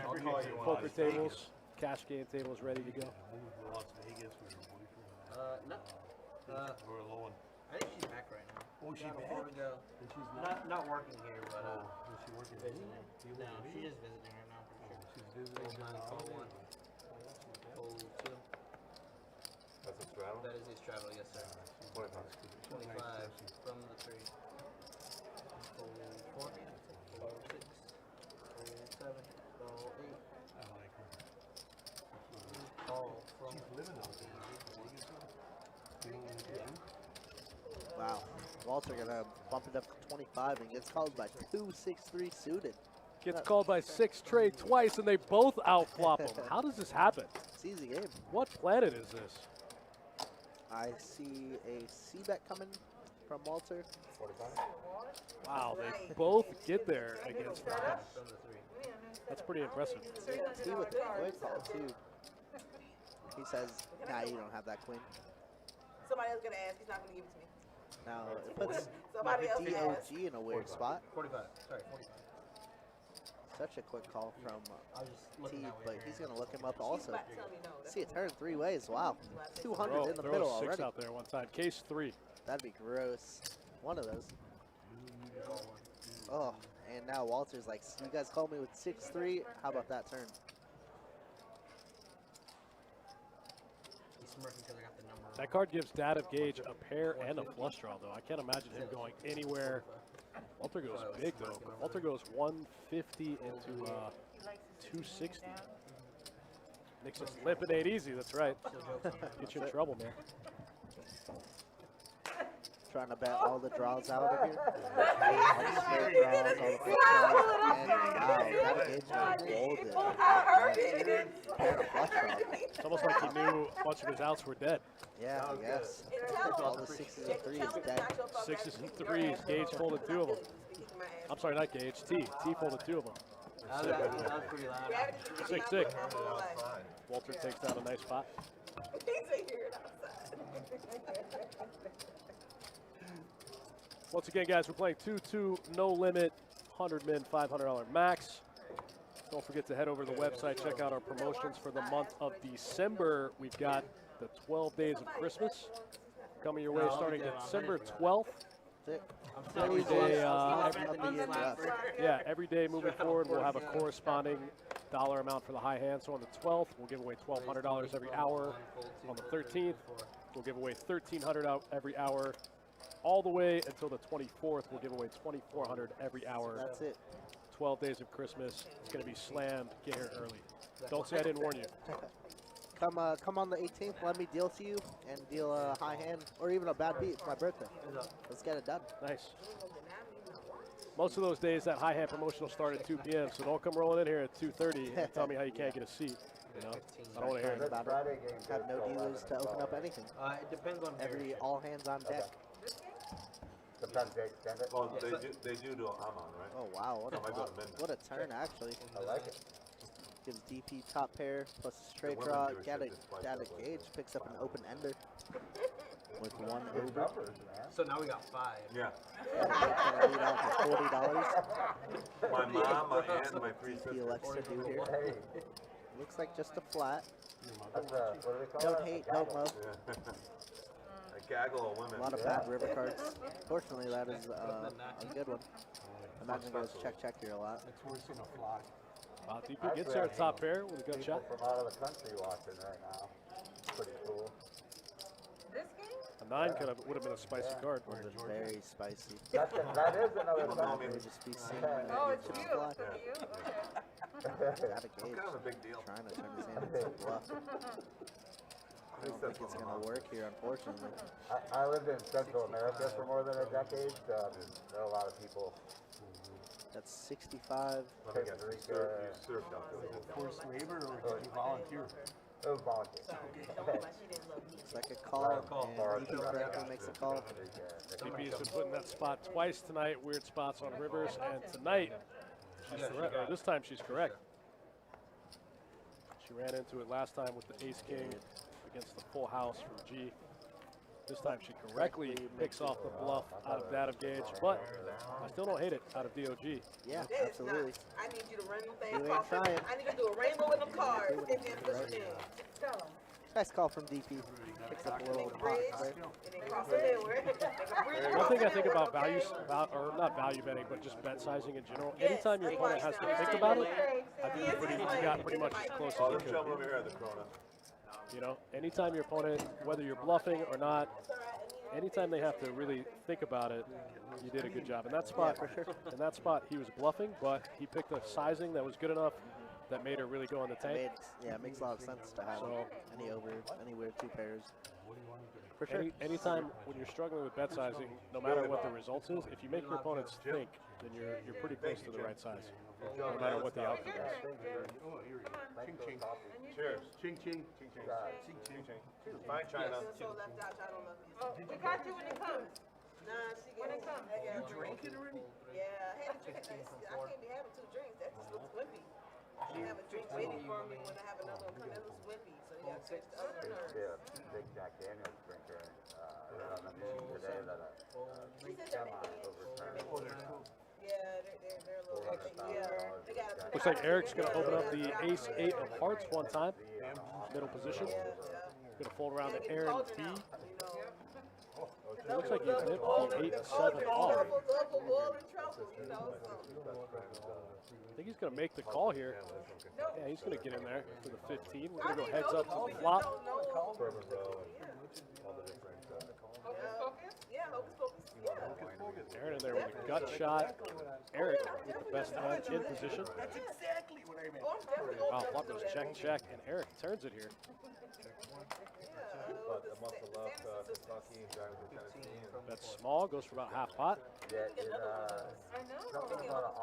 poker tables, cash game tables ready to go. moved to Las Vegas with her boyfriend. No. We're alone. I think she's back right now. Oh, she Before back? we go. And she's not. Not working here, but Oh, is she working? visiting. You No, working she's here? just visiting right now for sure. She's visiting Fold 9, now. fold 1, fold 2. That's a straddle? That is a straddle, yes sir. 25 from the 3. Fold 4, fold 6, fold 7, fold 8. I like her. Call from She's living out there. Vegas. You know what they do? Wow. Walter gonna bump it up to 25 and gets called by 2-6-3 suited. Gets called by 6 trade twice, and they both outflop him. How does this happen? It's easy game. What planet is this? I see a C-bet coming from Walter. 45? Wow, they both get there against that. from the 3. That's pretty impressive. T with the quick call too. He says, nah, you don't have that queen. Somebody else gonna ask. He's not gonna give it to me. Now it puts Somebody else asked. DOG in a weird spot. 45. Sorry, 45. Such a quick call from I was just T, looking that way. but he's going to look him up also. About to tell me no. That's See it turn 3 ways. Wow. 200 Throw, in the throw middle a 6 already. out there one time. Case 3. That'd be gross. One of those. Oh, and now Walter's like, you guys called me with 6-3. How about that turn? He's smirking because I got the number. That card gives Dad of Gage a pair and a flush draw, though. I can't imagine him going anywhere. Walter goes big, though. Walter goes 150 into 260. Makes us limpidate easy, that's right. Get you in trouble, man. Trying to bet all the draws out of here. All the straight draws, all the flush draws, and wow, that engagement rolled it. Pair of flush draws. It's almost like he knew a bunch of his outs were dead. Yeah, I guess. All the 6s and 3s dead. 6s and 3s. Gage folded 2 of them. I'm sorry, not Gage. T folded 2 of them. That was pretty loud. 6-6. Walter takes down a nice spot. Once again, guys, we're playing 2-2, no limit, 100 min, $500 max. Don't forget to head over to the website, check out our promotions for the month of December. We've got the 12 days of Christmas coming your way starting December 12th. Every day, every day moving forward, we'll have a corresponding dollar amount for the high hand. So on the 12th, we'll give away $1,200 every hour. On the 13th, we'll give away $1,300 out every hour. All the way until the 24th, we'll give away $2,400 every hour. That's it. 12 days of Christmas. It's going to be slammed. Get here early. Don't say I didn't warn you. Come on the 18th, let me deal to you and deal a high hand or even a bad beat. It's my birthday. Let's get it done. Nice. Most of those days, that high hand promotion will start at 2 p.m., so don't come rolling in here at 2:30 and tell me how you can't get a seat. You know? I don't want to hear it. About it. Have no dealers to open up anything. It depends on All hands on deck. Sometimes they extend it. Well, they do Amon, right? Oh wow, what a turn actually. I like it. Gives DP top pair plus a straight draw. Data Gage picks up an open ender with 1 over. So now we got 5. Yeah. Gonna lead out for $40. My mom, my aunt, and my 3 sisters. DP elects to do here. Hey, Looks like just a flat. that's what do they call Don't it? hate, don't love. A gaggle of women. A lot of bad river cards. Fortunately, that is a good one. Imagine goes check here a lot. It's worse than a fly. Wow, DP gets there at top pair with a good People shot. from out of the country watching right now. Pretty cool. This game? A 9 would have been a spicy card. It was very spicy. That is another It thing. would just be seen. Oh, it's you. fly. It's you. Data I'm Gage kind of a big deal. trying to turn his hand into a bluff. I don't think it's going to work here, unfortunately. I lived in Central America for more than a decade. There are a lot of people. That's 65. Let me guess, you served up there. Forced labor or did you volunteer? It was volunteer. It's like a call, and DP correctly makes a call. DP has been put in that spot twice tonight. Weird spots on Rivers, and tonight, she's correct. Or this time she's correct. She ran into it last time with the ace-king against the full house from G. This time she correctly picks off the bluff out of that of Gage, but I still don't hate it out of DOG. Yeah, That is absolutely. nice. I need you to run them things You ain't off. trying. I need you to do a rainbow with them cards and then push it in. Tell them. Nice call from DP. Picks up a little Make a pop bridge there. and then cross the midway. Make a bridge One across thing the I think midway. about or not value betting, but just bet sizing in general, anytime your opponent has to think about it, I think you got pretty much as close Oh, as you this could. gentleman over here had the Corona. You know, anytime your opponent, whether you're bluffing or not, anytime they have to really think about it, you did a good job. In that spot, in that spot, he was bluffing, but he picked a sizing that was good enough that made her really go in the tank. It makes a lot of sense to have So- anywhere 2 pairs. For sure. Anytime when you're struggling with bet sizing, no matter what the results is, if you make your opponents think, then you're pretty close to the right size, no matter what the outcome is. Oh, here we go. Ching ching. Cheers. Ching ching. Ching ching. Fine China. So left out, I don't love me. Oh, we got you when it comes. Nah, she When gets it comes. You Drink it already? Yeah, I had a drink. I can't be having 2 drinks. That just looks wimpy. I have a drink waiting for me when I have another one coming. That looks wimpy. So you got to switch the other nerves. Big Jack Daniels drinker on the news today that She said they're making yeah, they're a little yeah. They got Looks like Eric's going to open up the ace-8 of hearts one time. Middle position. Going to fold around to Aaron B. It looks like you hit the 8 and 7 off. I think he's going to make the call here. Yeah, he's going to get in there for the 15. We're going to go heads up to the flop. Aaron in there with a gut shot. Eric with the best hand in position. That's exactly what I meant. Wow, flop goes check, check, and Eric turns it here. But the muscle left Kentucky, driving to Tennessee. That's small, goes for about half pot.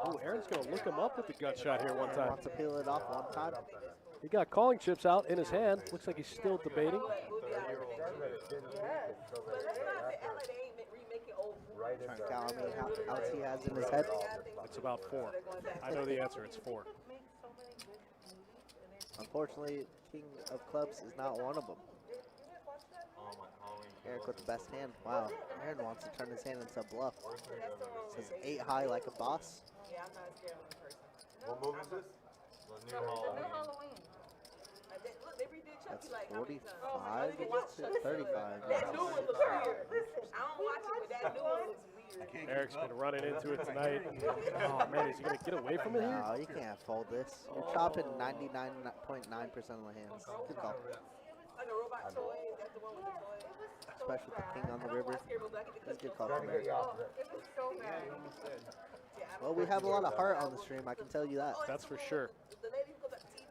Oh, Aaron's going to look him up with the gut shot here one time. Wants to peel it off one time. He got calling chips out in his hand. Looks like he's still debating. Trying to count how many outs he has in his head. It's about 4. I know the answer. It's 4. Unfortunately, King of Clubs is not one of them. Eric with the best hand. Wow, Aaron wants to turn his hand into a bluff. Says 8 high like a boss. Yeah, I'm not scared of the person. What movie is this? The new Halloween. Look, they redid Chucky like how many times? 45 to 35. That new one looks weird. I don't watch it, but that new one looks weird. Eric's been running into it tonight. Oh, man, is he going to get away from it here? No, you can't fold this. You're chopping 99.9% of the hands. Good call. Like a robot toy. That's the one with the toy. Especially with the king on the river. That's a good call from Eric. It was so bad. Well, we have a lot of heart on the stream, I can tell you that. That's for sure. The lady who goes up TV.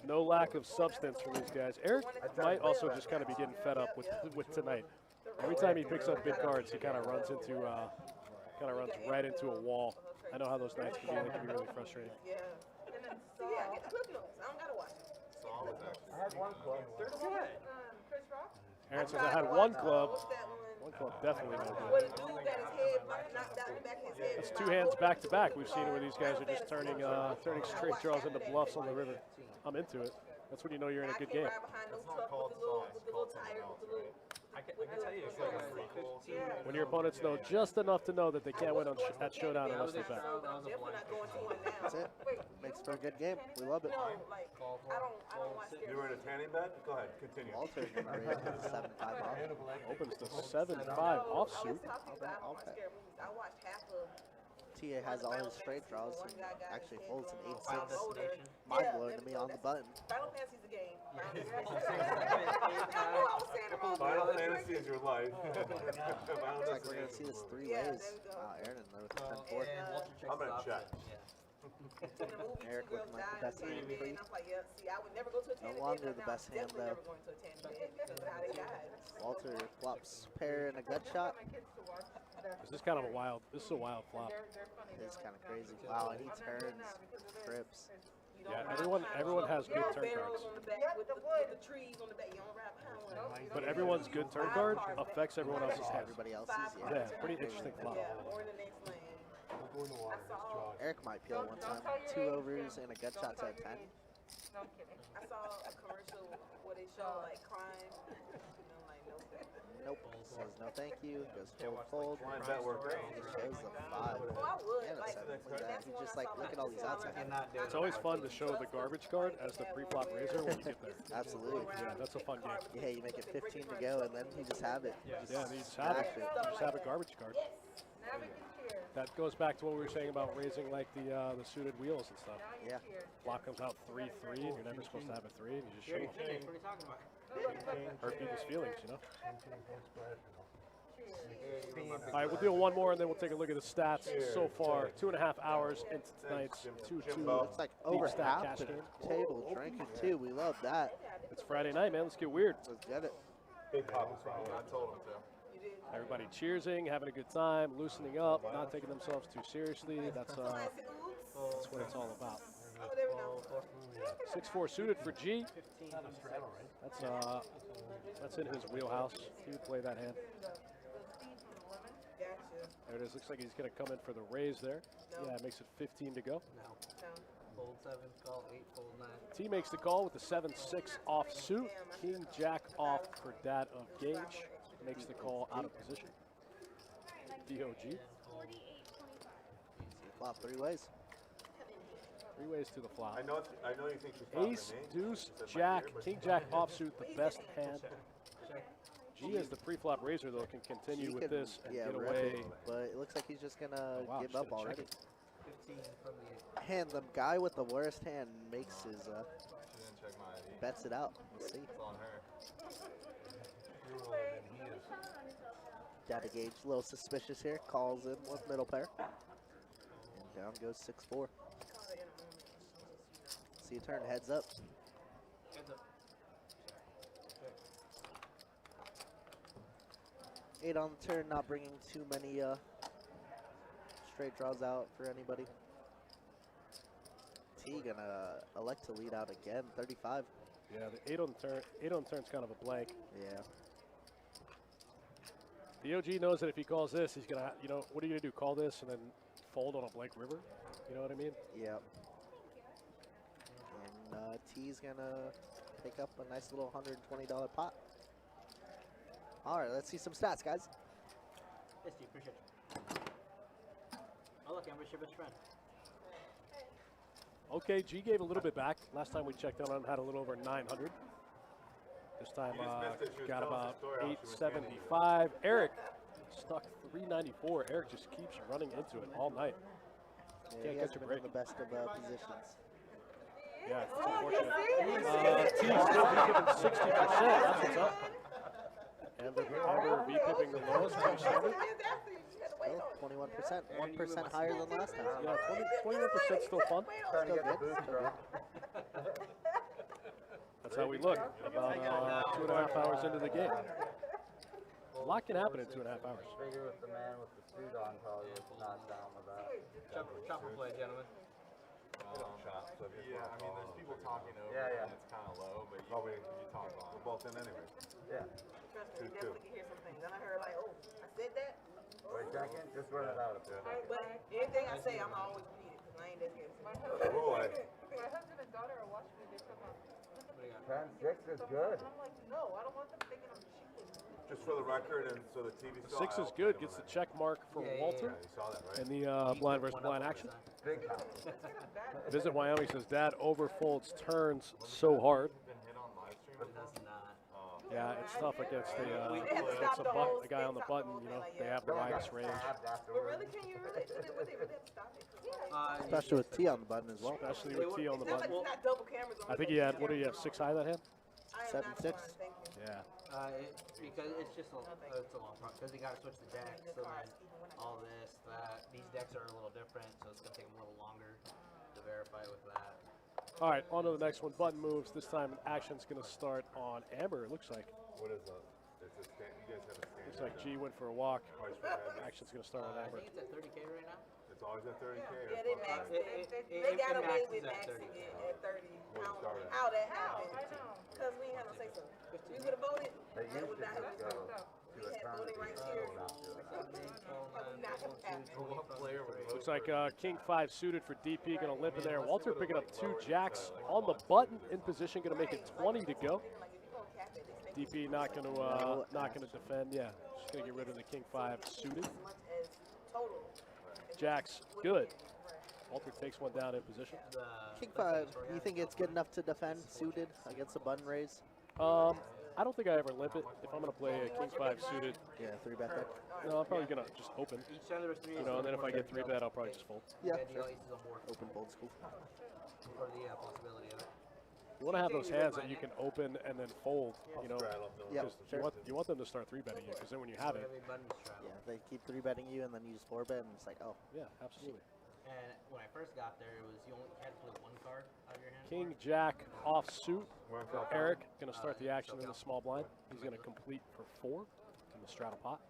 No lack of substance from these guys. Eric might also just kind of be getting fed up with tonight. Every time he picks up big cards, he kind of runs right into a wall. I know how those nights can be. They can be really frustrating. Yeah. Yeah, get the clip notes. I don't gotta watch it. I had one club. Chris Rock? Aaron says, I had one club. One club definitely no Where good. the dude got his head knocked out in the back of his head. That's 2 hands back to back. We've seen it where these guys are just turning straight draws into bluffs on the river. I'm into it. That's when you know you're in a good game. Ride behind those trucks with the little tire, with the little. I can tell you, it's like a pretty cool. When your opponents know just enough to know that they can't win on at showdown unless they bet. Definitely not going to one now. That's it. Makes for a good game. We love it. No, like, I don't watch You were in a tanning bed? Go ahead, continue. Walter's going to raise with a 7-5 off. Opens the 7-5 offsuit. I watched half of. TA has all his straight draws. He actually folds an 8-6. Mind blowing to me on the button. Final Fantasy's a game. I was saying it wrong. Final Fantasy is your life. Looks like we're going to see this 3 ways. Wow, Aaron in there with the 10-4. I'm gonna check. Eric looking like the best hand. No longer the best hand though. Walter flops pair and a gut shot. This is kind of a wild. This is a wild flop. It is kind of crazy. Wow, and he turns trips. Yeah, everyone has good turn cards. But everyone's good turn card affects everyone else's hand. Everybody else's, Yeah, pretty interesting flop. Eric might peel one time. 2 overs and a gut shot to a 10. No, I'm kidding. I saw a commercial where they show like crime. Nope. Says no thank you. Goes full fold. Why is that working? He shows the 5. Oh, I would. And a 7. Look at that. He's just like, look at all these outs I have. It's always fun to show the garbage card as the pre-flop raiser when you get there. Absolutely. Yeah, that's a fun game. Yeah, you make it 15 to go, and then you just have it. Yeah, you just have it. You just have a garbage card. Now we can cheer. That goes back to what we were saying about raising like the suited wheels and stuff. Yeah. Flop comes out 3-3, and you're never supposed to have a 3, and you just show them. What are you talking about? Hurt people's feelings, you know? All right, we'll do one more, and then we'll take a look at the stats so far. 2.5 hours into tonight's 2-2 Looks like over deep stack half cash the game. table drinking too. We love that. It's Friday night, man. Let's get weird. Let's get it. Big pop is fine. I told him to. Everybody cheersing, having a good time, loosening up, not taking themselves too seriously. That's what it's all about. 6-4 suited for G. That's in his wheelhouse. He would play that hand. There it is. Looks like he's going to come in for the raise there. Yeah, it makes it 15 to go. Fold 7, call 8, fold 9. T makes the call with the 7-6 off suit. King Jack off for dad of Gage. Makes the call out of position. DOG. Easy flop 3 ways. 3 ways to the flop. I know you think she's talking Ace, to me. deuce, Said my jack, ear, but king, she's jack, not. offsuit, the best hand. G as the pre-flop raiser, though, can continue She with can, this and yeah, get rip away. it, but it looks like he's just gonna Oh, wow, give she's up gonna check already. it. 15 from the And the guy with the worst hand makes his She didn't check my ID. bets it out. We'll see. It's on her. You're older than he is. Data gauge a little suspicious here. Calls in with middle pair. And down goes 6-4. See a turn, heads up. heads up. 8 on the turn, not bringing too many straight draws out for anybody. T gonna elect to lead out again, 35. Yeah, the 8 on the turn. 8 on the turn's kind of a blank. Yeah. The OG knows that if he calls this, he's gonna, you know, what are you gonna do? Call this and then fold on a blank river? You know what I mean? Yep. And T's gonna pick up a nice little $120 pot. All right, let's see some stats, guys. Yes, Steve, appreciate you. Oh, look, Amber's your best friend. Okay, G gave a little bit back. Last time we checked on him, had a little over 900. This time You just missed it. She was got telling us about the story how she was handing you. 875. Eric stuck 394. Eric just keeps running into it all night. Yeah, Can't he catch hasn't a been break. in the best of positions. Yeah, it's unfortunate. T's still V-pipping 60%. That's what's up. Amber V-pipping the lowest. Pretty standard. Still 21%, 1% higher than last time. Yeah, 21% still fun. Trying to Still get good. the boost, bro. That's how we look about 2.5 hours into the game. A lot can happen in 2.5 hours. Figure with the man with the suit on probably was not down with that. Chopper play, gentlemen. Yeah, I mean, there's people talking over Yeah, it yeah. and it's kind of low, but Oh, you talk on. we're both in anyway. Yeah. Trust me, you definitely can hear some things. And I heard like, oh, I said that. Wait, second, just run it out a bit. But anything I say, I'm always repeat it because I ain't that scared. Boy. My husband and daughter are watching me. They come out. What do you got? 10-6 is good. I'm like, no, I don't want them thinking I'm cheating. Just for the record and so the TV The saw. 6 is good. Gets the check mark for Walter. Yeah, you saw that, right? And the blind versus blind action. Big time. Visit Wyoming says, Dad overfolds turns so hard. Been hit on live stream. It does not. Yeah, it's tough against the stop the whole guy on the thing, button. stop the You know, whole thing, they like, have the widest range, But really, can you really? Would they really have to stop it? Especially with T on the button as well. especially with T on the It's not like button. it's not double cameras on I think the he had, double what do you have, cameras 6 high that hand? I am 7-6. not fine, thank you. Yeah. Because it's just it's a long process. Because you got to switch the decks, so then all this, that. These decks are a little different, so it's gonna take them a little longer to verify with that. All right, on to the next one. Button moves. This time action's going to start on Amber, it looks like. What is that? It's a stand. You guys have a stand. Looks like G went for a walk. Price per head. Action's going to start on I Amber. think it's at 30K right now. It's always at 30K. Yeah, they maxed it. They It got away maxes with at maxing 30. it at 30. When it started. How that happened? I know. Because we ain't had no say so. We would have voted. They That used would to not have just go happened. to We a had tournament. voting rights here. Not do it. That would not have happened. What player would vote Looks like for King 5 suited for DP, going to limp in there. Walter picking up 2 jacks on the button in position, going to make it 20 to go. Like, if you gonna cap it, at least make DP not going to defend. Yeah, just going to get rid of the King 5 suited. as much as total. Jacks good. Walter takes one down in position. King 5, you think it's good enough to defend suited against a button raise? I don't think I ever limp it. If I'm going to play a King 5 suited, Yeah, 3-bet there. no, I'm probably going to just open. Each time there was 3 You know, and then if I get 3-bet, I'll probably just fold. Yeah, deal sure. aces on board Open bold school. for the possibility of it. You want to have those hands that you can open and then fold, you know. Straddle. Yep, 'cause sure. you want them to start 3-betting you, because then when you have it, Every button is straddled. Yeah, they keep 3-betting you and then you just 4-bet and it's like, oh, yeah, absolutely. And when I first got there, it was you only had to play 1 card out of your hand. King, Jack, off suit Where for Eric. Going to start the action in the small blind. He's going to complete for 4 in the straddle pot.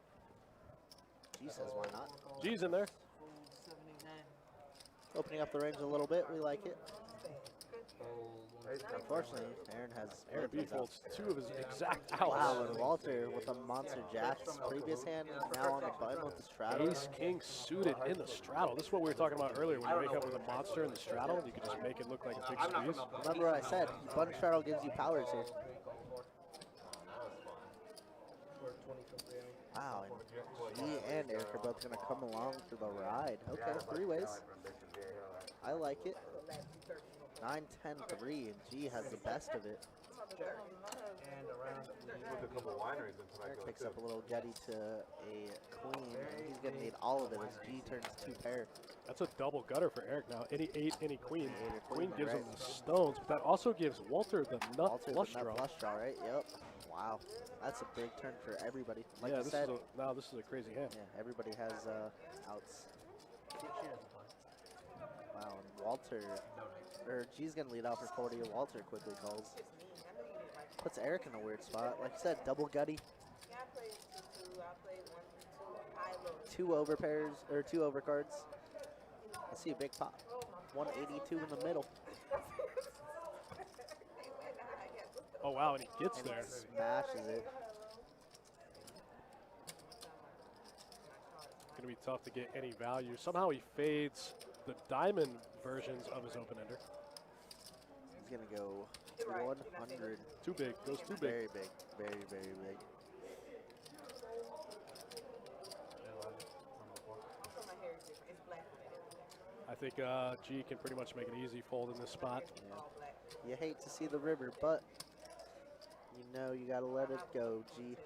G says why not. G's in there. Fold 79. Opening up the range a little bit, we like it. Fold Unfortunately, Aaron has Aaron B things out. folds 2 of his exact outs. Wow, and Walter with a monster jacks previous hand, now on the button with the straddle. Ace, King suited in the straddle. This is what we were talking about earlier. When you wake up with a monster in the straddle, you can just make it look like a big squeeze. Remember what I said, button straddle gives you powers here. Wow, and G and Eric are both going to come along for the ride. Okay, three ways. I like it. 9, 10, 3, and G has the best of it. And around With a couple wineries in Eric Temecula, picks too. up a little Getty to a queen, and he's going to need all of it as G turns 2 pair. That's a double gutter for Eric now. Any 8, any queen. Eight or Queen gives him right. the stones, but that also gives Walter the nut Walter, flush the nut draw. flush draw, right? Yep. Wow. That's a big turn for everybody. Like Yeah, you said, now this is a crazy hand. yeah, everybody has outs. Wow, and Walter, or G's going to lead off for 40, and Walter quickly calls. Puts Eric in a weird spot. Like I said, double gutty. Yeah, I played 2-2. I played 1-2 high low. 2 over pairs, or 2 over cards. Let's see a big pop. 182 in the middle. Oh, wow, and he gets And there. he smashes it. Going to be tough to get any value. Somehow he fades the diamond versions of his open-ender. He's going to go 100. Too big. Goes too big. Very big. Very, very big. I think G can pretty much make it easy fold in this spot. Yeah. You hate to see the river, but you know you got to let it go, G. You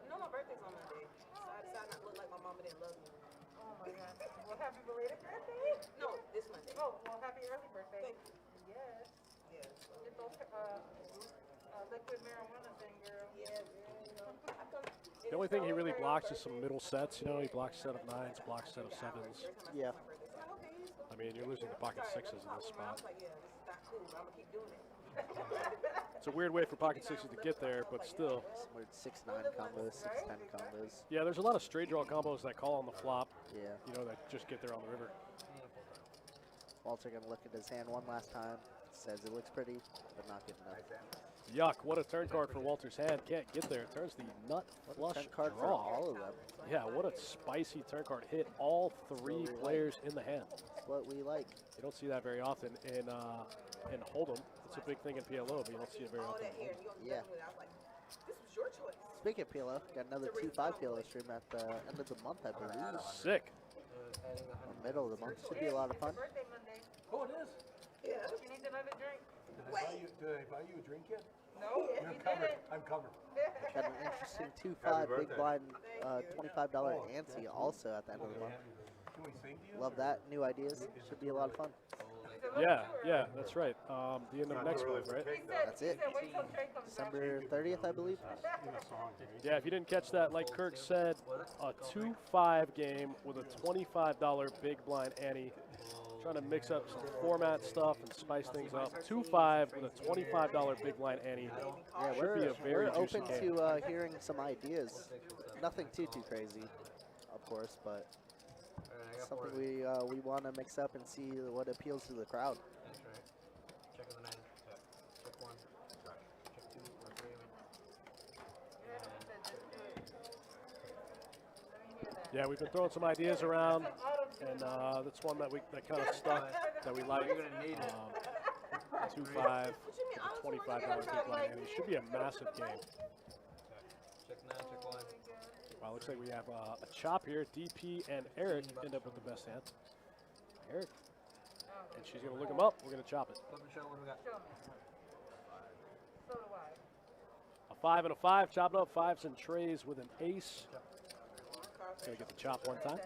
know my birthday's on Monday, so I decided not to look like my mama didn't love me. Oh my God. Well, happy belated birthday. No, this Monday. Oh, well, happy early birthday. Thank you. Yes. Yeah. So, Get those liquid marijuana thing, girl. yeah, you know, I come. The only thing he really blocks is some middle sets. You know, he blocks a set of 9s, blocks a set of 7s. Yeah. I mean, you're losing the pocket 6s in this I spot. was like, yeah, this is not cool, but I'm gonna keep doing it. It's a weird way for pocket 6s to get there, but still. Some weird 6-9 combos, 6-10 combos. Yeah, there's a lot of straight draw combos that call on the flop, Yeah. you know, that just get there on the river. Walter going to look at his hand one last time. Says it looks pretty, but not good enough. Yuck, what a turn card for Walter's hand. Can't get there. Turns the nut flush Turn card for draw. all of them. Yeah, what a spicy turn card. Hit all 3 players in the hand. That's what we like. You don't see that very often in Hold'em. It's a big thing in PLO, but you don't see it very All often. that in here, Hold'em. you gonna be done with it. I was like, this was your choice. Speaking of PLO, got another 2-5 PLO stream at the end of the month, I believe. Sick. Or middle of the month. Should be a lot of fun. Birthday Monday. Oh, it is. Yeah. You need another drink? Did I buy you a drink yet? No, You're you covered. didn't. I'm covered. Got an interesting 2-5 Happy big birthday. blind $25 ante also at the end of the month. Can we sing to you? Love that. New ideas. Should be a lot of fun. Yeah, that's right. The end of Not next too early month, for right? cake, though. That's it. He said wait till Trey comes back. December 30th, I believe. In a song, right? Yeah, if you didn't catch that, like Kirk said, a 2-5 game with a $25 big blind ante. Trying to mix up some format stuff and spice things up. 2-5 with a $25 big blind ante. Yeah, Should be a very we're juicy open game. to hearing some ideas. Nothing too crazy, of course, but something we want to mix up and see what appeals to the crowd. That's right. Checking the 9. Check 1. Check 2 or 3. Yeah, we've been throwing some ideas around, and that's one that kind of stuck that we like. You're gonna need it. 2-5, $25 big blind ante. Should be a massive game. Check 9. Check 1. Well, looks like we have a chop here. DP and Eric end up with the best hand. Eric. And she's going to look him up. We're going to chop it. Flip and show. What do we got? Show me. So do I. A 5 and a 5. Chop it up. 5s and trays with an ace. Going to get the chop one time.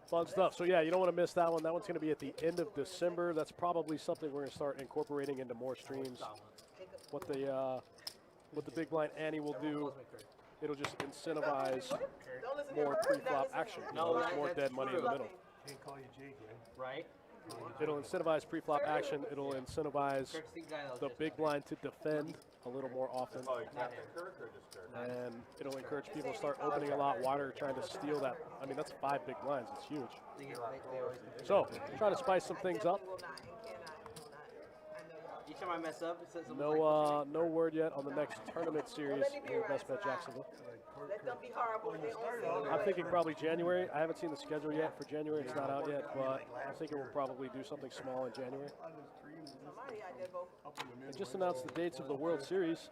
Fun stuff. So, yeah, you don't want to miss that one. That one's going to be at the end of December. That's probably something we're going to start incorporating into more streams. What the big blind ante will do, it'll just incentivize more pre-flop action. No, There's more dead money in the middle. Can't call you Jake, right? Right. It'll incentivize pre-flop action. It'll incentivize Kirk's the guy that'll the just- big blind to defend a little more often. Oh, you Captain Kirk or just Kirk? And it'll encourage people to start opening a lot wider, trying to steal that. I mean, that's 5 big blinds. It's huge. They always So, trying to spice some things up. Will not and cannot and will not. I know y'all. You time I mess up, it says something No word yet on the next tournament series here at Best Bet Jacksonville. Let them be horrible. They don't see I'm thinking probably January. I haven't seen the schedule yet for January. It's not out yet, but I'm thinking we'll probably do something small in January. somebody out there vote. They just announced the dates of the World Series.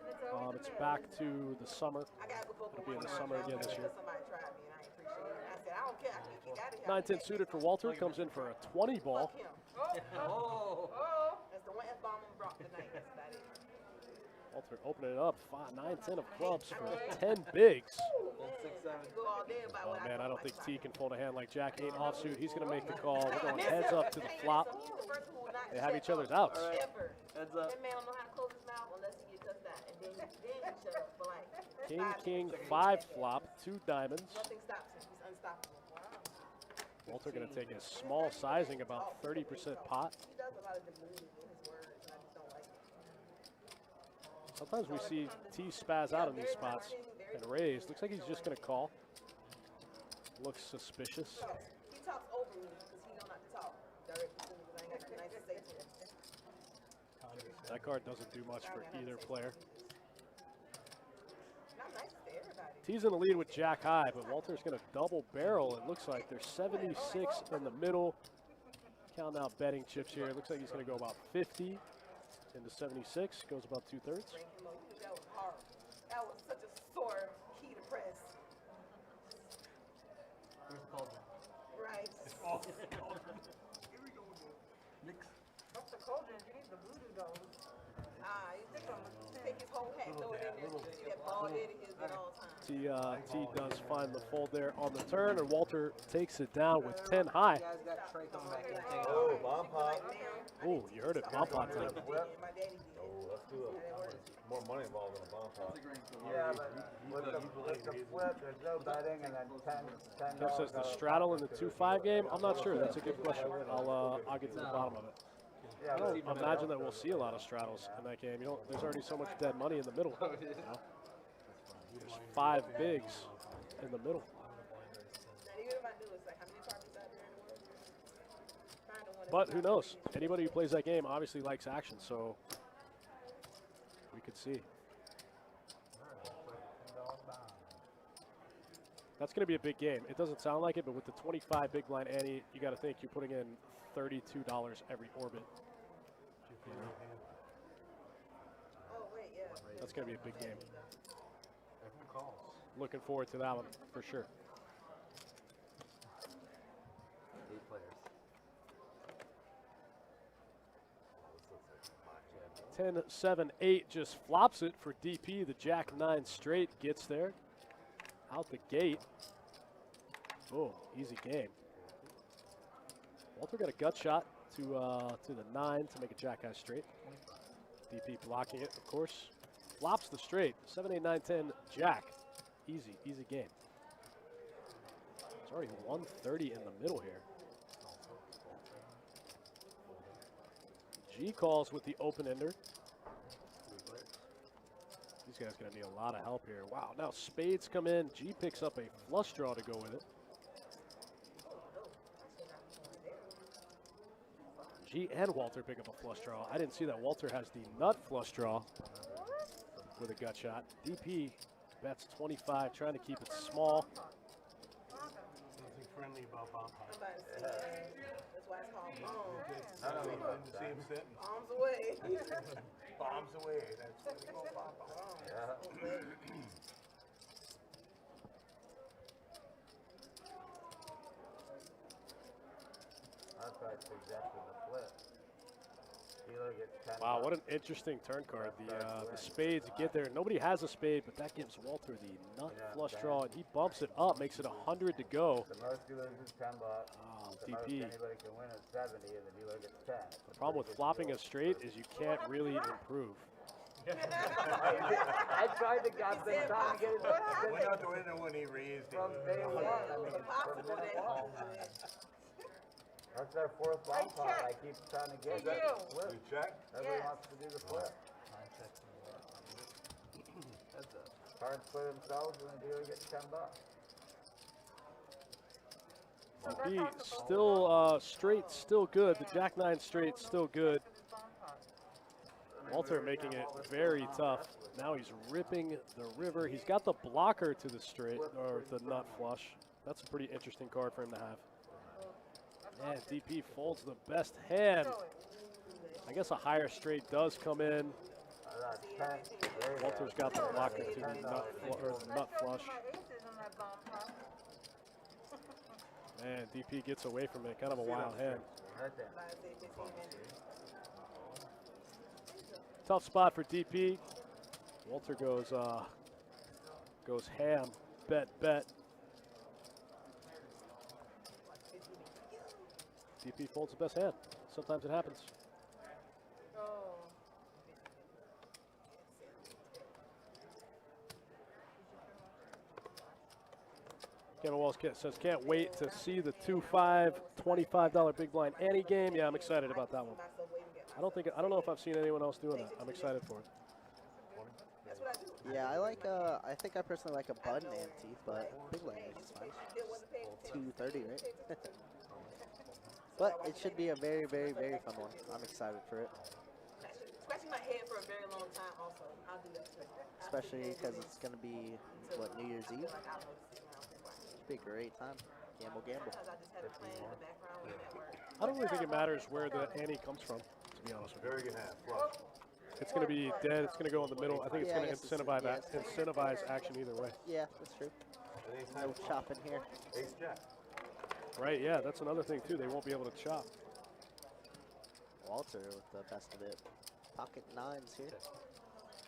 It's back to the summer. I got to go It'll be in the summer again this year. Somebody tried me and I appreciate it. I said, I don't care. I can kick out of here. 9-10 suited for Walter. Comes in for a 20 ball. Fuck him. Oh. That's the one F-bomb I'm brought tonight. That's about it. Walter opening it up. 9-10 of clubs for 10 bigs. Go all day about Oh what man, I don't think like T can fold a hand like Jack 8 offsuit. He's going to make the call. We're going heads up to the flop. They have each other's outs. Ever. Heads up. That man don't know how to close his mouth unless he gets touched out. And then he shut up for like King, 5 king, minutes. 5 flop, 2 diamonds. Nothing stops him. He's unstoppable. Wow. Walter going to take a small sizing, about 30% pot. He does a lot of delusion in his words, and I just don't like it. Sometimes we see T spaz out in these spots and raise. Looks like he's just going to call. Looks suspicious. He talks over me because he know not to talk directly to me because I ain't got nothing nice to say to him. That card doesn't do much for either player. Not nice to everybody. T's in the lead with Jack high, but Walter's going to double barrel. It looks like there's 76 in the middle. Count out betting chips here. It looks like he's going to go about 50 into 76. Goes about 2/3. That was hard. That was such a sore key to press. Where's the cauldron? Right. Here we go again. Mix. Up the cauldron, you need the voodoo dolls. You just gonna take his whole hat, throw it in there. See that bald head of his at all times. T does find the fold there on the turn, and Walter takes it down with 10 high. You guys got Trey coming back in. Take it Oh, off. bomb pop. Oh, you heard it, bomb pot time. My daddy did. Oh, let's do it. More money involved in a bomb pop. Yeah, but with the flip, there's no betting, and then 10 Kev says the straddle in the 2-5 game. I'm not sure. That's a good question. I'll get to the bottom of it. Yeah, I don't imagine that we'll see a lot of straddles in that game. There's already so much dead money in the middle. You know? There's 5 bigs in the middle. Now, even if I do, it's like how many parties out there in the world? Find the one But that's who not knows? Anybody who plays that game obviously likes action, so we could see. That's going to be a big game. It doesn't sound like it, but with the 25 big blind ante, you got to think you're putting in $32 every orbit. You know? Oh, wait, yeah. That's going to be a big game. Everyone calls. Looking forward to that one for sure. 8 players. 10, 7, 8 just flops it for DP. The Jack 9 straight gets there. Out the gate. Oh, easy game. Walter got a gut shot to the 9 to make a Jack high straight. DP blocking it, of course. Flops the straight. 7, 8, 9, 10 Jack. Easy, easy game. It's already 130 in the middle here. G calls with the open ender. These guys going to need a lot of help here. Wow, now spades come in. G picks up a flush draw to go with it. G and Walter pick up a flush draw. I didn't see that Walter has the nut flush draw with a gut shot. DP bets 25, trying to keep it small. Something friendly about bomb pop. That's why it's called bomb. In the same sentence. Bombs away. Bombs away. That's what we call bomb pop. I'd probably suggest with the flip. Dealer gets 10. Wow, what an interesting turn card. The spades get there. Nobody has a spade, but that gives Walter the nut flush draw, and he bumps it up, makes it 100 to go. The most dealers is 10 bucks. Oh, The most DP. anybody can win is 70, and the dealer gets 10. The problem with flopping a straight is you can't really improve. I tried to get them trying to get it Went out the window when he raised it. from day one. I mean, It's impossible that he can do it. that's their fourth bomb pot. I keep trying to get that flip. You check? Everybody wants to do the flip. Heads up. Cards play themselves, and the dealer gets 10 bucks. DP still straight, still good. The Jack 9 straight, still good. Walter making it very tough. Now he's ripping the river. He's got the blocker to the straight, or the nut flush. That's a pretty interesting card for him to have. And DP folds the best hand. I guess a higher straight does come in. Walter's got the blocker to the nut flush. Man, DP gets away from it. Kind of a wild hand. Tough spot for DP. Walter goes ham. Bet. DP folds the best hand. Sometimes it happens. Kevin Walsh says, can't wait to see the 2-5, $25 big blind Annie game. Yeah, I'm excited about that one. I don't know if I've seen anyone else doing that. I'm excited for it. Yeah, I think I personally like a button ante, but big blind is fine. 230, right? But it should be a very, very, very fun one. I'm excited for it. Scratching my head for a very long time also. I'll do that. Especially because it's going to be, what, New Year's Eve? Should be a great time. Gamble. I don't really think it matters where the ante comes from, to be honest with you. Very good hand. Flush. It's going to be dead. It's going to go in the middle. I think it's going to incentivize action either way. Yeah, that's true. No chopping here. Ace jack. Right, yeah, that's another thing too. They won't be able to chop. Walter with the best of it. Pocket nines here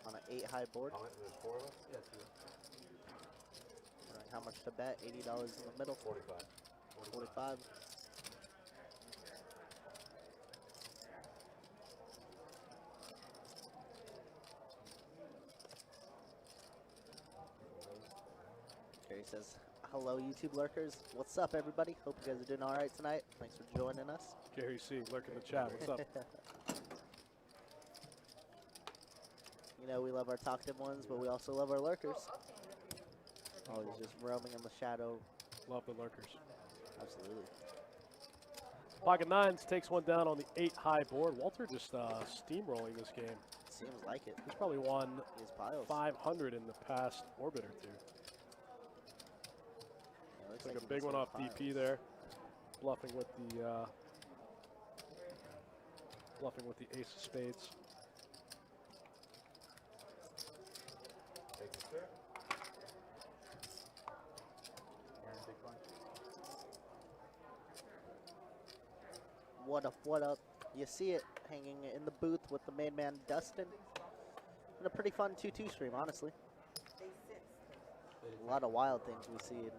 on an 8 high board. There's 4 of us? Yeah, 2. How much to bet? $80 in the middle. 45. 45. Gary says, hello, YouTube lurkers. What's up, everybody? Hope you guys are doing all right tonight. Thanks for joining us. Gary C. lurking in the chat. What's up? You know, we love our talkative ones, but we also love our lurkers. Always just roaming in the shadow. Love the lurkers. Absolutely. Pocket nines takes one down on the 8 high board. Walter just steamrolling this game. Seems like it. He's probably won His piles. 500 in the past orbit or two. Yeah, looks Took like a big he one gets off piles. DP there. Bluffing with the ace of spades. Take a straight. What up? You see it hanging in the booth with the main man Dustin. And a pretty fun 2-2 stream, honestly. A lot of wild things we see.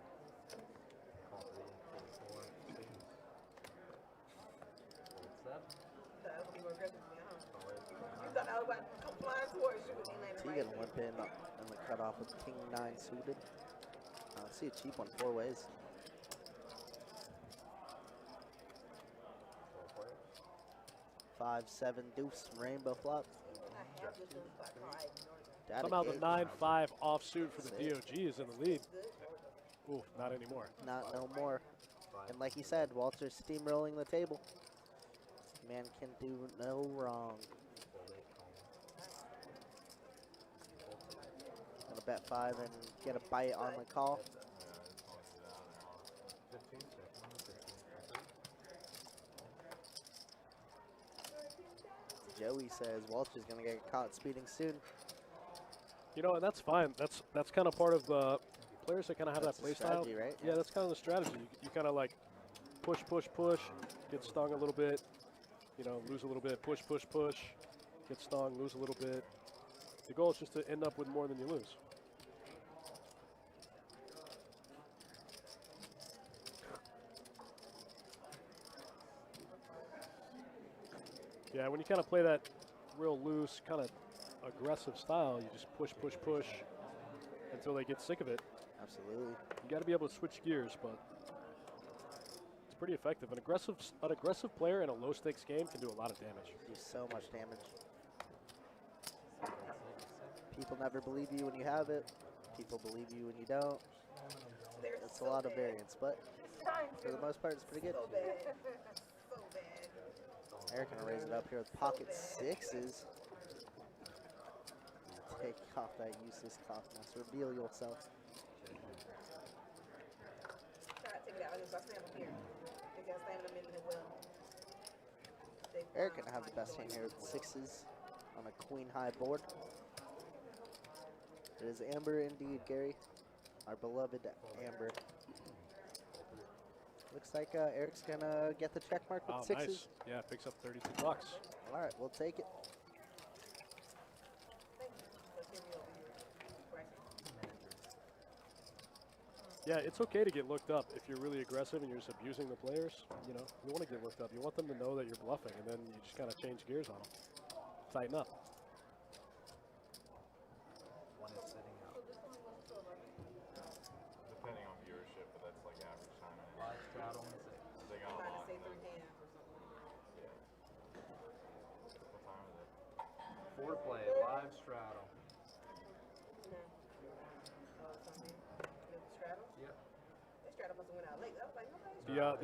So you gonna limp in the cutoff with King 9 suited. I see a cheap one 4 ways. Five, 7, deuce, rainbow flop. Somehow the 9-5 offsuit for the DOG is in the lead. Ooh, not anymore. Not no more. And like you said, Walter's steamrolling the table. Man can do no wrong. Gonna bet 5 and get a bite on the call. 15 seconds. Joey says Walter's gonna get caught speeding soon. You know, and that's fine. That's kind of part of the players that kind of have that play style. Strategy, right? Yeah, that's kind of the strategy. You kind of like push, get stung a little bit, you know, lose a little bit, push, get stung, lose a little bit. The goal is just to end up with more than you lose. Yeah, when you kind of play that real loose, kind of aggressive style, you just push until they get sick of it. Absolutely. You got to be able to switch gears, but it's pretty effective. An aggressive player in a low stakes game can do a lot of damage. Do so much damage. People never believe you when you have it. People believe you when you don't. It's a lot of variance, but for the most part, it's pretty good. Eric gonna raise it up here with pocket 6s. Take off that useless clock mask. Reveal yourself. Try to take it out. I just slam him here. If y'all slam him in as well. Eric gonna have the best hand here with sixes on a queen high board. It is Amber indeed, Gary. Our beloved Amber. Looks like Eric's gonna get the check mark with sixes. Nice. Yeah, picks up 32 bucks. All right, we'll take it. Yeah, it's okay to get looked up if you're really aggressive and you're just abusing the players. You know, you want to get looked up. You want them to know that you're bluffing, and then you just kind of change gears on them. Tighten up. One is sitting out. Depending on viewership, but that's like average time. Live straddle and six. They got a Trying to lot. say 3 hands or something. Yeah. What time is it? Foreplay, live straddle. Yep. Straddle must have went out late. I was like, okay.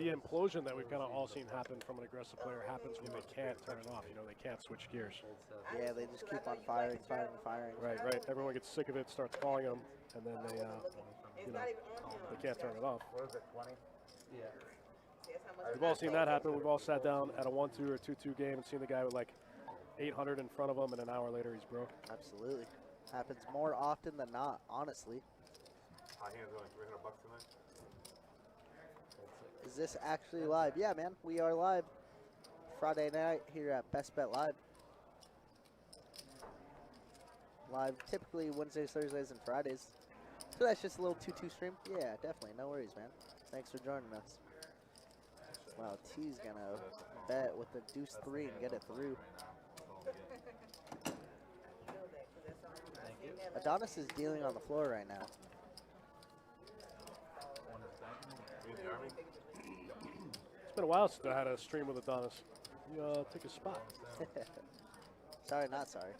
The implosion that we've kind of all seen happen from an aggressive player happens when they can't turn it off. You know, they can't switch gears. Yeah, they just keep on firing, firing, firing. Right. Everyone gets sick of it, starts calling them, and then they, you know, they can't turn it off. What is it, 20? Yeah. We've all seen that happen. We've all sat down at a 1-2 or 2-2 game and seen the guy with like 800 in front of him, and an hour later he's broke. Absolutely. Happens more often than not, honestly. High hands only 300 bucks tonight. Is this actually live? Yeah, man, we are live. Friday night here at Best Bet Live. Live typically Wednesdays, Thursdays, and Fridays. So that's just a little 2-2 stream. Yeah, definitely. No worries, man. Thanks for joining us. Wow, T's gonna bet with the deuce 3 and get it through. Adonis is dealing on the floor right now. It's been a while since I had a stream with Adonis. You took his spot. Sorry, not sorry.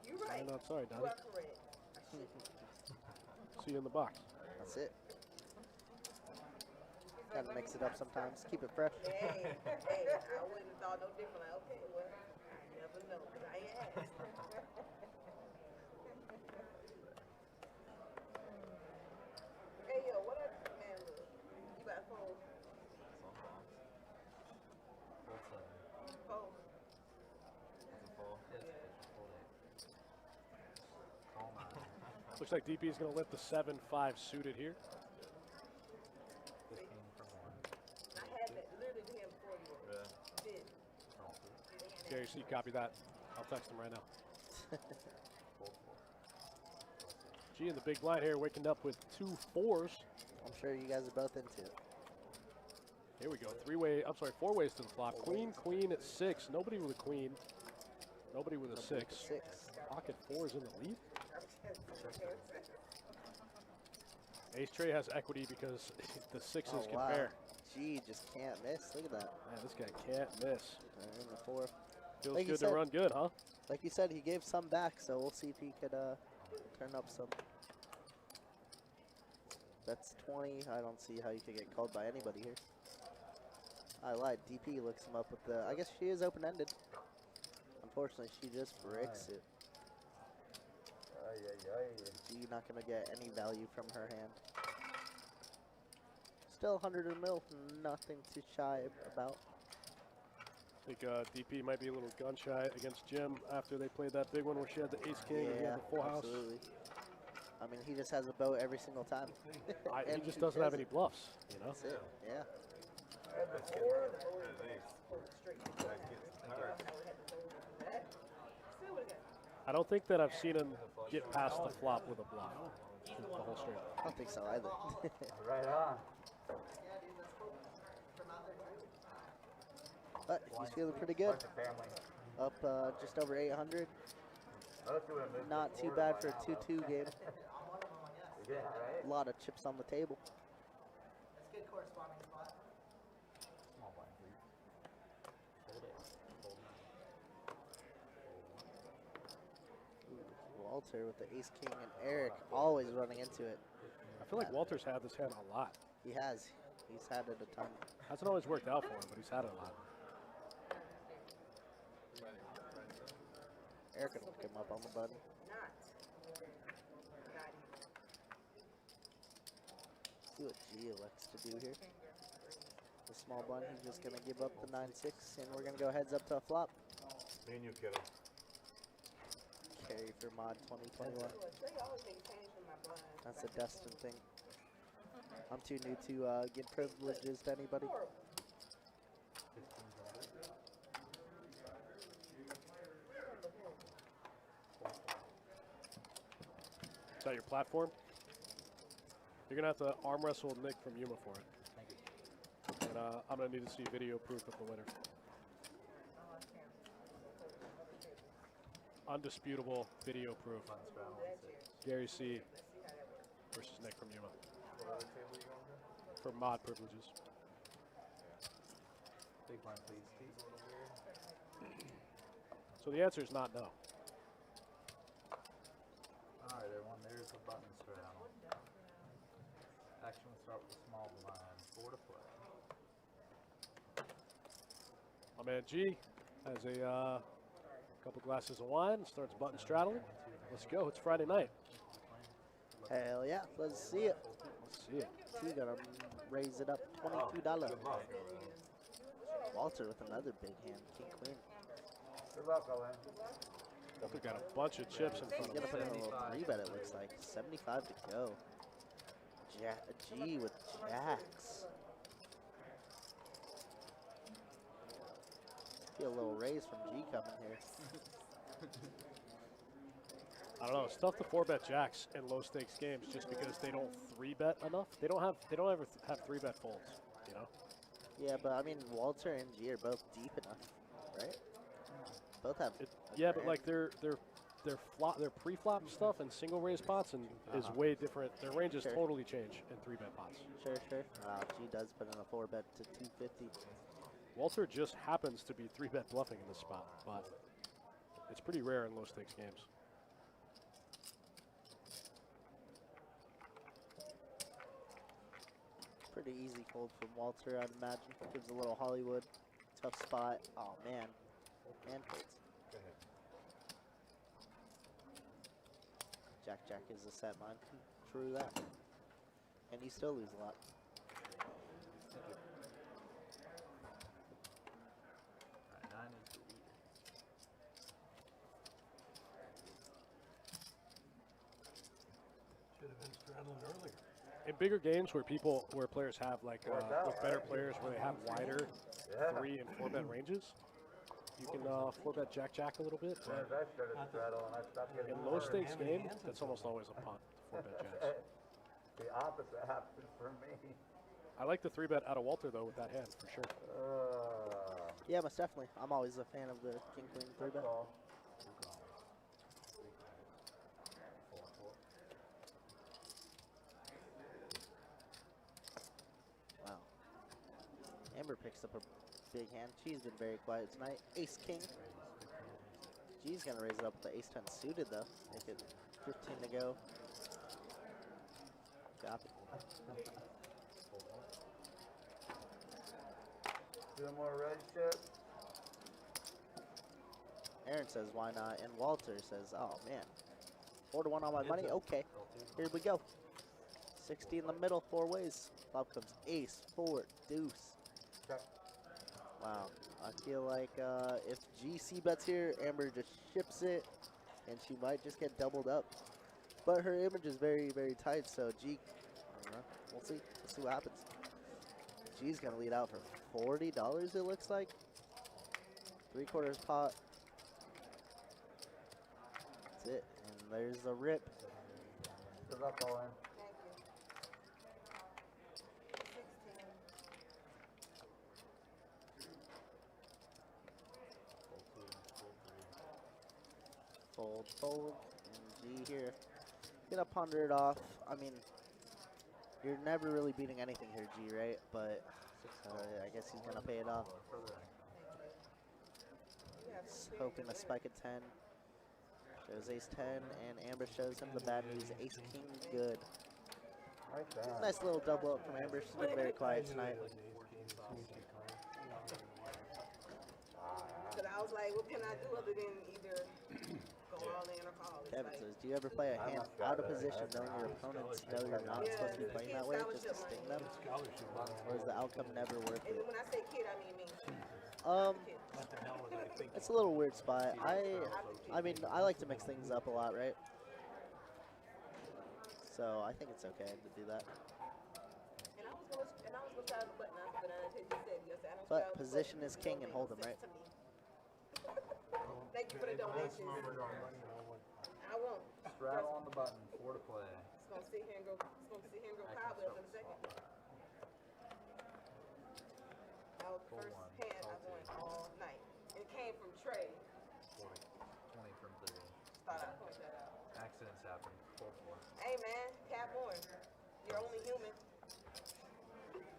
You're Sorry, right. not sorry, You Donnie. are correct. See you in the box. That's it. Gotta mix it up sometimes. Keep it fresh. Hey, I wouldn't have thought no different. Like, okay, well, I never know because I ain't asked. Hey, yo, what up, man? Look, you got phone? What's up? Phone. Looks like DP is going to lift the 7-5 suited here. 15 from one. I had that literally to him before you. Yeah. Did. Gary, so you copy that. I'll text him right now. G in the big blind here, waking up with 2 4s. I'm sure you guys are both into it. Here we go. 4 ways to the flop. Queen, queen at 6. Nobody with a queen. Nobody with a 6. 6. Pocket 4 is in the lead. Ace Trey has equity because the 6s can pair. Gee, just can't miss. Look at that. Man, this guy can't miss. In the 4. Feels Like you good to said- run good, huh? Like you said, he gave some back, so we'll see if he could turn up some. That's 20. I don't see how you could get called by anybody here. I lied. DP looks him up with the. I guess she is open-ended. Unfortunately, she just breaks it. You're not gonna get any value from her hand. Still 100 in the middle. Nothing to shy about. I think DP might be a little gun shy against Jim after they played that big one where she had the ace king and he had the full house. Absolutely. I mean, he just has a boat every single time. He And just doesn't have kills any it. bluffs, you know? That's it. Yeah. I don't think that I've seen him get past the flop with a bluff. The whole stream. I don't think so either. Right on. But he's feeling pretty good. Bunch of family. Up just over 800. Let's do it. Not too bad for a 2-2 game. Yeah, right? A lot of chips on the table. Small blind, please. Hold it. Hold it. Walter with the ace king and Eric always running into it. I feel like Walter's had this hand a lot. He has. He's had it a ton. Hasn't always worked out for him, but he's had it a lot. Eric can look him up on the button. See what G elects to do here. The small blind, he's just gonna give up the 9-6, and we're gonna go heads up to a flop. Me and you, kiddo. Carry for mod 2021. That's a Destin thing. I'm too new to give privileges to anybody. Is that your platform? You're gonna have to arm wrestle Nick from Yuma for it. Thank you. And I'm gonna need to see video proof of the winner. Undisputable video proof. Gary C. versus Nick from Yuma. For mod privileges. Big blind, please. So the answer is not no. All right, everyone. There's the button straddle. Action will start with a small blind. 4 to play. My man G has a couple glasses of wine, starts button straddling. Let's go, it's Friday night. Hell yeah, let's see it. Let's see it. He's gonna raise it up $22. Walter with another big hand, king queen. Good luck, Owen. We've got a bunch of chips in front He's of gonna us. put in a little 3-bet, it looks like. 75 to go. G with jacks. Feel a little raise from G coming here. I don't know, it's tough to 4-bet jacks in low stakes games just because they don't 3-bet enough. They don't ever have 3-bet folds, you know? Yeah, but I mean, Walter and G are both deep enough, right? Both have. Yeah, but like their pre-flop stuff and single raise pots and is way different. Their ranges Sure. totally change in 3-bet pots. Sure. Wow, G does put in a 4-bet to 250. Walter just happens to be 3-bet bluffing in this spot, but it's pretty rare in low stakes games. Pretty easy fold from Walter, I'd imagine. Gives a little Hollywood. Tough spot. Oh, man. And folds. Jack is a set mine. True that. And you still lose a lot. Alright, 9 is the leader. Should have been straddling earlier. In bigger games where players have like with better players where they have wider 3 and 4-bet ranges, you can 4-bet jack a little bit. But I started straddle and I stopped getting in low stakes game, that's almost always a punt. 4-bet jacks. The opposite happened for me. I like the 3-bet out of Walter though with that hand for sure. Yeah, most definitely. I'm always a fan of the king queen 3-bet. Wow. Amber picks up a big hand. She's been very quiet tonight. Ace king. G's gonna raise it up with the ace 10 suited though. Make it 15 to go. Copy. Do more red shit. Aaron says, why not? And Walter says, oh man, 4-1 on my money? Okay, here we go. 60 in the middle, 4 ways. Flop comes ace, 4, deuce. Wow, I feel like if GC bets here, Amber just ships it, and she might just get doubled up. But her image is very, very tight, so G, I don't know, we'll see. We'll see what happens. G's gonna lead out for $40, it looks like. 3/4 pot. That's it, and there's the rip. Good luck, Owen. Fold, and G here. Gonna ponder it off. I mean, you're never really beating anything here, G, right? But I guess he's gonna pay it off. He's hoping to spike at 10. Shows ace 10, and Amber shows him the bad news. Ace king, good. Nice little double up from Amber. She's been very quiet tonight. But I was like, what can I do other than either go all in or call. It's Kevin like, says, do you ever play a hand out of position knowing your opponents know you're not Yeah, supposed to be the playing kid that way just to scholarship sting money. them? Scholarship. Or is the outcome never worth and it? when I say kid, I mean me. Kid. What the hell was I thinking? It's a little weird spot. I mean, I like to mix things up a lot, right? So I think it's okay to do that. And I was gonna try the button out, but I just said yes. I don't But try the position button. is king and hold 'em, Send right? it to me. Thank you for the donation. I won't. Straddle on the button, 4 to play. It's gonna sit here and go. It's gonna sit here and go cobwebs in a second. Our first hand I won all night. It came from Trey. 20 from 3. Thought I'd point that out. Accidents happen. 4-4. Hey man, Cap on. You're only human.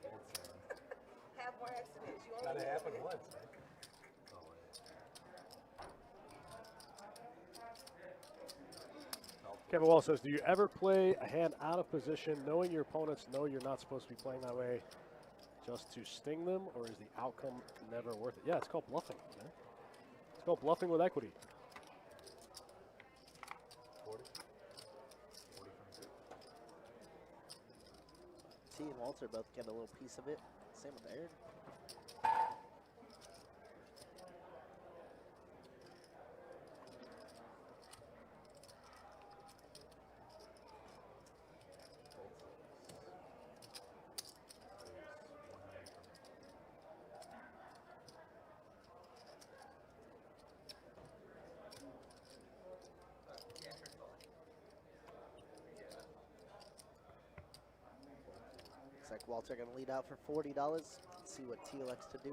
Old saying. Have more accidents. You only Gotta human. happen once, man. Oh, wait. Kevin Wall says, do you ever play a hand out of position knowing your opponents know you're not supposed to be playing that way just to sting them, or is the outcome never worth it? Yeah, it's called bluffing, man. It's called bluffing with equity. 40? 40 from 2. T and Walter both get a little piece of it. Same with Aaron. Looks like Walter gonna lead out for $40. Let's see what T elects to do.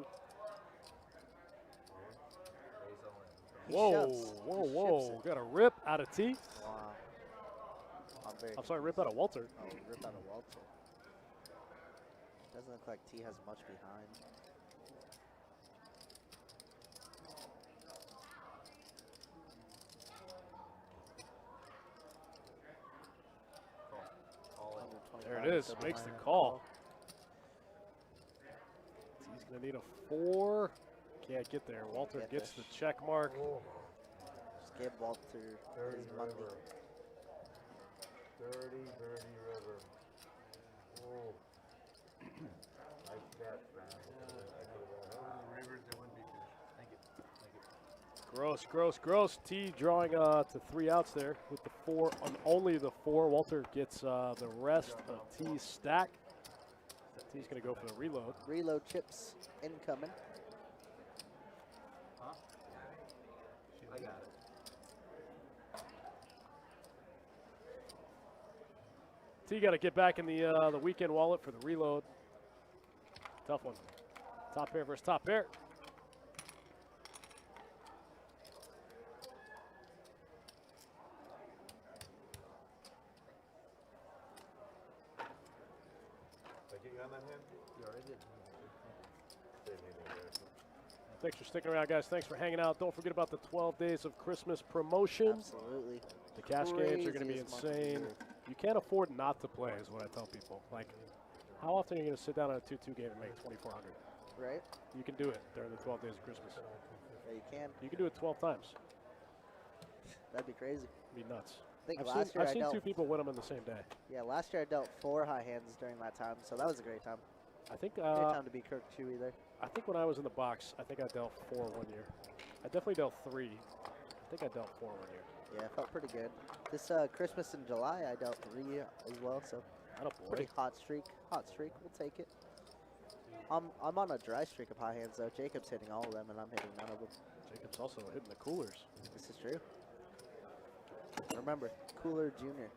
Raise all in. He Whoa, shoves. whoa, He whoa. ships it. Got a rip out of T. Wow. I'm sorry, rip out of Walter. Oh, rip out of Walter. Doesn't look like T has much behind. All in. 125 There it is. still Makes the behind. call. T's going to need a 4. Can't get there. Walter Get gets this. the check mark. Just give Walter Dirty his money. River. Dirty, dirty river. Oh. Nice catch, man. Rivers, there wouldn't be fish. Thank you. Thank you. Gross, gross, gross. T drawing to 3 outs there with the 4, on only the 4. Walter gets the rest of T's stack. T's going to go for the reload. Reload chips incoming. Huh? I got it. T got to get back in the weekend wallet for the reload. Tough one. Top pair versus top pair. Did I get you on that hand? You already did. Didn't need it, right? Thanks for sticking around, guys. Thanks for hanging out. Don't forget about the 12 days of Christmas promotions. Absolutely. The cash games are going to be Craziest month of the insane. year. You can't afford not to play, is what I tell people. Like, how often are you going to sit down on a 2-2 game and make 2,400? Right? You can do it during the 12 days of Christmas. Yeah, you can. You can do it 12 times. That'd be crazy. It'd be nuts. I think I've last year I seen dealt 2 people win them in the same day. Yeah, last year I dealt 4 high hands during that time, so that was a great time. I think Great time to be Kirk Chewy there. I think when I was in the box, I think I dealt 4 one year. I definitely dealt 3. I think I dealt 4 one year. Yeah, it felt pretty good. This Christmas in July, I dealt 3 as well, so pretty Attaboy. hot streak. Hot streak, we'll take it. I'm on a dry streak of high hands though. Jacob's hitting all of them, and I'm hitting none of them. Jacob's also hitting the coolers. This is true. Remember, Cooler Junior,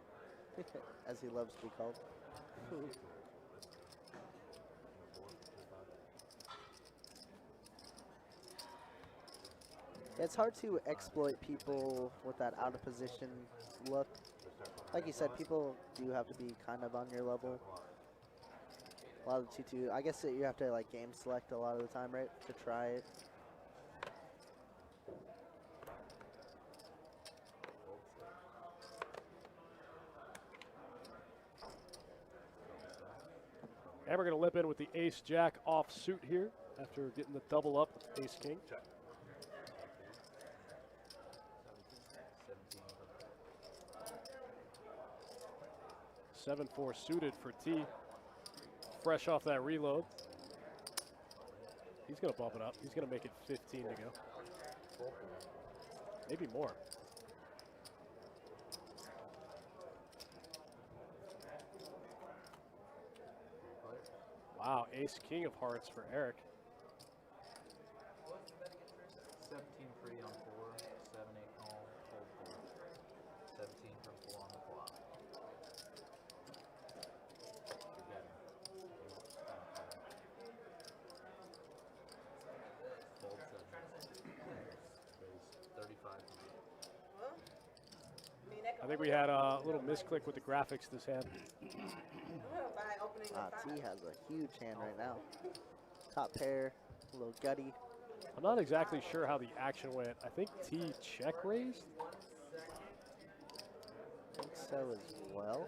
as he loves to be called. It's hard to exploit people with that out of position look. Like you said, people do have to be kind of on your level. A lot of the 2-2, I guess that you have to like game select a lot of the time, right, to try it. And we're going to lip in with the ace-jack off suit here after getting the double up with ace-king. 17, 7-4 suited for T. Fresh off that reload. He's going to bump it up. He's going to make it 15 to go. Maybe more. Wow, ace king of hearts for Eric. 17 free on 4, 7-8 call, fold 4. 17 from 4 on the flop. Fold 7. Raise 35. Well, I mean, that I think we had a little misclick with the graphics this hand. by opening the T has a huge hand right now. Top pair, a little gutty. I'm not exactly sure how the action went. I think T check raised. I think so as well.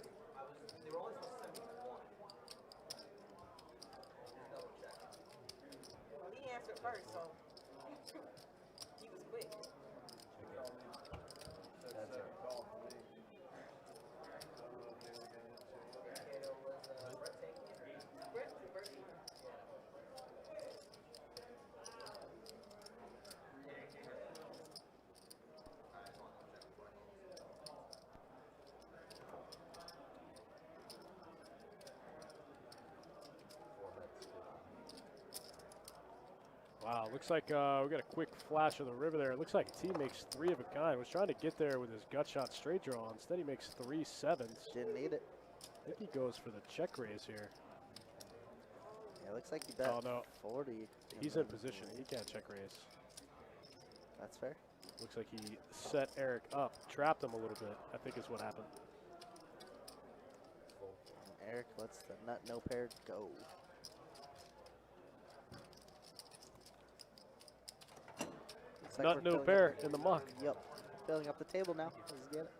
Well, he answered first, so he was quick. Wow, looks like we got a quick flash of the river there. It looks like T makes 3 of a kind. Was trying to get there with his gut shot straight draw. Instead, he makes 3 sevens. Didn't need it. I think he goes for the check raise here. Yeah, looks like he bet Oh, no. 40. He's in position. He can't check raise. That's fair. Looks like he set Eric up, trapped him a little bit, I think is what happened. And Eric lets the nut no pair go. Looks like Nut we're no filling pair up- in the muck. Yep. Filling up the table now. Let's get it.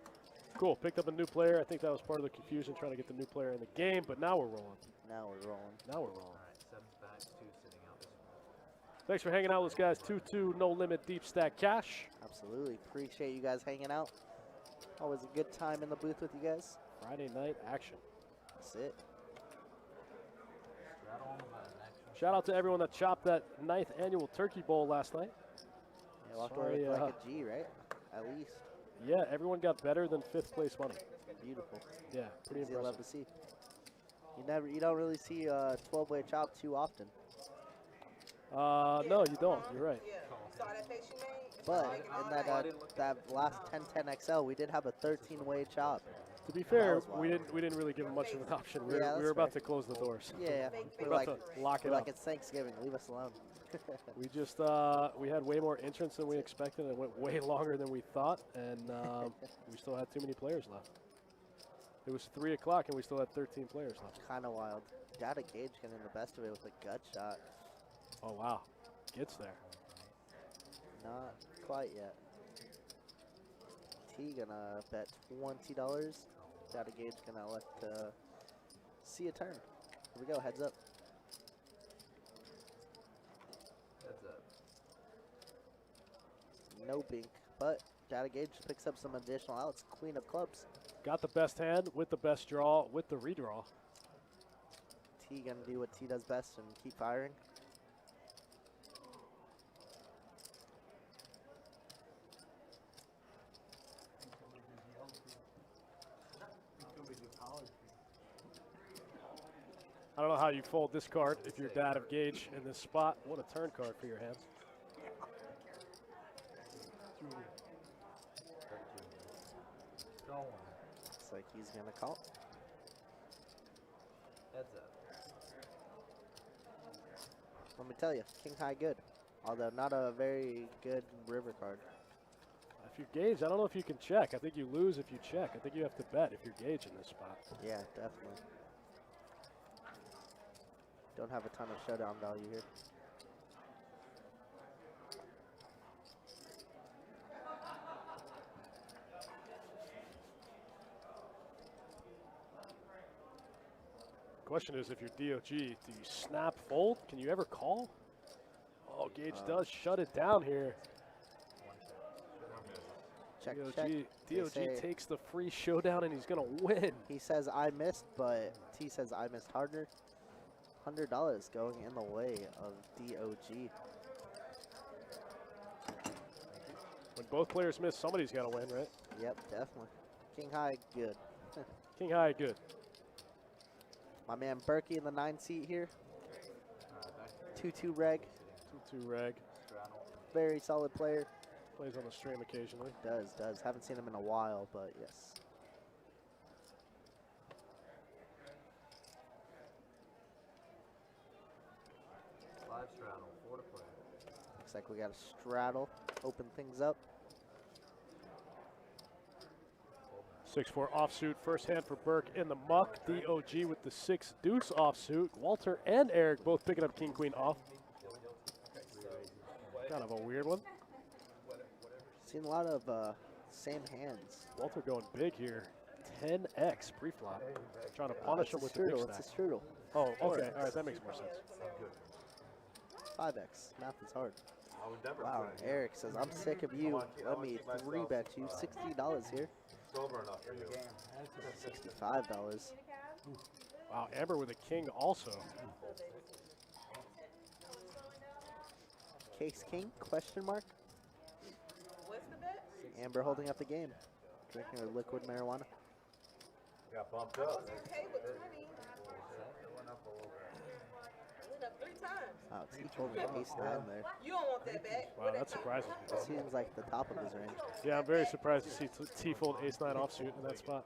Cool, picked up a new player. I think that was part of the confusion, trying to get the new player in the game, but now we're rolling. Now we're rolling. Now we're rolling. Alright, 7's back, 2 sitting out this one. Thanks for hanging out with us, guys. 2-2, no limit, deep stack cash. Absolutely. Appreciate you guys hanging out. Always a good time in the booth with you guys. Friday night action. That's it. Straddle on the button, action. Shout out to everyone that chopped that 9th annual Turkey Bowl last night. Yeah, walked Sorry, away with like a G, right? At least. Yeah, everyone got better than 5th place money. Beautiful. Yeah, pretty Easy to love impressive. to see. You don't really see a 12-way chop too often. No, you don't. You're right. Yeah. Saw that face you made? But Making all in that night. that last 1010 XL, we did have a 13-way chop. To be fair, was we wild. didn't really give them much of an option. We Yeah, were that's about fair. to close the doors. Yeah, We're we're about like, to lock it we're up. like it's Thanksgiving. Leave us alone. We just we had way more entrants than we expected, and it went way longer than we thought, and we still had too many players left. It was 3 o'clock, and we still had 13 players left. Kind of wild. Data Gage getting the best of it with a gut shot. Oh wow, gets there. Not quite yet. T gonna bet $20. Data Gage gonna elect to see a turn. Here we go. Heads up. Heads up. No bink, but Data Gage picks up some additional outs. Queen of clubs. Got the best hand with the best draw with the redraw. T gonna do what T does best and keep firing. I don't know how you fold this card if you're dad of Gage in this spot. What a turn card for your hands. Going. Looks like he's gonna call. Heads up. Let me tell you, King High good. Although not a very good river card. If you're Gage, I don't know if you can check. I think you lose if you check. I think you have to bet if you're Gage in this spot. Yeah, definitely. Don't have a ton of showdown value here. Question is, if you're DOG, do you snap fold? Can you ever call? Oh, Gage does shut it down here. check. DOG takes the free showdown and he's going to win. He says I missed, but T says I missed harder. $100 going in the way of DOG. When both players miss, somebody's got to win, right? Yep, definitely. King High, good. King High, good. My man Berkey in the 9 seat here. 2-2 reg. 2-2 reg. Very solid player. Plays on the stream occasionally. Does. Haven't seen him in a while, but yes. Five straddle, 4 to play. Looks like we got a straddle. Open things up. 6-4 offsuit. First hand for Burke in the muck. DOG with the 6 deuce offsuit. Walter and Eric both picking up king queen off. Kind of a weird one. Seen a lot of same hands. Walter going big here. 10x pre-flop. Trying to punish him with the big strudel. stack. It's a strudel. Oh, okay. All right, that makes more sense. 5x. Math is hard. I would never Wow, put it here. Eric says, I'm sick of you. Let me 3-bet you. $60 here. Sober enough for you. $65. Wow, Amber with a king also. Case King, question mark? What's the bet? Amber holding up the game. Drinking her liquid marijuana. Got bumped I up. was okay with 20. Went up 3 times. Oh, T told me ace 9 there. You don't want that bet. Wow, that surprises me. It seems like the top of his range. Yeah, I'm very surprised to see T fold ace-9 offsuit in that spot.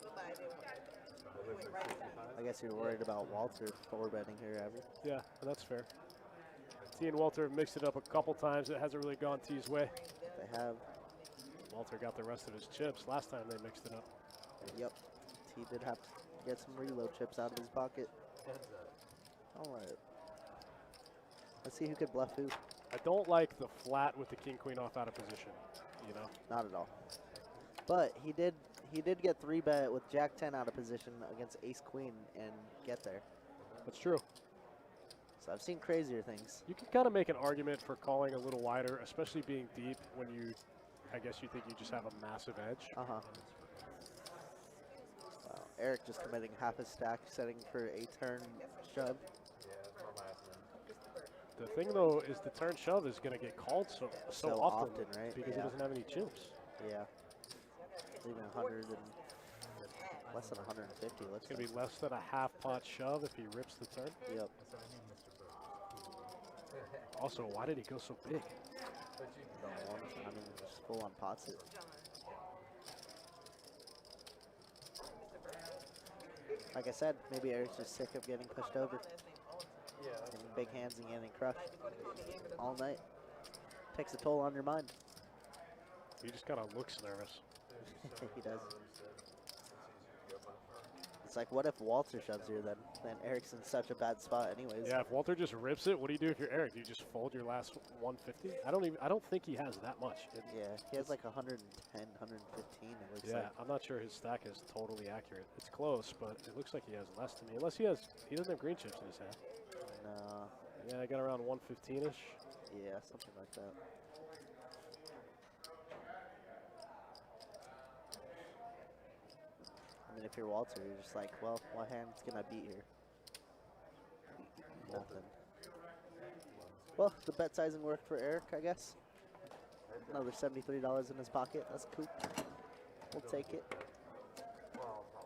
Nobody didn't want that bet. It went right. I guess you're worried about Walter 4-betting here, Amber. Yeah, that's fair. T and Walter have mixed it up a couple times. It hasn't really gone T's way. They have. Walter got the rest of his chips last time they mixed it up. Yep. T did have to get some reload chips out of his pocket. All right. Let's see who could bluff who. I don't like the flat with the king queen off out of position, you know. Not at all. But he did get 3-bet with Jack 10 out of position against ace queen and get there. That's true. So I've seen crazier things. You can kind of make an argument for calling a little wider, especially being deep when you, I guess you think you just have a massive edge. Uh-huh. Wow. Eric just committing half a stack, setting for a turn shove. The thing, though, is the turn shove is going to get called so often, right? Because he doesn't have any chips. Yeah. Leaving 100 and less than 150. It's going to be less than a half pot shove if he rips the turn. Yep. Also, why did he go so big? I mean, just full on pots it. Like I said, maybe Eric's just sick of getting pushed over. Getting big hands and getting crushed all night. Takes a toll on your mind. He just kind of looks nervous. He does. It's like, what if Walter shoves you then? Then Eric's in such a bad spot anyways. Yeah, if Walter just rips it, what do you do if you're Eric? Do you just fold your last 150? I don't think he has that much. Yeah, he has like 110, 115 it looks Yeah, like. I'm not sure his stack is totally accurate. It's close, but it looks like he has less to me. Unless he doesn't have green chips in his hand. No. Yeah, I got around 115-ish. Yeah, something like that. I mean, if you're Walter, you're just like, well, what hands can I beat here? Nothing. Well, the bet sizing worked for Eric, I guess. Another $73 in his pocket. That's cool. We'll take it.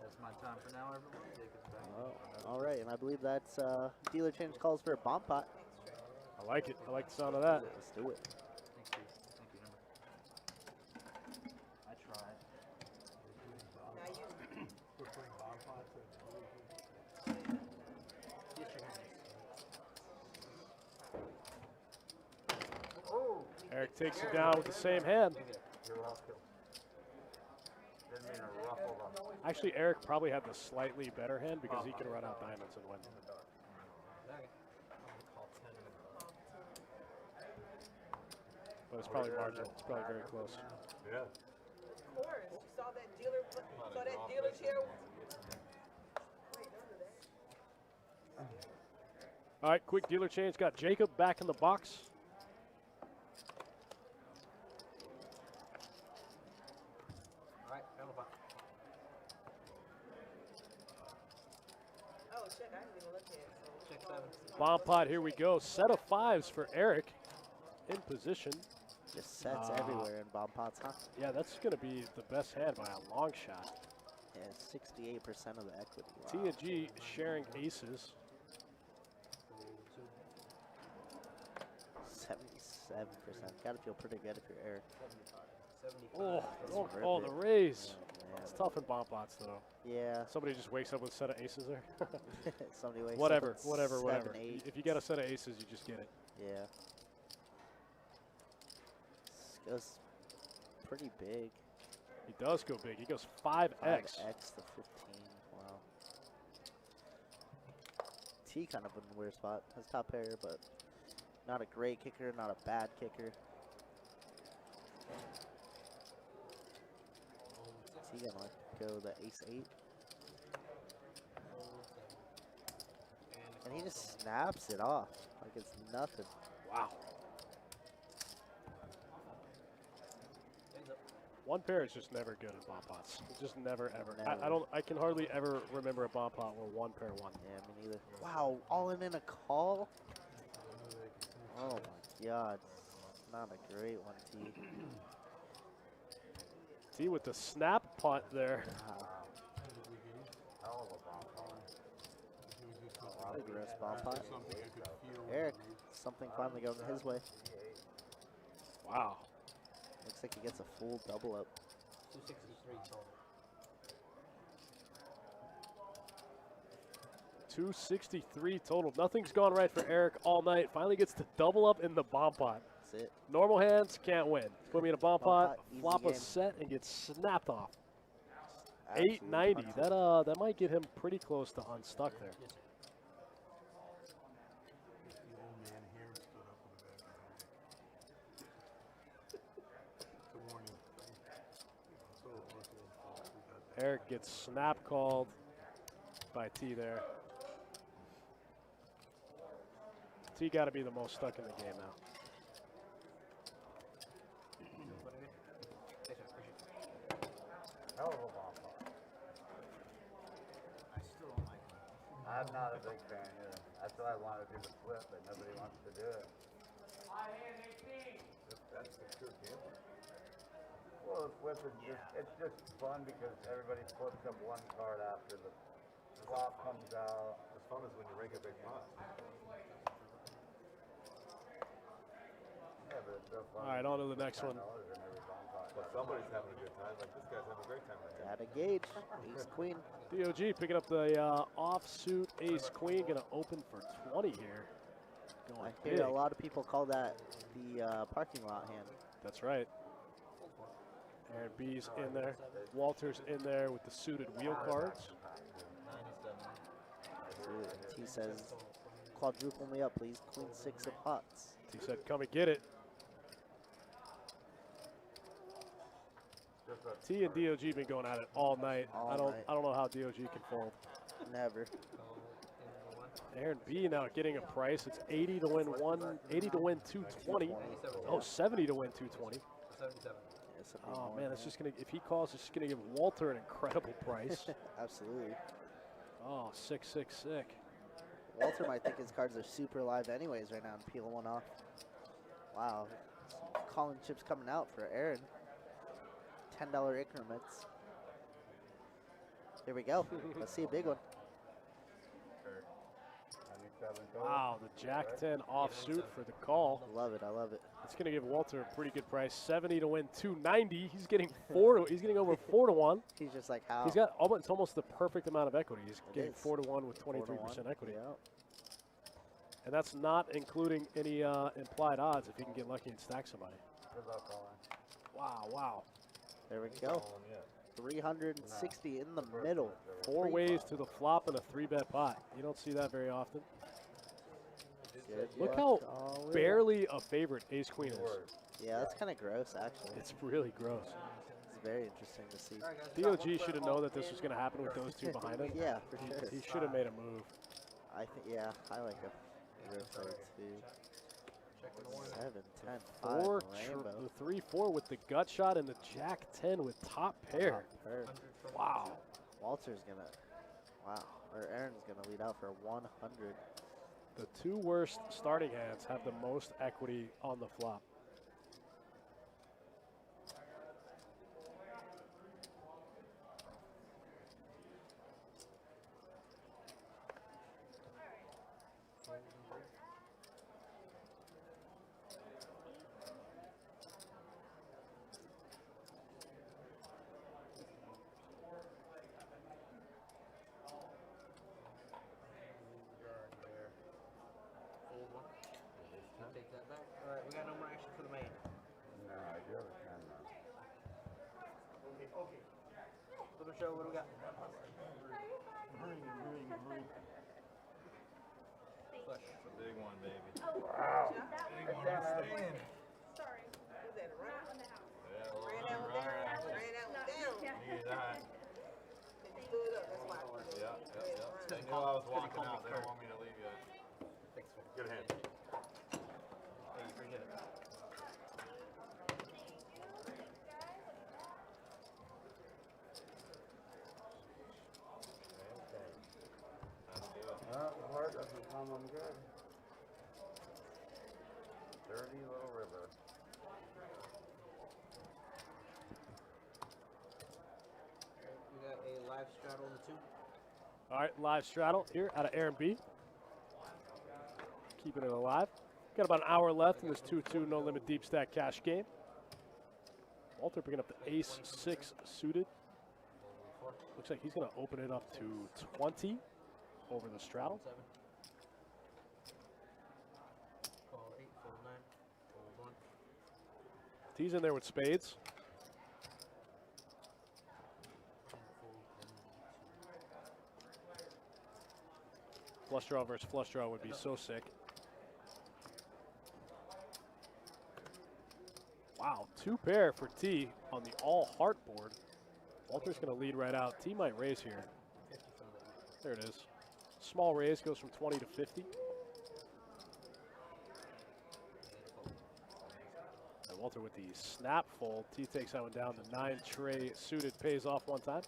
That's my time for now, everyone. Take us back. Oh, all right, and I believe that's dealer change calls for a bomb pot. I like it. I like the sound of that. Let's do it. Thanks, Steve. Thank you, Amber. I tried. Now you. We're playing bomb pots. Get your hands. Eric takes it down with the same hand. You're welcome. Didn't mean to ruffle them. Actually, Eric probably had the slightly better hand because he can run out diamonds and win. But it's probably marginal. It's probably very close. Yeah. Of course. You saw that dealer chair. All right, quick dealer change. Got Jacob back in the box. check. I didn't even look at it. So. Check 7. Bomb pot, here we go. Set of 5s for Eric in position. Just sets everywhere in bomb pots, huh? Yeah, that's going to be the best hand by a long shot. Yeah, 68% of the equity. T and G sharing aces. 77%. Gotta feel pretty good if you're Eric. 75. Oh, the raise. Yeah, It's tough in bomb pots, though. yeah. Somebody just wakes up with a set of aces there. Somebody wakes Whatever. up with 7, 8. If you get a set of aces, you just get it. Yeah. This goes pretty big. He does go big. He goes 5x. 5x to 15. Wow. T kind of in a weird spot. Has top pair, but not a great kicker, not a bad kicker. T gonna go the ace 8. And he just snaps it off like it's nothing. Wow. One pair is just never good in bomb pots. It's just never ever. Never. I can hardly ever remember a bomb pot where one pair won. Yeah, me neither. Wow, all in a call? Oh my god. Not a great one, T. T with the snap pot there. Wow. Hell of a bomb pot. Big roast bomb pot. Eric, something finally going his way. Wow. Looks like he gets a full double up. 263 total. 263 total. Nothing's gone right for Eric all night. Finally gets to double up in the bomb pot. That's it. Normal hands can't win. Put me in a bomb pot, easy flop a game. set, and get snapped off. Absolute 890. punch. That might get him pretty close to unstuck there. The old man here stood up in the back of the It's a warning. So lucky. Eric gets snap called by T there. T got to be the most stuck in the game now. Hell of a bomb pot. I still don't like him. I'm not a big fan either. That's why I want to do the flip, but nobody wants to do it. That's the pure gambling. Well, the flip is it's just fun because everybody flips up one card after the flop comes out. As fun as when you rig a big pot. Yeah, but it's so fun. All right, on to the next one. $10 in every bomb pot. But somebody's having a good time. Like this guy's having a great time right now. Gotta gauge. Ace queen. DOG picking up the offsuit ace queen. Gonna open for 20 here. I Going hear big. a lot of people call that the parking lot hand. That's right. Aaron B's in there. Walter's in there with the suited wheel cards. 97. T says, quadruple me up, please. Queen 6 of hearts. He said, "Come and get it." T and DOG been going at it all night. All night. I don't know how DOG can fold. Never. Aaron B now getting a price. It's 80 to win 80 to win 220. Oh, 70 to win 220. 77. Yes, Oh man, that's just gonna, if he calls, it's just gonna give Walter an incredible price. Absolutely. Oh, 6-6 sick. Walter might think his cards are super live anyways right now and peel one off. Wow. Some calling chips coming out for Aaron. $10 increments. Here we go. Let's see a big one. 97 total. Wow, the Jack 10 offsuit for the call. Love it. I love it. It's gonna give Walter a pretty good price. 70 to win 290. He's getting he's getting over 4 to 1. He's just like, how? He's got almost, it's almost the perfect amount of equity. He's It getting is. 4 to 1 with 4 to 23% 1. equity. Yeah. And that's not including any implied odds if he can get lucky and stack somebody. Good luck, Colin. Wow, wow. There we go. 360 in the middle. 4 ways to the flop in a 3-bet pot. You don't see that very often. Good Look luck, how Colin. barely a favorite ace queen is. Yeah, that's kind of gross, actually. It's really gross. It's very interesting to see. DOG should have known that this was going to happen with those two behind him. Yeah, for sure. He should have made a move. I think, yeah, I like a real card too. 7, 10, 5, rainbow. The 3-4 with the gut shot and the Jack 10 with top pair. Top pair. Wow. Walter's gonna, wow. or Aaron's going to lead out for 100. The two worst starting hands have the most equity on the flop. Take that back. All right, we got no more action for the main. No, I do have a camera. Okay. Flip and show, what do we got? Flush. It's a big one, baby. Wow. Big one on stand. Sorry. Was that a run? Yeah, Ran out down. Ran out down. Needed that. And you stood up. That's why I put it. Yeah. They knew I was walking out. They don't want me to leave yet. Thanks, man. Good hand. Hey, appreciate it. The heart doesn't come on good. Dirty little river. We got a live straddle on the 2. All right, live straddle here out of Aaron B. Keeping it alive. Got about an hour left in this 2-2 no limit deep stack cash game. Walter picking up the ace-6 suited. Looks like he's going to open it up to 20 over the straddle. 7. Call 8, fold 9, fold 1. T's in there with spades. Flush draw versus flush draw would be so sick. Wow, 2 pair for T on the all heart board. Walter's going to lead right out. T might raise here. There it is. Small raise goes from 20 to 50. And Walter with the snap fold. T takes that one down. The 9 tray suited pays off one time.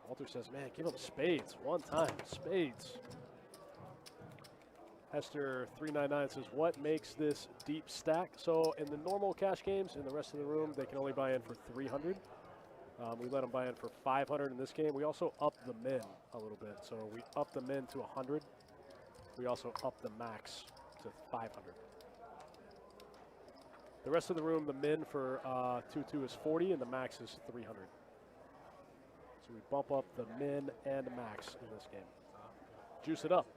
Walter says, man, give him spades one time. Spades. Hester 399 says, what makes this deep stack? So in the normal cash games, in the rest of the room, they can only buy in for 300. We let them buy in for 500 in this game. We also up the min a little bit. So we up the min to 100. We also up the max to 500. The rest of the room, the min for 2-2 is 40 and the max is 300. So we bump up the min and max in this game. Juice it up.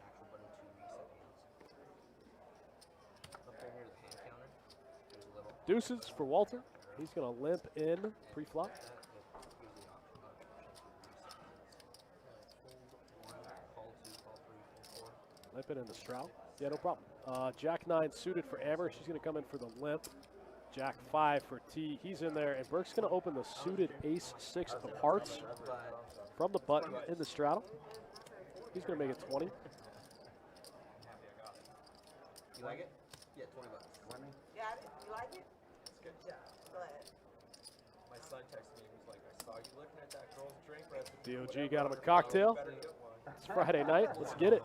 Deuces for Walter. He's going to limp in pre-flop. Limp it in the Stroud. Yeah, no problem. Jack 9 suited for Amber. She's going to come in for the limp. Jack 5 for T. He's in there. And Burke's going to open the suited ace-6 of hearts from the button in the straddle. He's going to make it 20. You like it? Yeah, 20 bucks. 20? Got it? You like it? It's good. Yeah. Glad. My son texted me. He was like, I saw you looking at that girl's drink recipe. DOG got him a cocktail. Better get one. It's Friday night. Let's get it.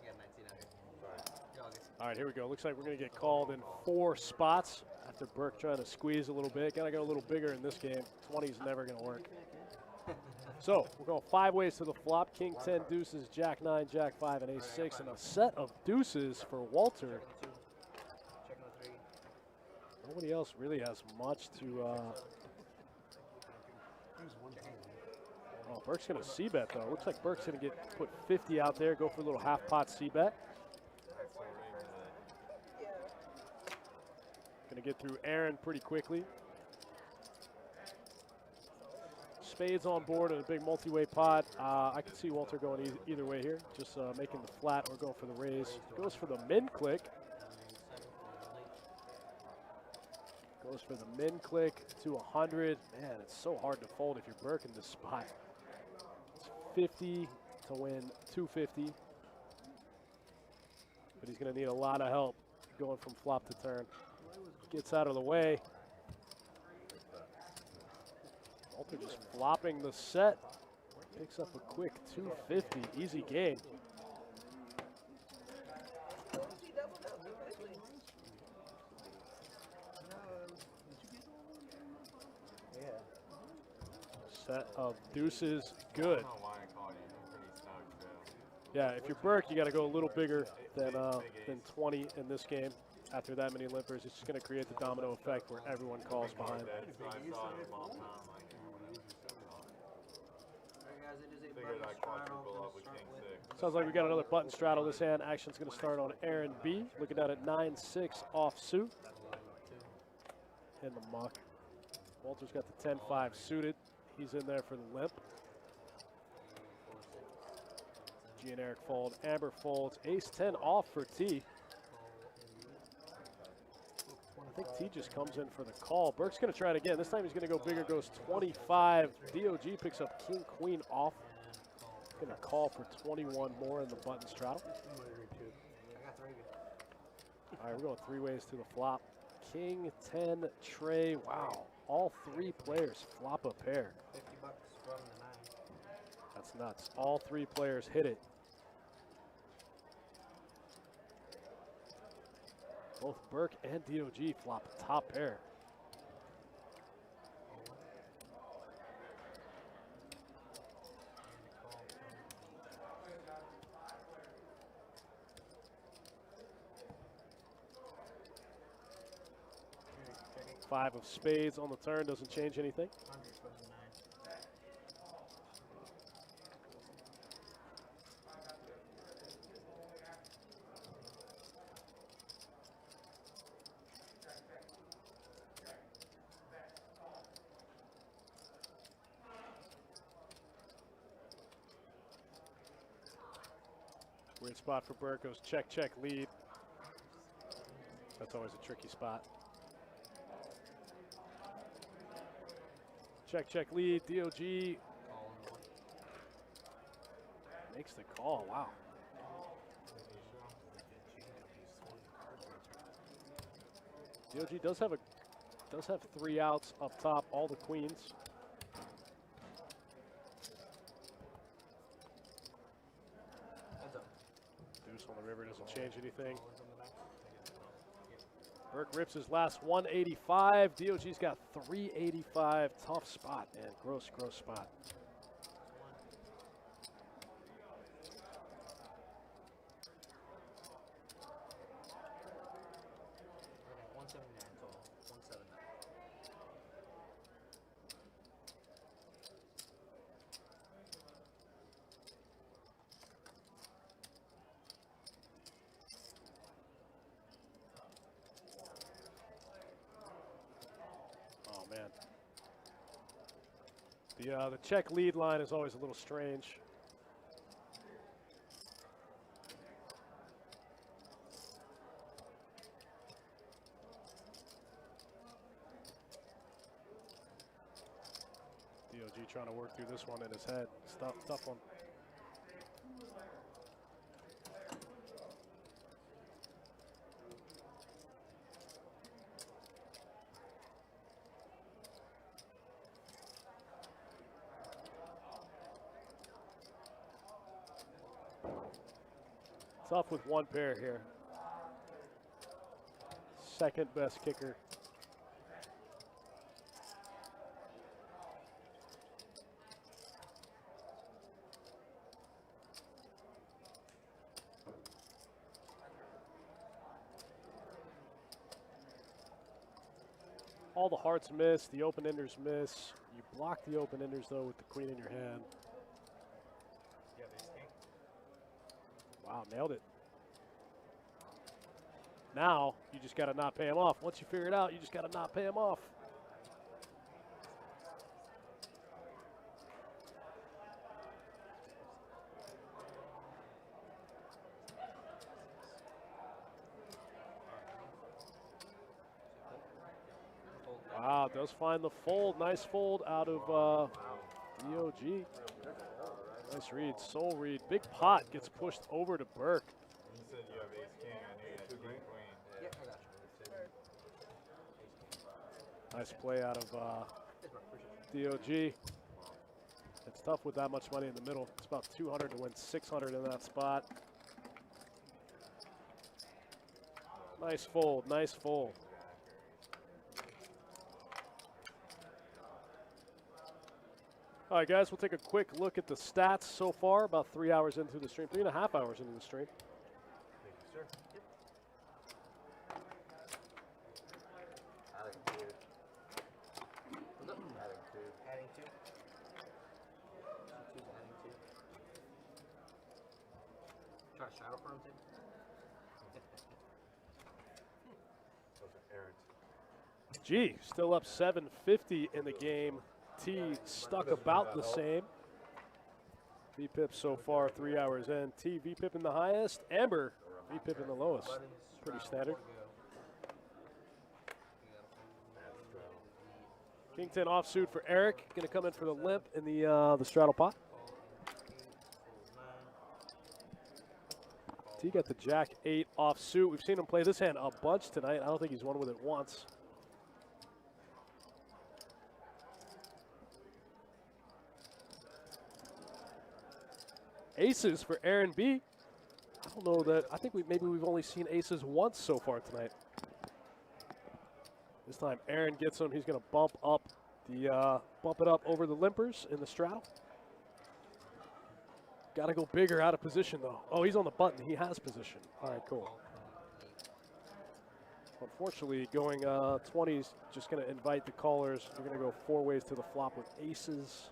You got 1900. All right, here we go. Looks like we're going to get called in 4 spots after Burke trying to squeeze a little bit. Got to go a little bigger in this game. 20 is never going to work. So we're going 5 ways to the flop. King 10 deuces, Jack 9, Jack 5, and Ace 6, and a set of deuces for Walter. Nobody else really has much to. Oh, Burke's going to c-bet though. Looks like Burke's going to put 50 out there. Go for a little half pot c-bet. Going to get through Aaron pretty quickly. Spades on board and a big multi-way pot. I can see Walter going either way here. Just making the flat or going for the raise. Goes for the min click. Goes for the min click to 100. Man, it's so hard to fold if you're Burke in this spot. It's 50 to win 250. But he's going to need a lot of help going from flop to turn. Gets out of the way. Walter just flopping the set. Picks up a quick 250. Easy game. She doubled up completely. Set of deuces. Good. I don't know why I called you. I'm pretty stoked, too. Yeah, if you're Burke, you got to go a little bigger than 20 in this game. After that many limpers, it's just going to create the domino effect where everyone calls behind. So I saw it all the time, like, Alright, guys, it is a figured button I'd straddle. quadruple up Gonna with start king with 6. Sounds like we got another button straddle this hand. Action's going to start on Aaron B. Looking at it 9-6 off suit. In the muck. Walter's got the 10-5 suited. He's in there for the limp. G and Eric fold. Amber folds. Ace-10 off for T. I think T just comes in for the call. Burke's going to try it again. This time he's going to go bigger, goes 25. DOG picks up king, queen off. Going to call for 21 more in the button straddle. All right, we're going 3 ways to the flop. King, 10, tray. Wow. All 3 players flop a pair. $50 from the 9. That's nuts. All 3 players hit it. Both Burke and DOG flop a top pair. Five of spades on the turn doesn't change anything. 100 from the 9. Weird spot for Burke. Goes check, check, lead. That's always a tricky spot. Check, check, lead. DOG makes the call. Wow. DOG does have 3 outs up top. All the queens. Deuce on the river doesn't change anything. Burke rips his last 185. DOG's got 385. Tough spot, man. Gross, gross spot. We're at 179 total. 179. Oh, man. The check lead line is always a little strange. DOG trying to work through this one in his head. It's tough one. Tough with one pair here. Second best kicker. All the hearts miss, the open-enders miss. You block the open-enders, though, with the queen in your hand. Yeah, ace king. Wow, nailed it. Now, you just got to not pay him off. Once you figure it out, you just got to not pay him off. Wow, does find the fold. Nice fold out of DOG. Nice read, soul read. Big pot gets pushed over to Burke. You said you have ace king. I knew you had king queen. Yeah, I got you. Nice play out of DOG. It's tough with that much money in the middle. It's about 200 to win 600 in that spot. Nice fold, nice fold. All right, guys, we'll take a quick look at the stats so far. About 3 hours into the stream, 3.5 hours into the stream. Thank you, sir. Adding two. Adding two. Adding 2. 2's adding 2. Try to shadow for him too. G still up 750 in the game. T stuck about the same. VPIP so far 3 hours in. T VPIP in the highest. Amber VPIP in the lowest. Pretty standard. King 10 offsuit for Eric. Going to come in for the limp in the straddle pot. T got the Jack 8 offsuit. We've seen him play this hand a bunch tonight. I don't think he's won with it once. Aces for Aaron B. I don't know that. I think maybe we've only seen aces once so far tonight. This time Aaron gets them. He's going to bump it up over the limpers in the straddle. Got to go bigger out of position though. Oh, he's on the button. He has position. All right, cool. Unfortunately, going 20s just going to invite the callers. We're going to go 4 ways to the flop with aces.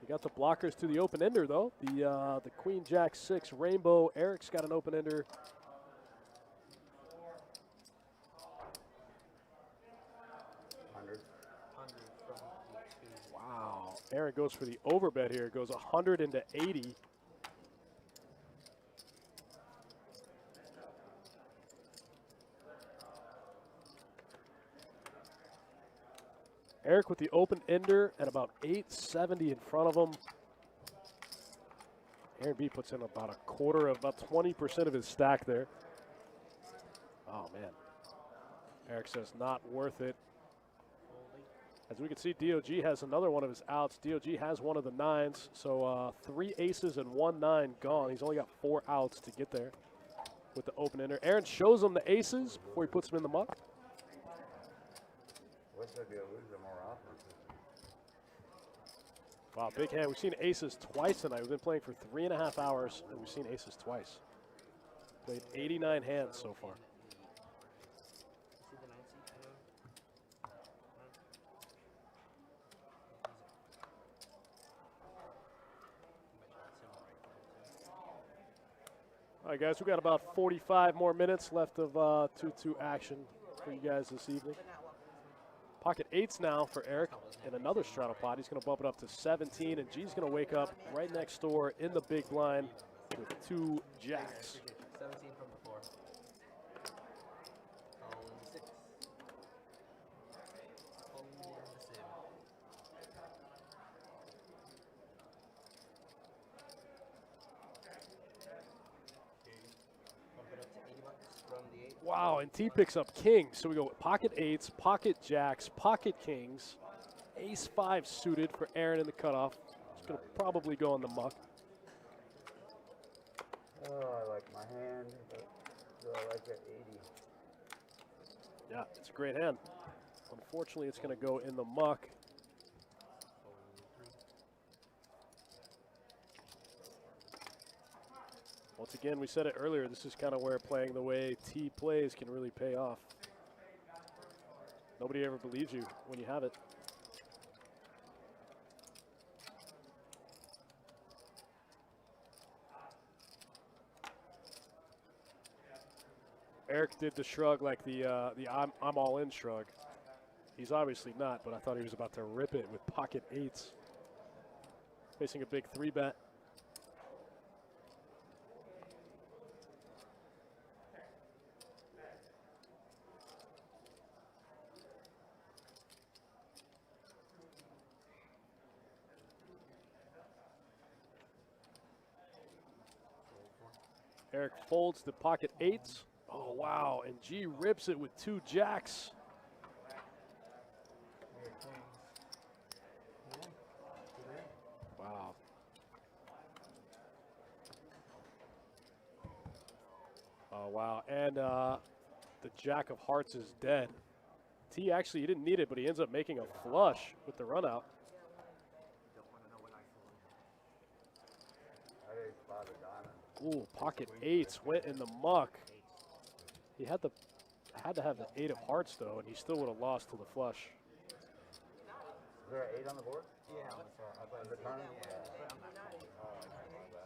You got the blockers to the open ender though. The Queen Jack 6 rainbow. Eric's got an open ender. Wow. Aaron goes for the overbet here. Goes 100 into 80. Eric with the open ender at about 870 in front of him. Aaron B puts in about a quarter of about 20% of his stack there. Oh man. Eric says not worth it. As we can see, DOG has another one of his outs. DOG has one of the 9s, so 3 aces and 1 9 gone. He's only got 4 outs to get there with the open ender. Aaron shows him the aces before he puts them in the muck. Wish I'd be able to lose them more often. Wow, big hand. We've seen aces twice tonight. We've been playing for 3.5 hours, and we've seen aces twice. Played 89 hands so far. All right, guys, we've got about 45 more minutes left of 2-2 action for you guys this evening. Pocket 8s now for Eric in another straddle pot. He's going to bump it up to 17, and G's going to wake up right next door in the big blind with 2 jacks. 17 from the 4. All in the 6. All in the 7. Bump it up to 80 bucks from the 8. Wow, and T picks up king. So we go with pocket 8s, pocket jacks, pocket kings, ace 5 suited for Aaron in the cutoff. It's going to probably go in the muck. Oh, I like my hand, but do I like it 80? Yeah, it's a great hand. Unfortunately, it's going to go in the muck. Once again, we said it earlier, this is kind of where playing the way T plays can really pay off. Nobody ever believes you when you have it. Eric did the shrug like the I'm all in shrug. He's obviously not, but I thought he was about to rip it with pocket 8s. Facing a big 3-bet. Eric folds the pocket 8s. Oh, wow, and G rips it with 2 jacks. Oh, wow. And the Jack of Hearts is dead. T actually, he didn't need it, but he ends up making a flush with the run out. Ooh, pocket eights went in the muck. He had to have the 8 of hearts though, and he still would have lost to the flush. Is there an 8 on the board? Yeah. On the turn? Did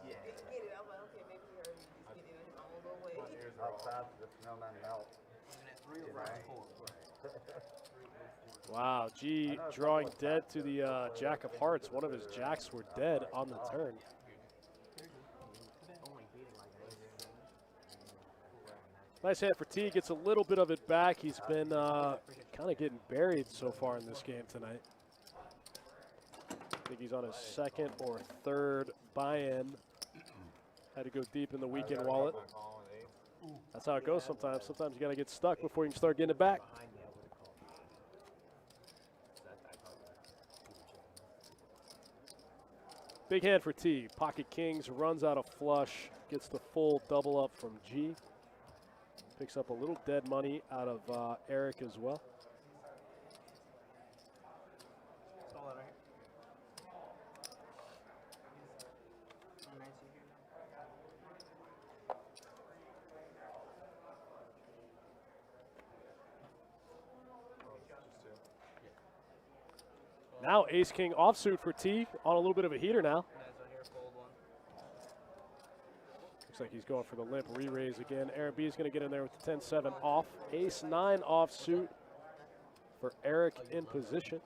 you get it? I was like, okay, maybe he heard me. Just get it in his own little way. How fast does the snowman melt? Wow, G drawing dead to the Jack of Hearts. One of his jacks were dead on the turn. Nice hand for T. Gets a little bit of it back. He's been kind of getting buried so far in this game tonight. I think he's on his second or third buy-in. Had to go deep in the weekend wallet. That's how it goes sometimes. Sometimes you got to get stuck before you can start getting it back. Big hand for T. Pocket kings, runs out a flush, gets the full double up from G. Picks up a little dead money out of Eric as well. Now ace king offsuit for T on a little bit of a heater now. Looks like he's going for the limp re-raise again. Aaron B is going to get in there with the 10-7 off. Ace 9 offsuit for Eric in position.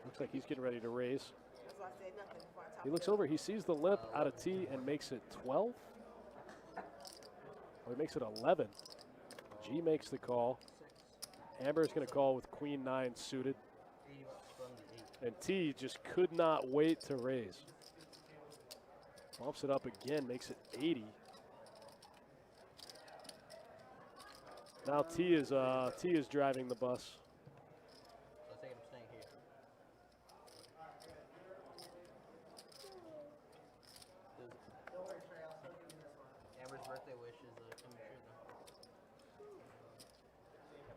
Looks like he's getting ready to raise. He looks over, he sees the limp out of T and makes it 12. Or he makes it 11. G makes the call. Amber is going to call with queen 9 suited. And T just could not wait to raise. Bumps it up again, makes it 80. Now T is driving the bus. I think I'm staying here. Amber's birthday wish is coming true now.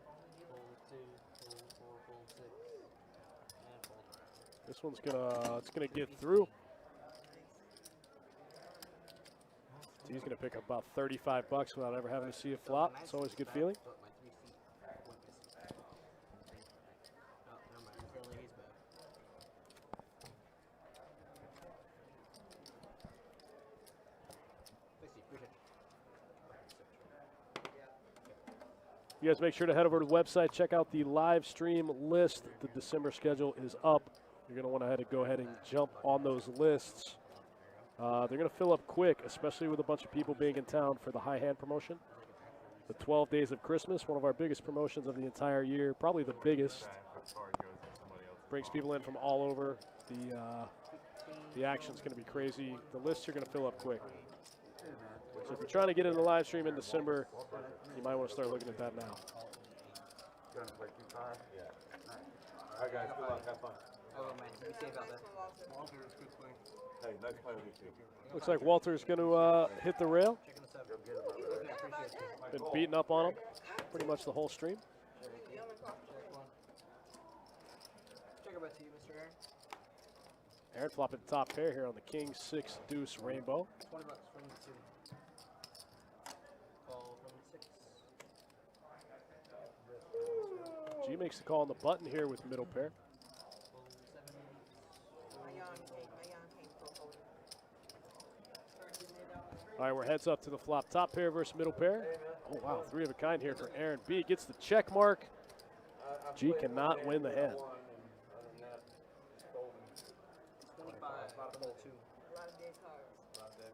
Fold 2, fold 4, fold 6, and fold around. This one's gonna get through. He's going to pick up about 35 bucks without ever having to see a flop. It's always a good feeling. You guys make sure to head over to the website, check out the live stream list. The December schedule is up. You're going to want to go ahead and jump on those lists. They're going to fill up quick, especially with a bunch of people being in town for the high hand promotion. The 12 Days of Christmas, one of our biggest promotions of the entire year, probably the biggest. Brings people in from all over. The action's going to be crazy. The lists are going to fill up quick. So if you're trying to get in the live stream in December, you might want to start looking at that now. Going to play 2-5? Yeah. All right, guys. Good luck. Have fun. Oh, man. Be safe out there. Hey, nice play with you. Looks like Walter's going to hit the rail. Checking the 7. Been beating up on him pretty much the whole stream. Check about to you, Mr. Aaron. Aaron flopping the top pair here on the king 6 deuce rainbow. 20 bucks from the 2. Call from the 6. G makes the call on the button here with middle pair. All right, we're heads up to the flop. Top pair versus middle pair. Oh, wow, 3 of a kind here for Aaron B. Gets the check mark. G cannot win the hand. 25 from the 2.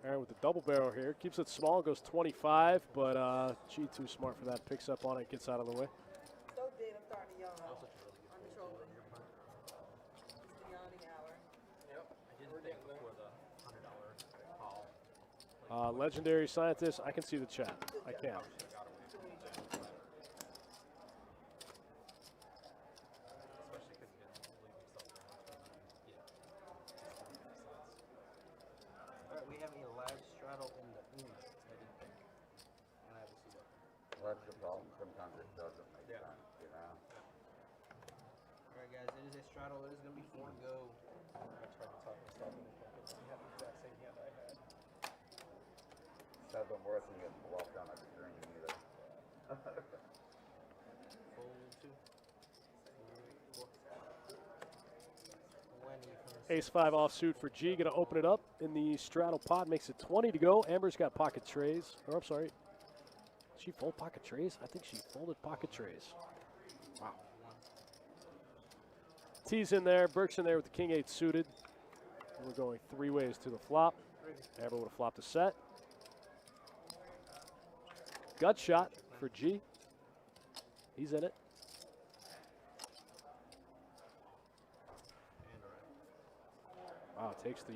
Aaron with the double barrel here. Keeps it small, goes 25, but G too smart for that. Picks up on it, gets out of the way. So dead, I'm starting to yawn. Uncontrollably. It's the yawning hour. Yep. I didn't think before the $100 call. Legendary scientist, I can see the chat. I can. Especially because you didn't leave yourself there. Alright, we have a live straddle in the I didn't think. And I have a As it is a straddle, it is going to be 4 to go. I tried to talk myself into thinking he had the exact same hand I had. Doesn't work when you get bluffed on a screen either. Fold 2. 4. 20 from the Ace 5 offsuit for G. Going to open it up in the straddle pot. Makes it 20 to go. Amber's got pocket trays. Or I'm sorry. Did she fold pocket trays? I think she folded pocket trays. Wow. T's in there. Burke's in there with the king 8 suited. And we're going 3 ways to the flop. Amber would have flopped a set. Gut shot for G. He's in it. Wow, takes the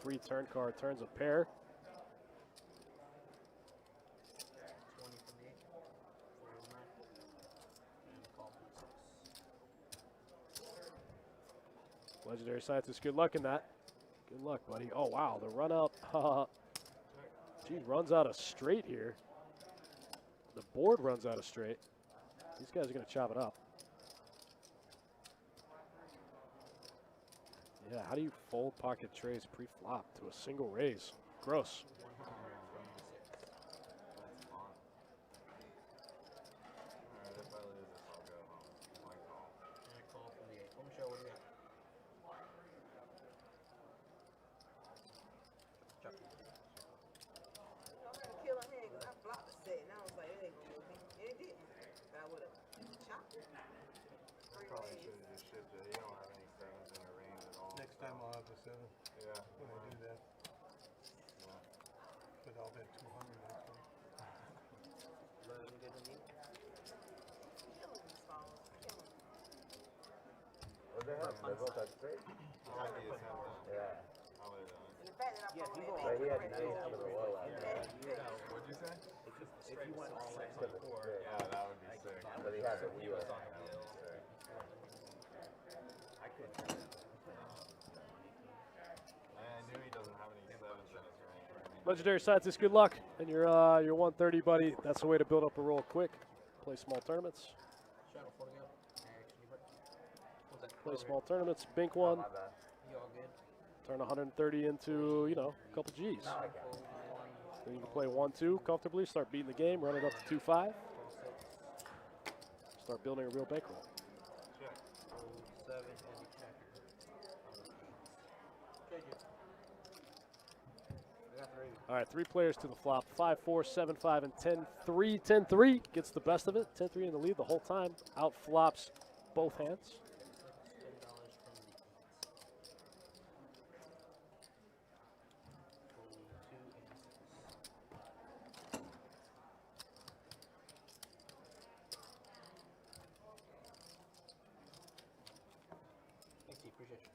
free turn card, turns a pair. 20 from the 8. Fold 9. And call for 6. Legendary Scientist, good luck in that. Good luck, buddy. Oh, wow, the run out. G runs out of straight here. The board runs out of straight. These guys are going to chop it up. Yeah, how do you fold pocket trays pre-flop to a single raise? Gross. Kill him here 'cause I blocked the set and I was like, it ain't gonna work. And it didn't. But I would have chopped it. Three Probably ways. should have just shipped it. You don't have any sevens in the range at all. Next time I'll have a 7 Yeah. when I do that. Yeah. But I'll bet 200 next time. 11 good to me. Kill him, these phones. Kill him. What they have? They both had straight? I like the attempt though. Yeah. I would have done it. And the fact that I Yeah, folded people that But he had back an ace to the low out there. What'd you say? If you went all in To the straight. Yeah, that would be sick. But he had the wheel. That would be sick. I could. I knew he doesn't have any sevens in his range. Legendary Scientist, good luck. And your 130, buddy. That's the way to build up a roll quick. Play small tournaments. Straddle 4 to go. Actually, but what's that? Play Over small tournaments. Bink Oh, one. my bad. here. You all good? Turn 130 into, you know, a couple G's. Now I can. Fold 1. Then you can play 1-2 comfortably. Start beating the game. Run it up to 2-5. Call 6. Start building a real bankroll. Fold 7 and a checker. I got 3. All right, 3 players to the flop. 5-4, 7-5, and 10-3. 10-3 gets the best of it. 10-3 in the lead the whole time. Out flops both hands. $10 from the 8. Fold 2 and 6. Thanks, Steve. Appreciate you.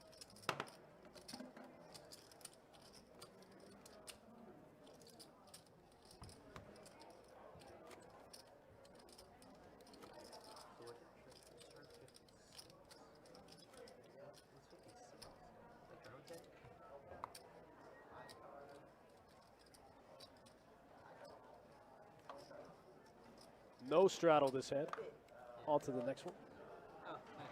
So what did Trick start 56? Yeah, it's 56. Like your rotate? No straddle this hand. On to the next one. Oh, nice.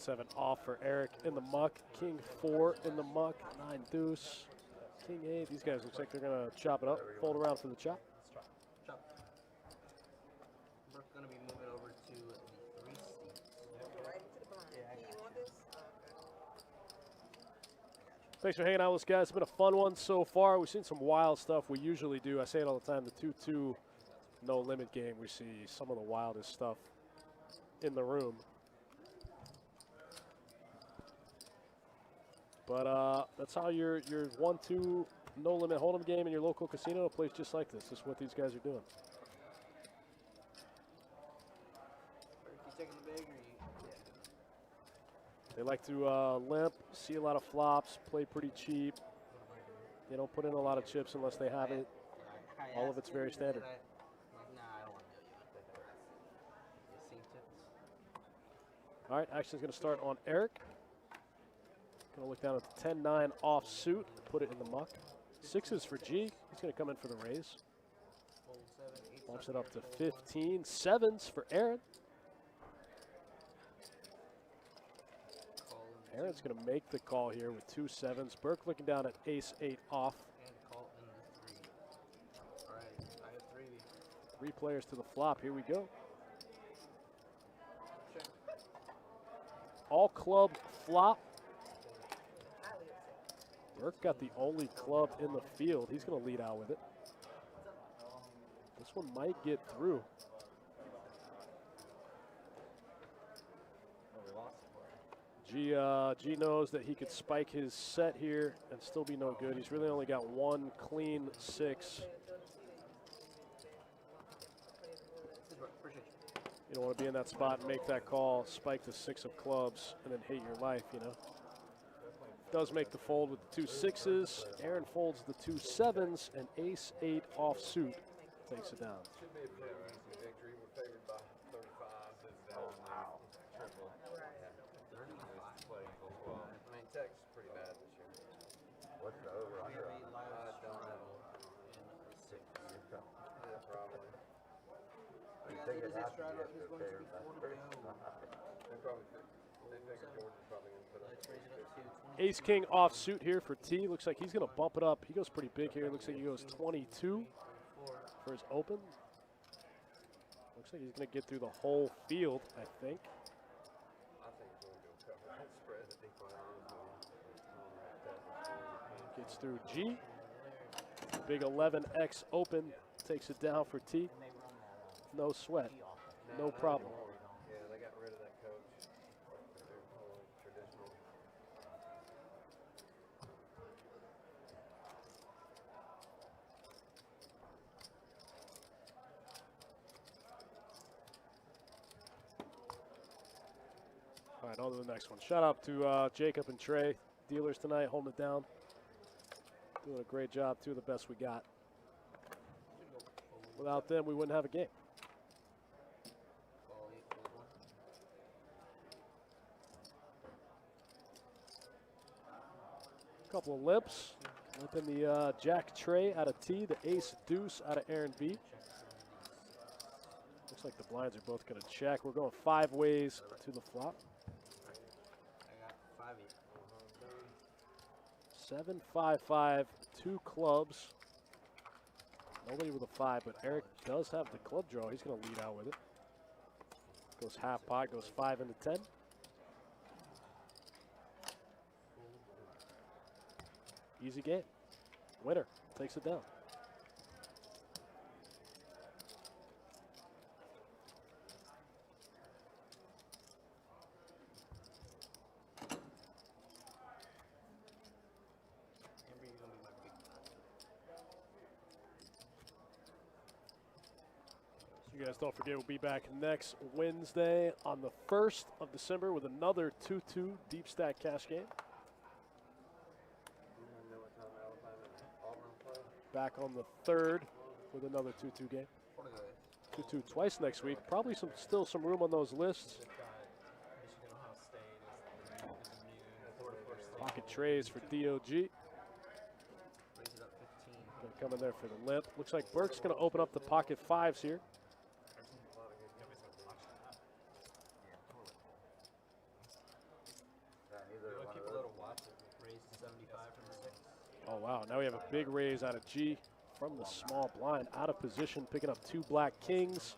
Fold 9-7 off for Eric in the muck. King 4 in the muck. 9 deuce. King 8. These guys looks like they're gonna chop it up. Fold around for the chop. chop. We're gonna be moving over to the 3 seats. Right into the blind. Yeah, I Do got you want you. this? Thanks for hanging out with us, guys. It's been a fun one so far. We've seen some wild stuff. We usually do. I say it all the time. The 2-2 no limit game. We see some of the wildest stuff in the room. But that's how your 1-2 no limit hold'em game in your local casino plays just like this. This is what these guys are doing. Are you taking the big or you? They like to limp, see a lot of flops, play pretty cheap. They don't put in a lot of chips unless they have it. I All of asked it's very him, standard. and I'm like, nah, I don't want to deal you. You see tips? All right, action's going to start on Eric. Going to look down at the 10-9 offsuit, put it in the muck. 6s for G. He's going to come in for the raise. Fold 7. Bumps it up to 15. Sevens for Aaron. Aaron's going to make the call here with 2 sevens. Burke looking down at ace-8 off. And call in the 3. All right, I have 3. 3 players to the flop. Here we go. Check. All club flop. Burke got the only club in the field. He's going to lead out with it. This one might get through. G knows that he could spike his set here and still be no good. He's really only got 1 clean 6. You don't want to be in that spot and make that call, spike the 6 of clubs, and then hate your life, you know. Does make the fold with the 2 6s. Aaron folds the 2 7s, and ace-8 offsuit takes it down. Should be a pretty easy victory. We're favored by 35. It's down triple. I mean, Tech's pretty bad this year. What's the over under? Maybe live don't know. in 6. Yeah, probably. You think it has to be Who's extra going to favored be by 4 to 30? go? They figure George is probably going to put up. Let's raise it up to 22. Ace-King offsuit here for T. Looks like he's going to bump it up. He goes pretty big here. Looks like he goes 22 for his open. Looks like he's going to get through the whole field, I think. I think he's going to go cover that spread. I think Gets through G. Big 11X open. Takes it down for T. No sweat. No problem. Yeah, they got rid of that coach. They're totally traditional. All right, on to the next one. Shout out to Jacob and Trey, dealers tonight, holding it down. Doing a great job, 2 of the best we got. Without them, we wouldn't have a game. Call 8, fold 1. Couple of lips. Lipping the Jack Trey out of T, the Ace Deuce out of Aaron B. Looks like the blinds are both going to check. We're going 5 ways to the flop. I got 5 7, 5, 5, 2 clubs. Nobody with a 5, but Eric does have the club draw. He's going to lead out with it. Goes half pot, goes 5 into 10. Easy game. Winner takes it down. You guys don't forget, we'll be back next Wednesday on the 1st of December with another 2-2 deep stack cash game. Back on the 3rd with another 2-2 game. 2-2 twice next week. Probably still some room on those lists. Pocket trays for DOG. Raise it up 15. Gonna come in there for the limp. Looks like Burke's gonna open up the pocket 5s here. Oh, wow. Now we have a big raise out of G from the small blind. Out of position, picking up 2 black kings.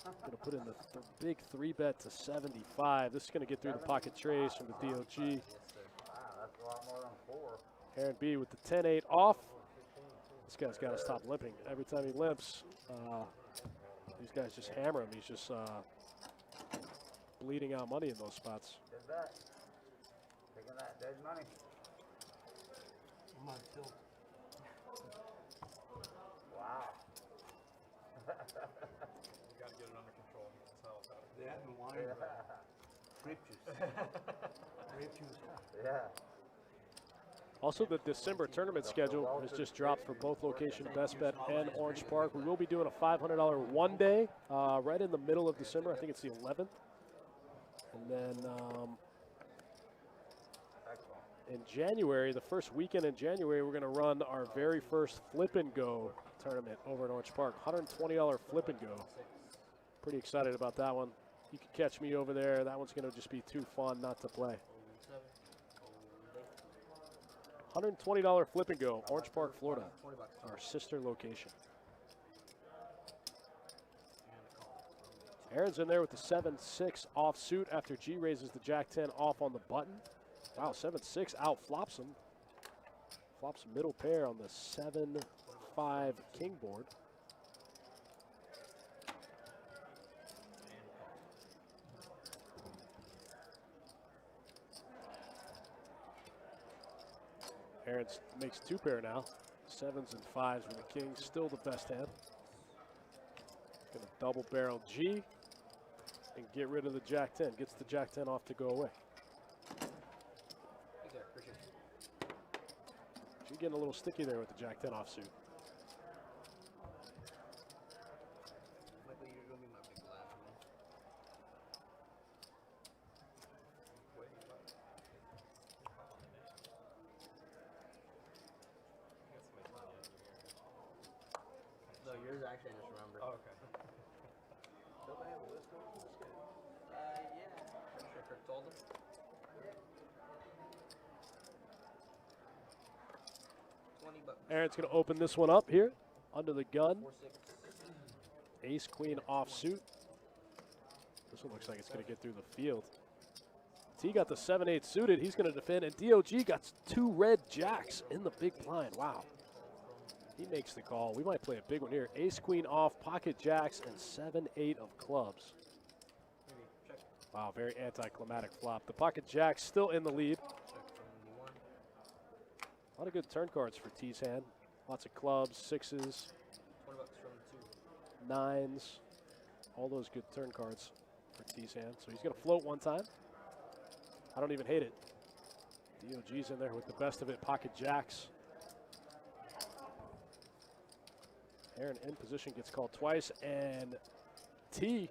Going to put in the big 3-bet to 75. This is going to get through the pocket trays from the DOG. Wow, that's a lot more than 4. Aaron B with the 10-8 off. This guy's got to stop limping. Every time he limps, these guys just hammer him. He's just bleeding out money in those spots. Did that. Taking that dead money. I'm on tilt. Wow. You got to get it under control. That's how it's out. That and wine. Grape juice. Grape juice. Yeah. Also, the December tournament schedule has just dropped for both location Best Bet and Orange Park. We will be doing a $500 one-day right in the middle of December. I think it's the 11th. And then in January, the first weekend in January, we're going to run our very first Flip and Go tournament over in Orange Park. $120 Flip and Go. Pretty excited about that one. You can catch me over there. That one's going to just be too fun not to play. $120 Flip and Go, Orange Park, Florida, our sister location. Aaron's in there with the 7-6 offsuit after G raises the Jack-10 off on the button. Wow, 7-6 out flops him. Flops middle pair on the 7-5 king board. Aaron makes two pair now. 7s and 5s with the king, still the best hand. Gonna double barrel G and get rid of the Jack-10. Gets the Jack-10 off to go away. G getting a little sticky there with the Jack-10 offsuit. No, yours actually, I just remember. Oh, okay. Don't they have a list going for this game? Yeah. Pretty sure Kirk told him. $20. Aaron's going to open this one up here under the gun. 4-6. Ace queen offsuit. This one looks like it's going to get through the field. T got the 7-8 suited. He's going to defend, and DOG got two red jacks in the big blind. Wow. He makes the call. We might play a big one here. Ace queen off, pocket jacks, and 7-8 of clubs. Wow, very anticlimactic flop. The pocket jack's still in the lead. A lot of good turn cards for T's hand. Lots of clubs, 6s, 20 bucks from 2. 9s. All those good turn cards for T's hand. So he's going to float one time. I don't even hate it. DOG's in there with the best of it. Pocket jacks. Aaron in position gets called twice, and T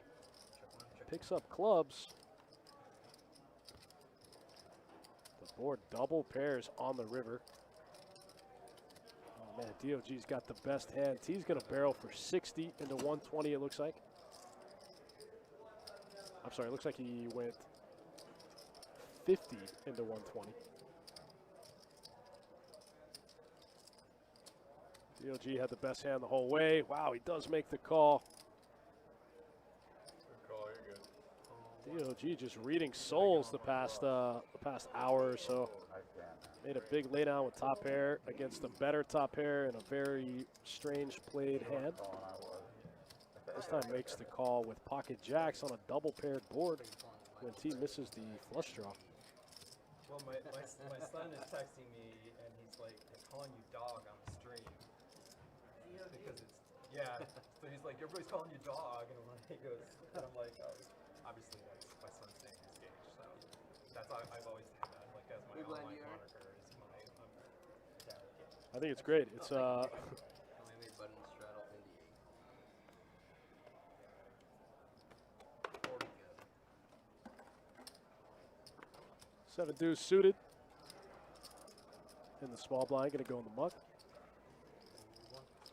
picks up clubs. The board double pairs on the river. Oh man, DOG's got the best hand. T's gonna barrel for 60 into 120, it looks like. I'm sorry, it looks like he went 50 into 120. DOG had the best hand the whole way. Wow, he does make the call. Good call, you're good. DOG just reading souls the past hour or so. Made a big laydown with top pair against a better top pair and a very strange played hand. This time makes the call with pocket jacks on a double paired board when T misses the flush draw. Well, my son is texting me, and he's like, they're calling you dog on the stream. Because it's, yeah, so he's like, everybody's calling you dog, and he goes, and I'm like, oh, obviously that's my son's name is Gage, so that's how I've always had that, like, as my online moniker is my dad. I think it's great. It's Button straddle in the 8. 40 good. 7 deuce suited. In the small blind, gonna go in the muck.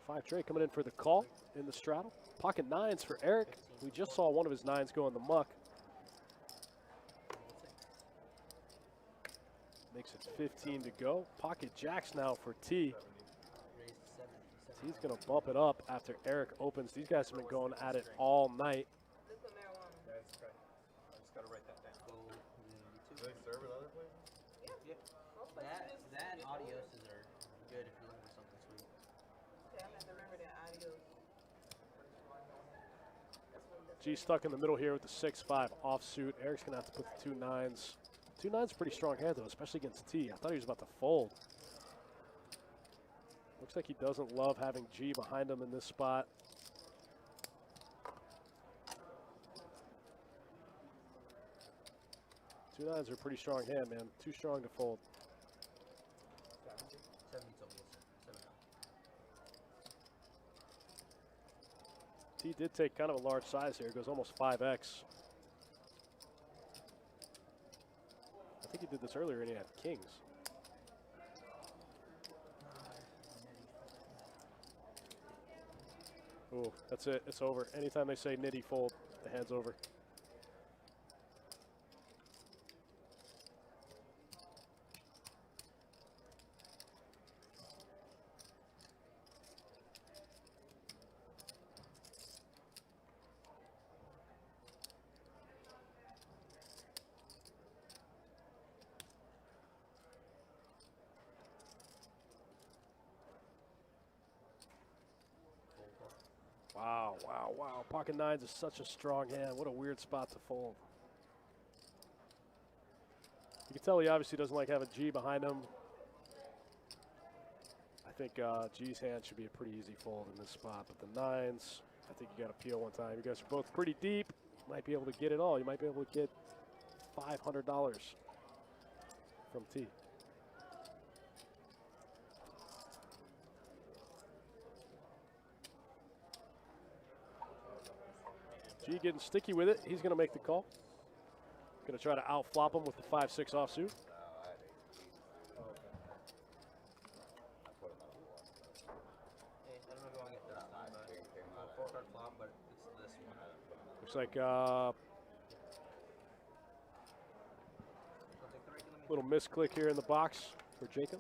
5 tray coming in for the call in the straddle. Pocket 9s for Eric. We just saw one of his 9s go in the muck. Makes it 15 to go. Pocket jacks now for T. T's gonna bump it up after Eric opens. These guys have been going at it all night. Let's put marijuana. That's right. I just gotta write that down. Do they serve at other places? Yeah. Most places That just- audioses are good if you're looking for something sweet. Okay, I'm gonna have to remember that audio. G stuck in the middle here with the 6-5 offsuit. Eric's gonna have to put the 2 9s. 2 9s pretty strong hand though, especially against T. I thought he was about to fold. Looks like he doesn't love having G behind him in this spot. Two 9s are a pretty strong hand, man. Too strong to fold. 70 total, 7 T did take kind of a large size here. Goes almost 5x. I think he did this earlier and he had kings. Ooh, that's it. It's over. Anytime they say nitty fold, the hand's over. Wow, wow, wow. Pocket nines is such a strong hand. What a weird spot to fold. You can tell he obviously doesn't like having G behind him. I think G's hand should be a pretty easy fold in this spot, but the nines, I think you got to peel one time. You guys are both pretty deep. You might be able to get it all. You might be able to get $500 from T. G getting sticky with it. He's going to make the call. Going to try to out-flop him with the 5-6 offsuit. Looks like little misclick here in the box for Jacob.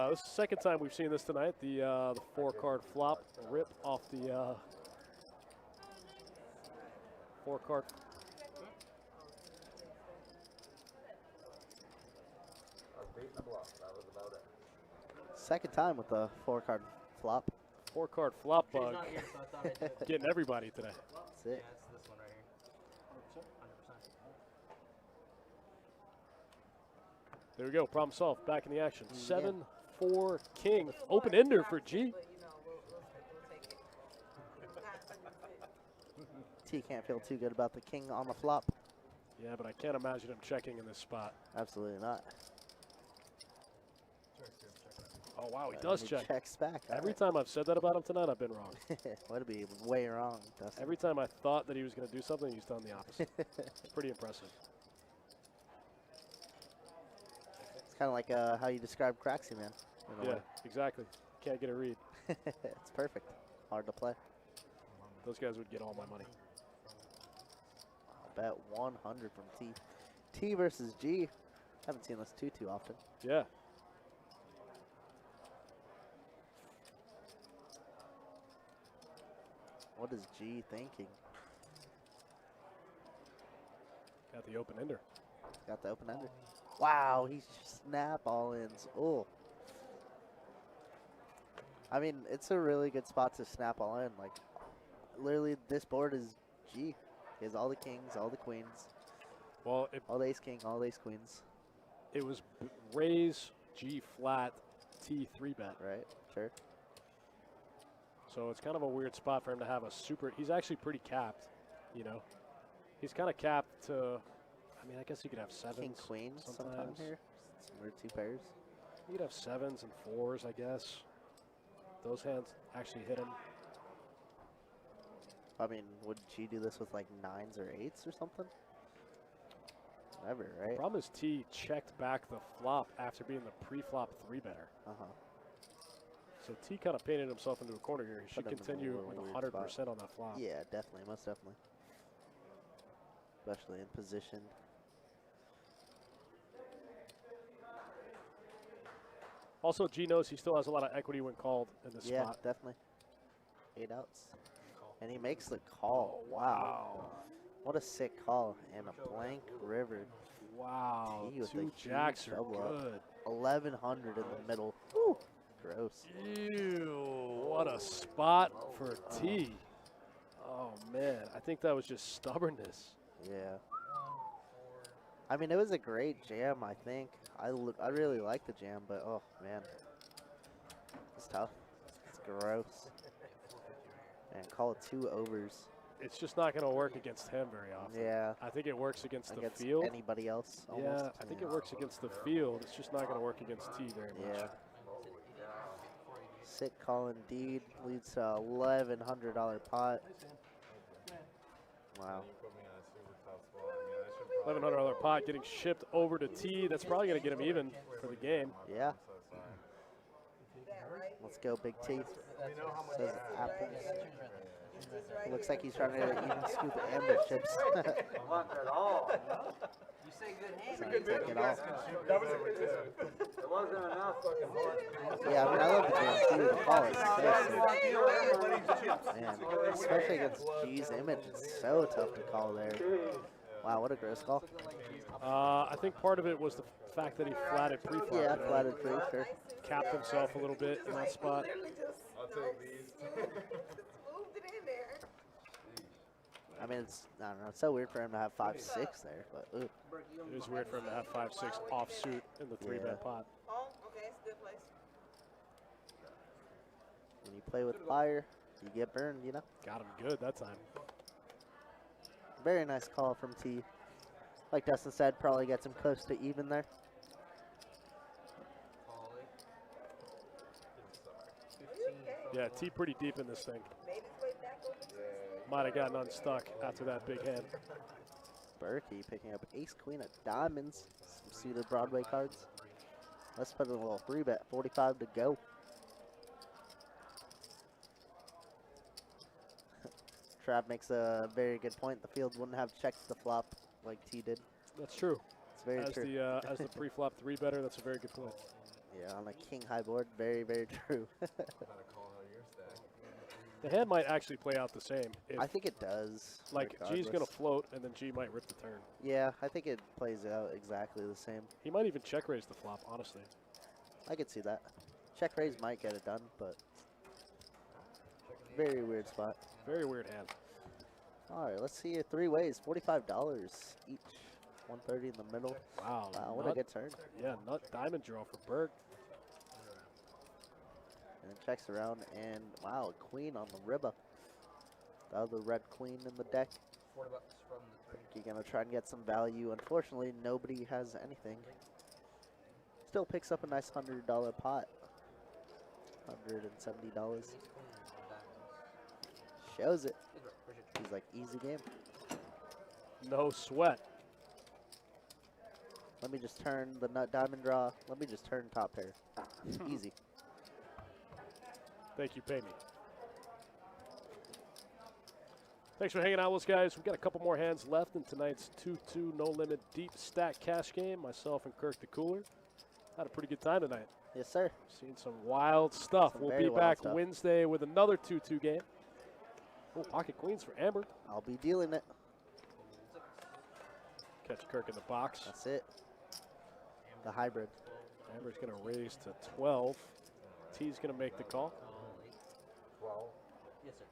This is the second time we've seen this tonight. The 4-card flop rip off the 4-card. Second time with the 4-card flop. 4-card flop bug. Getting everybody today. That's it. Yeah, it's this one right here. 100%. There we go. Problem solved. Back in the action. 7-4 king. Open ender for G. But, you know, we'll take it. Not 100%. T can't feel too good about the king on the flop. Yeah, but I can't imagine him checking in this spot. Absolutely not. Oh, wow, he does check. Checks back. Every time I've said that about him tonight, I've been wrong. Would be way wrong, Dustin. Every time I thought that he was going to do something, he's done the opposite. It's pretty impressive. It's kind of like how you describe Craxy, man. Yeah, exactly. Can't get a read. It's perfect. Hard to play. Those guys would get all my money. I'll bet 100 from T. T versus G. Haven't seen this too often. Yeah. What is G thinking? Got the open ender. Got the open ender. Wow, he's snap all ins. Oh. I mean, it's a really good spot to snap all in. Like, literally, this board is G. He has all the kings, all the queens. Well, all the ace king, all the ace queens. It was raise, G flat, T 3-bet. Right, sure. So it's kind of a weird spot for him to have a super. He's actually pretty capped, you know. He's kind of capped to. I mean, I guess he could have sevens. King queen sometimes here. Some weird two pairs. He could have sevens and fours, I guess. Those hands actually hit him. I mean, would G do this with like nines or eights or something? Never, right? Problem is T checked back the flop after being the pre-flop 3-better. So T kind of painted himself into a corner here. He should continue with 100% on that flop. Yeah, definitely, most definitely. Especially in position. Also, G knows he still has a lot of equity when called in this spot. Yeah, definitely. 8 outs. And he makes the call. Wow. What a sick call. And a blank river. Wow. T with 2 jacks are good. 1,100 in the middle. Woo. Gross. Ew. What a spot for T. Oh, man. I think that was just stubbornness. Yeah. I mean, it was a great jam, I think. I really like the jam, but oh, man. It's tough. It's gross. And call it 2 overs. It's just not going to work against him very often. Yeah. I think it works against the field. Anybody else, almost. Yeah, I think it works against the field. It's just not going to work against T very much. Yeah. Sick call indeed. Leads to a $1,100 pot. Wow. You put me on a super tough spot. I mean, I should $1,100 pot getting shipped over to T. That's probably going to get him even for the game. Yeah. Let's go, Big T. Says apples. Looks like he's trying to even scoop amber chips. Want it all. You say good hand. Trying to take it all. That was a good tip. It wasn't enough. Yeah, I mean, I love the game too. The call is crazy. Man, especially against G's image, it's so tough to call there. Wow, what a gross call. I think part of it was the fact that he flatted pre-flop. Yeah, flatted free, sure. Capped himself a little bit in that spot. I'll take these. Moved it in there. I mean, it's, I don't know, it's so weird for him to have 5-6 there, but ooh. It is weird for him to have 5-6 offsuit in the 3-bet pot. Oh, okay, it's a good place. When you play with fire, you get burned, you know? Got him good that time. Very nice call from T. Like Dustin said, probably gets him close to even there. Yeah, T pretty deep in this thing. Made its way back over to Might have gotten unstuck after that big hand. Berkey picking up ace queen of diamonds. Some suited Broadway cards. Let's put in a little 3-bet, 45 to go. Trav makes a very good point. The field wouldn't have checked the flop like T did. That's true. It's very true. As the pre-flop 3-better, that's a very good point. Yeah, on a king high board, very, very true. The hand might actually play out the same. If, I think it does. like, G's going to float, and then G might rip the turn. Yeah, I think it plays out exactly the same. He might even check raise the flop, honestly. I could see that. Check raise might get it done, but very weird spot. Very weird hand. All right, let's see it 3 ways, $45 each. 130 in the middle. Wow. Wow, what a good turn. Yeah, nut diamond draw for Berg. And it checks around, and wow, queen on the ribba. The other red queen in the deck. $40 from the 3. You're gonna try and get some value. Unfortunately, nobody has anything. Still picks up a nice $100 pot. $170. Shows it. He's like, easy game. No sweat. Let me just turn the nut diamond draw. Let me just turn top pair. Easy. Thank you, pay me. Thanks for hanging out with us, guys. We've got a couple more hands left in tonight's 2-2 no-limit deep stack cash game. Myself and Kirk the Cooler had a pretty good time tonight. Yes, sir. Seen some wild stuff. Some We'll very be wild back stuff. Wednesday with another 2-2 game. Oh, pocket queens for Amber. I'll be dealing it. Catch Kirk in the box. That's it. The hybrid. Amber's going to raise to 12. T's going to make the call. 12. Yes, sir.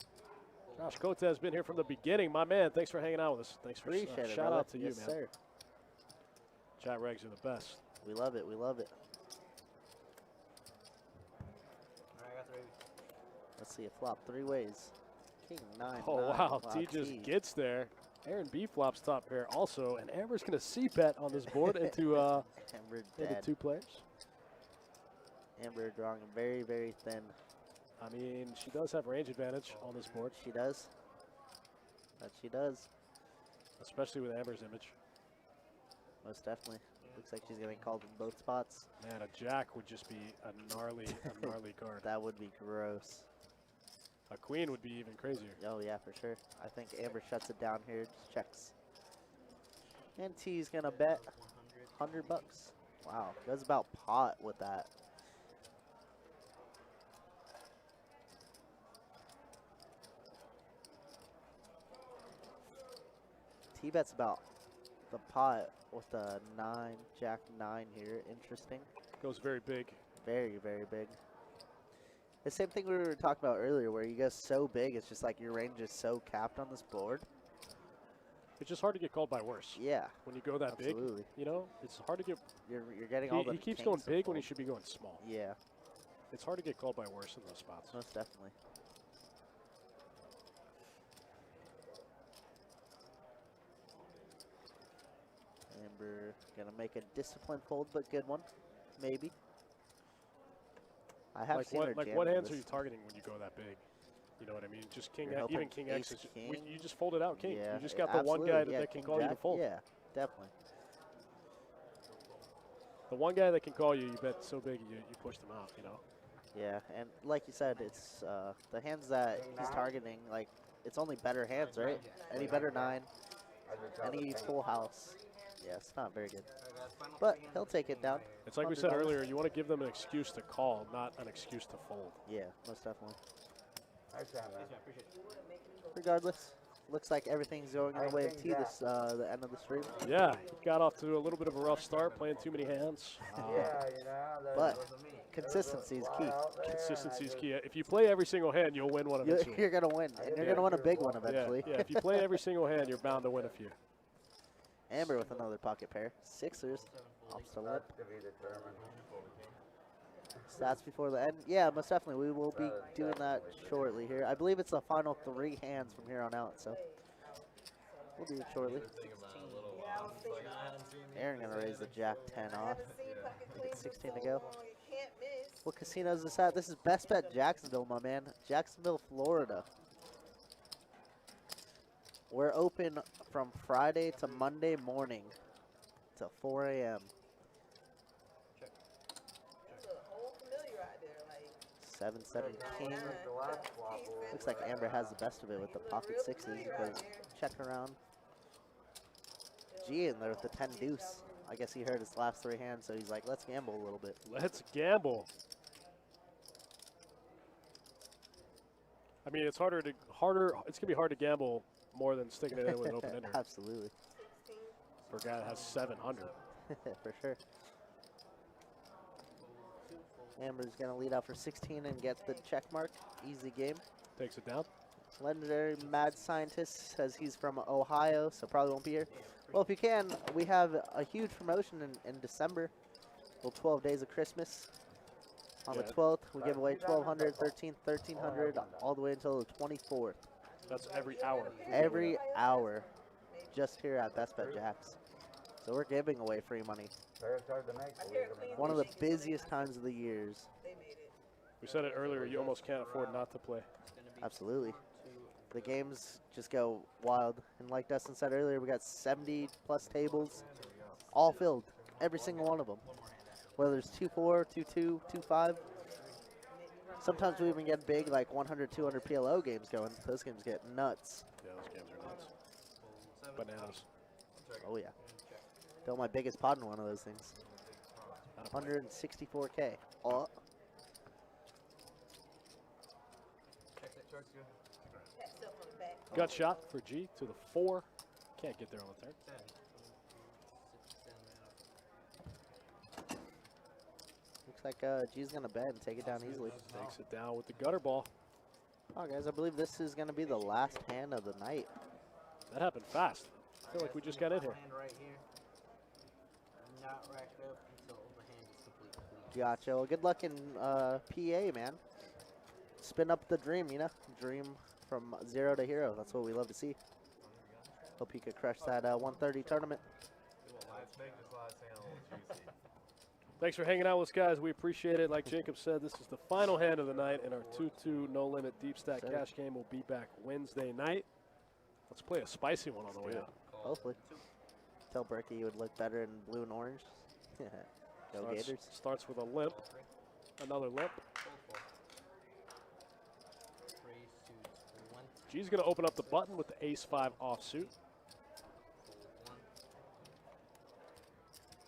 Josh Cote has been here from the beginning. My man, thanks for hanging out with us. Thanks for Appreciate it, shout brother. out to Yes, you, man. sir. Chat regs are the best. We love it. We love it. Alright, I got the baby. Let's see a flop 3 ways. King 9. Oh, 9. wow. T just gets there. Aaron B flops top pair also, and Amber's going to c-bet on this board into Amber into dead. 2 players. Amber drawing very, very thin. I mean, she does have range advantage on this board, She does. That she does. especially with Amber's image. Most definitely. Looks like she's getting called in both spots. Man, a jack would just be a gnarly card. That would be gross. A queen would be even crazier. Oh, yeah, for sure. I think Amber shuts it down here. Just checks. And T's going to bet $100. Wow. Goes about pot with that. T bets about the pot with the 9, Jack 9 here. Interesting. Goes very big. Very, very big. The same thing we were talking about earlier where you go so big, it's just like your range is so capped on this board. It's just hard to get called by worse. Yeah. When you go that Absolutely. big, you know, it's hard to get. You're getting all the He keeps kings going to big when he fold. should be going small. Yeah, It's hard to get called by worse in those spots. most definitely. Amber gonna make a disciplined fold, but good one, maybe. I have Like seen her what? Like jam what in hands are this. you targeting when you go that big? You know what I mean? Just king, You're even hoping king X. ace Is, king. you just fold it out king. Yeah, you just got the one absolutely. guy that, Yeah, that can king call you to jack. fold. Yeah, definitely. The one guy that can call you, you bet so big you push them out, you know? Yeah, and like you said, it's the hands that he's targeting, like, it's only better hands, right? Any better 9, any full house. Yeah, it's not very good. But he'll take it down. It's like we said earlier, you want to give them an excuse to call, not an excuse to fold. Yeah, most definitely. Nice hand, man. Regardless, looks like everything's going in the way of T this the end of the stream. Yeah, got off to a little bit of a rough start, playing too many hands. Yeah, you know. But consistency is key. Consistency is key. If you play every single hand, you'll win one eventually. You're going to win, and you're going to win a big one eventually. Yeah, if you play every single hand, you're bound to win a few. Amber with another pocket pair. Sixers off the lip. To be determined. Stats before the end. Yeah, most definitely. We will be doing that shortly here. I believe it's the final 3 hands from here on out, so we'll do it shortly. Aaron gonna raise the Jack 10 off. 16 to go. What casino is this at? This is Best Bet Jacksonville, my man. Jacksonville, Florida. We're open from Friday to Monday morning till 4 a.m. 7-7 king. Looks like Amber has the best of it with the pocket 6s. But check around. G in there with the 10 deuce. I guess he heard his last 3 hands, so he's like, let's gamble a little bit. Let's gamble. I mean, it's harder. It's gonna be hard to gamble more than sticking it in with an open ender. Absolutely. For a guy that has 700. For sure. Amber's going to lead out for 16 and get the check mark. Easy game. Takes it down. Legendary Mad Scientist says he's from Ohio, so probably won't be here. Well, if you can, we have a huge promotion in December. Well, 12 days of Christmas. On the 12th, we give away 1,200, 13th, 1,300, all the way until the 24th. That's every hour. Every hour, just here at Best Bet Jacks. So we're giving away free money. Very hard to make, believe it or not. One of the busiest times of the years. We said it earlier, you almost can't afford not to play. Absolutely. The games just go wild. And like Dustin said earlier, we got 70 plus tables, all filled, every single one of them. Whether it's 2-4, 2-2, 2-5. Sometimes we even get big, like 100, 200 PLO games going. Those games get nuts. Yeah, those games are nuts. Bananas. Oh, yeah. Built my biggest pot in one of those things. 164K. Oh. Gut shot for G to the 4. Can't get there on the turn. Looks like G's going to bet and take it down easily. Takes it down with the gutter ball. Oh, guys, I believe this is going to be the last hand of the night. That happened fast. I feel like we just got in here. Right here. Not racked up until the hand is complete. Gotcha. Well, good luck in PA, man. Spin up the dream, you know? Dream from 0 to hero. That's what we love to see. Hope you could crush that 130 tournament. Let's make this last hand a little juicy. Thanks for hanging out with us, guys. We appreciate it. Like Jacob said, this is the final hand of the night, and our 2-2 no-limit deep stack cash game will be back Wednesday night. Let's play a spicy one on the way out. Hopefully. Tell Berkey he would look better in blue and orange. Go Gators. Starts with a limp. Another limp. G's going to open up the button with the ace-5 offsuit.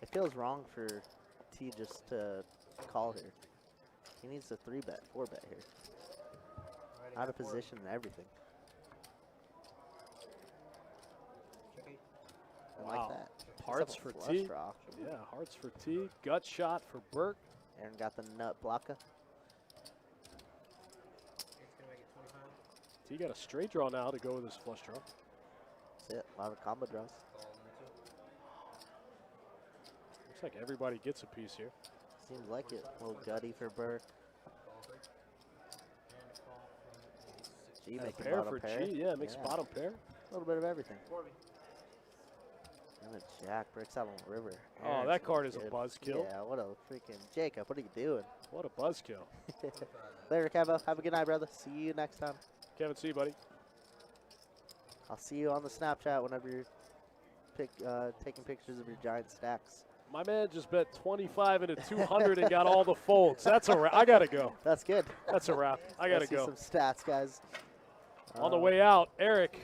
It feels wrong for T just to call here. He needs a 3-bet, 4-bet here. Out of position and everything. I like that. Hearts for T. Draw. Yeah, hearts for T. Gut shot for Burke. Aaron got the nut blocker. T got a straight draw now to go with his flush draw. That's it. A lot of combo draws. Looks like everybody gets a piece here. Seems like it. A little gutty for Burke. G And a making pair bottom for pair. G. Yeah, makes bottom pair. A little bit of everything. And a jack breaks out on the river. Oh, Aaron's that card is good. a buzzkill. Yeah, what a freaking Jacob. What are you doing? What a buzzkill. Later, Kevo. Have a good night, brother. See you next time. Kevin, see you, buddy. I'll see you on the Snapchat whenever you're taking pictures of your giant stacks. My man just bet 25 into 200 and got all the folds. That's a wrap. I got to go. That's good. That's a wrap. I got to Let's see go. some stats, guys. On the way out, Eric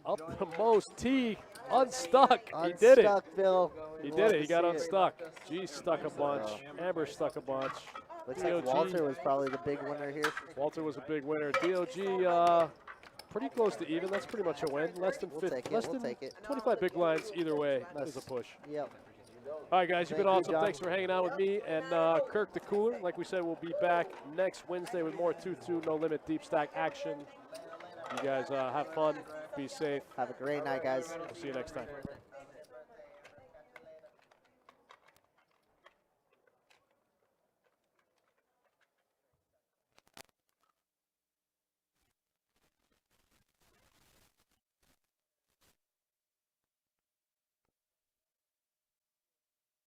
up the most tee, unstuck. He did it. Unstuck, Bill. He Love did to it. He got see unstuck. G stuck a bunch. Amber stuck a bunch. Looks like DOG. Walter was probably the big winner here. Walter was a big winner. DOG pretty close to even. That's pretty much a win. Less than We'll 50, take it. less We'll than take it. 25 big blinds either way is a push. Yep. All right, guys, you've been Thank you, awesome. John. Thanks for hanging out with me and Kirk the Cooler. Like we said, we'll be back next Wednesday with more 2-2 No Limit Deep Stack action. You guys have fun. Be safe. Have a great night, guys. We'll see you next time.